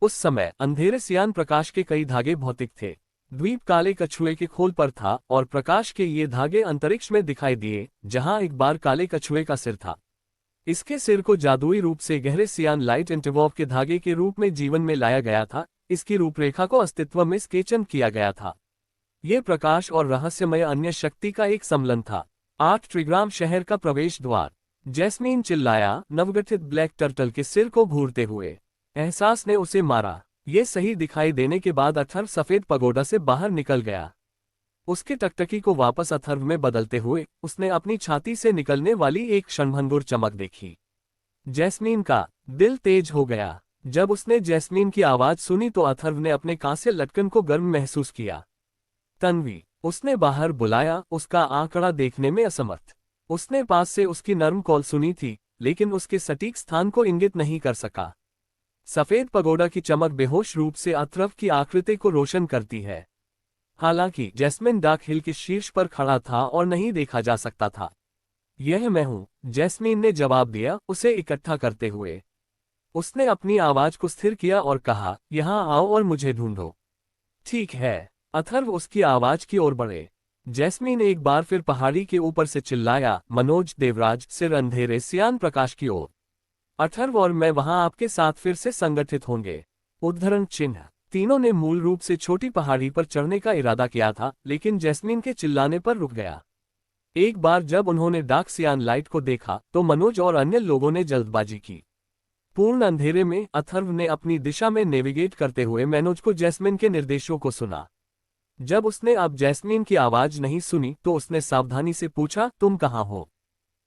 उस समय अंधेरे सियान प्रकाश के कई धागे भौतिक थे। द्वीप काले कछुए के खोल पर था और प्रकाश के ये धागे अंतरिक्ष में दिखाई दिए, जहां एक बार काले कछुए का सिर था। इसके सिर को जादुई रूप से गहरे सियान लाइट इंटरवॉव के धागे के रूप में जीवन में लाया गया था। इसकी रूपरेखा को अस्तित्व में स्केचन किया गया था। ये प्रकाश और रहस्यमय अन्य शक्ति का एक सम्मिलन था। 8 त्रिग्राम शहर का प्रवेश द्वार। जैस्मीन चिल्लाया, नवगठित ब्लैक टर्टल के सिर को घूरते हुए। एहसास ने उसे मारा। ये सही दिखाई देने के बाद अथर्व सफेद पगोडा से बाहर निकल गया। उसके टकटकी को वापस अथर्व में बदलते हुए उसने अपनी छाती से निकलने वाली एक क्षणभंगुर चमक देखी। जैस्मीन का दिल तेज हो गया। जब उसने जैस्मीन की आवाज सुनी तो अथर्व ने अपने कांसे लटकन को गर्म महसूस किया। तन्वी, उसने बाहर बुलाया, उसका आंकड़ा देखने में असमर्थ। उसने पास से उसकी नर्म कॉल सुनी थी, लेकिन उसके सटीक स्थान को इंगित नहीं कर सका। सफेद पगोडा की चमक बेहोश रूप से अथर्व की आकृति को रोशन करती है। हालांकि जैस्मिन डार्क हिल के शीर्ष पर खड़ा था और नहीं देखा जा सकता था। यह मैं हूं, जैस्मीन ने जवाब दिया, उसे इकट्ठा करते हुए। उसने अपनी आवाज को स्थिर किया और कहा, यहां आओ और मुझे ढूंढो। ठीक है। अथर्व उसकी आवाज की ओर बढ़े। जैस्मीन एक बार फिर पहाड़ी के ऊपर से चिल्लाया, मनोज, देवराज, सिर अंधेरे सियान प्रकाश की ओर। अथर्व और मैं वहां आपके साथ फिर से संगठित होंगे। उद्धरण चिन्ह। तीनों ने मूल रूप से छोटी पहाड़ी पर चढ़ने का इरादा किया था, लेकिन जैस्मीन के चिल्लाने पर रुक गया। एक बार जब उन्होंने डार्क सियान लाइट को देखा तो मनोज और अन्य लोगों ने जल्दबाजी की। पूर्ण अंधेरे में अथर्व ने अपनी दिशा में नेविगेट करते हुए मनोज को जैस्मीन के निर्देशों को सुना। जब उसने अब जैस्मीन की आवाज नहीं सुनी तो उसने सावधानी से पूछा, तुम कहाँ हो?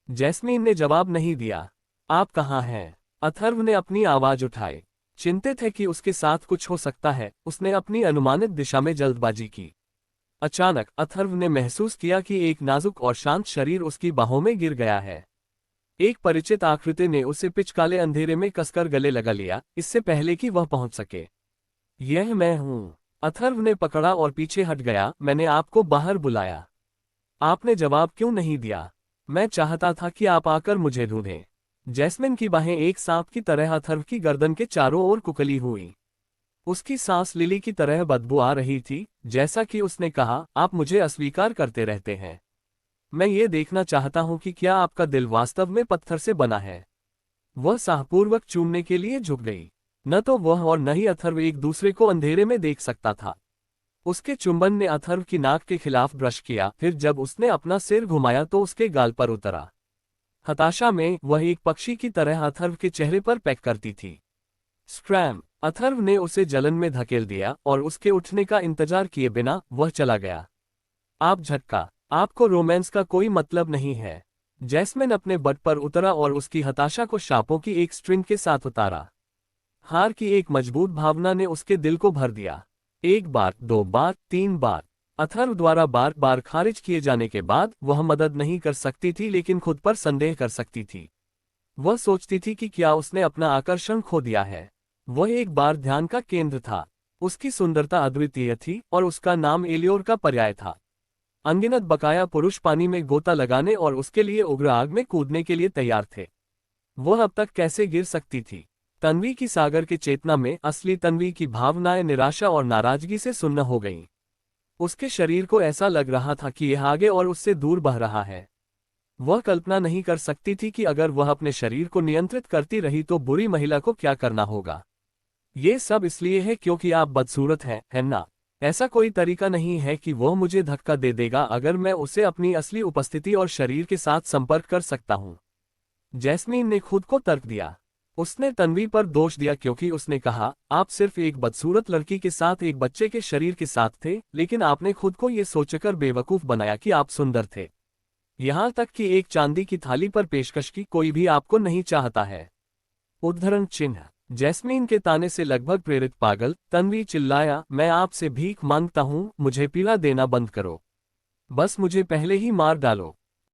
जैस्मीन ने जवाब नहीं दिया। आप कहाँ हैं? अथर्व ने अपनी आवाज उठाई। चिंतित है कि उसके साथ कुछ हो सकता है, उसने अपनी अनुमानित दिशा में जल्दबाजी की। अचानक अथर्व ने महसूस किया कि एक नाजुक और शांत शरीर उसकी बाहों में गिर गया है। एक परिचित आकृति ने उसे पिचकाले अंधेरे में कसकर गले लगा लिया, इससे पहले कि वह पहुंच सके। यह मैं हूं, अथर्व ने पकड़ा और पीछे हट गया। मैंने आपको बाहर बुलाया, आपने जवाब क्यों नहीं दिया? मैं चाहता था कि आप आकर मुझे ढूंढें। जैस्मिन की बाहें एक सांप की तरह अथर्व की गर्दन के चारों ओर कुकली हुई। उसकी सांस लिली की तरह बदबू आ रही थी। जैसा कि उसने कहा, आप मुझे अस्वीकार करते रहते हैं। मैं ये देखना चाहता हूं कि क्या आपका दिल वास्तव में पत्थर से बना है। वह साहपूर्वक चूमने के लिए झुक गई। न तो वह और न ही अथर्व एक दूसरे को अंधेरे में देख सकता था। उसके चुंबन ने अथर्व की नाक के खिलाफ ब्रश किया, फिर जब उसने अपना सिर घुमाया तो उसके गाल पर उतरा। हताशा में वह एक पक्षी की तरह अथर्व के चेहरे पर पैक करती थी। स्क्रैम! अथर्व ने उसे जलन में धकेल दिया और उसके उठने का इंतजार किए बिना वह चला गया। आप झटका, आपको रोमांस का कोई मतलब नहीं है। जैस्मिन अपने बट पर उतरा और उसकी हताशा को शापों की एक स्ट्रिंग के साथ उतारा। हार की एक मजबूत भावना ने उसके दिल को भर दिया। एक बार, दो बार, तीन बार। अथर्व द्वारा बार बार खारिज किए जाने के बाद वह मदद नहीं कर सकती थी, लेकिन खुद पर संदेह कर सकती थी। वह सोचती थी कि क्या उसने अपना आकर्षण खो दिया है। वह एक बार ध्यान का केंद्र था। उसकी सुंदरता अद्वितीय थी और उसका नाम एलियोर का पर्याय था। अनगिनत बकाया पुरुष पानी में गोता लगाने और उसके लिए उग्र आग में कूदने के लिए तैयार थे। वह अब तक कैसे गिर सकती थी? तन्वी की सागर के चेतना में असली तन्वी की भावनाएं निराशा और नाराजगी से सुन्न हो गईं। उसके शरीर को ऐसा लग रहा था कि यह आगे और उससे दूर बह रहा है। वह कल्पना नहीं कर सकती थी कि अगर वह अपने शरीर को नियंत्रित करती रही तो बुरी महिला को क्या करना होगा। ये सब इसलिए है क्योंकि आप बदसूरत हैं, है ना? ऐसा कोई तरीका नहीं है कि वह मुझे धक्का दे देगा अगर मैं उसे अपनी असली उपस्थिति और शरीर के साथ संपर्क कर सकता हूं। जैस्मीन ने खुद को तर्क दिया। उसने तन्वी पर दोष दिया क्योंकि उसने कहा, आप सिर्फ एक बदसूरत लड़की के साथ एक बच्चे के शरीर के साथ थे, लेकिन आपने खुद को ये सोचकर बेवकूफ बनाया कि आप सुंदर थे। यहां तक कि एक चांदी की थाली पर पेशकश की कोई भी आपको नहीं चाहता है। उद्धरण चिन्ह। जैस्मीन के ताने से लगभग प्रेरित पागल, तन्वी चिल्लाया, मैं आपसे भीख मांगता हूं, मुझे पीड़ा देना बंद करो। बस मुझे पहले ही मार डालो।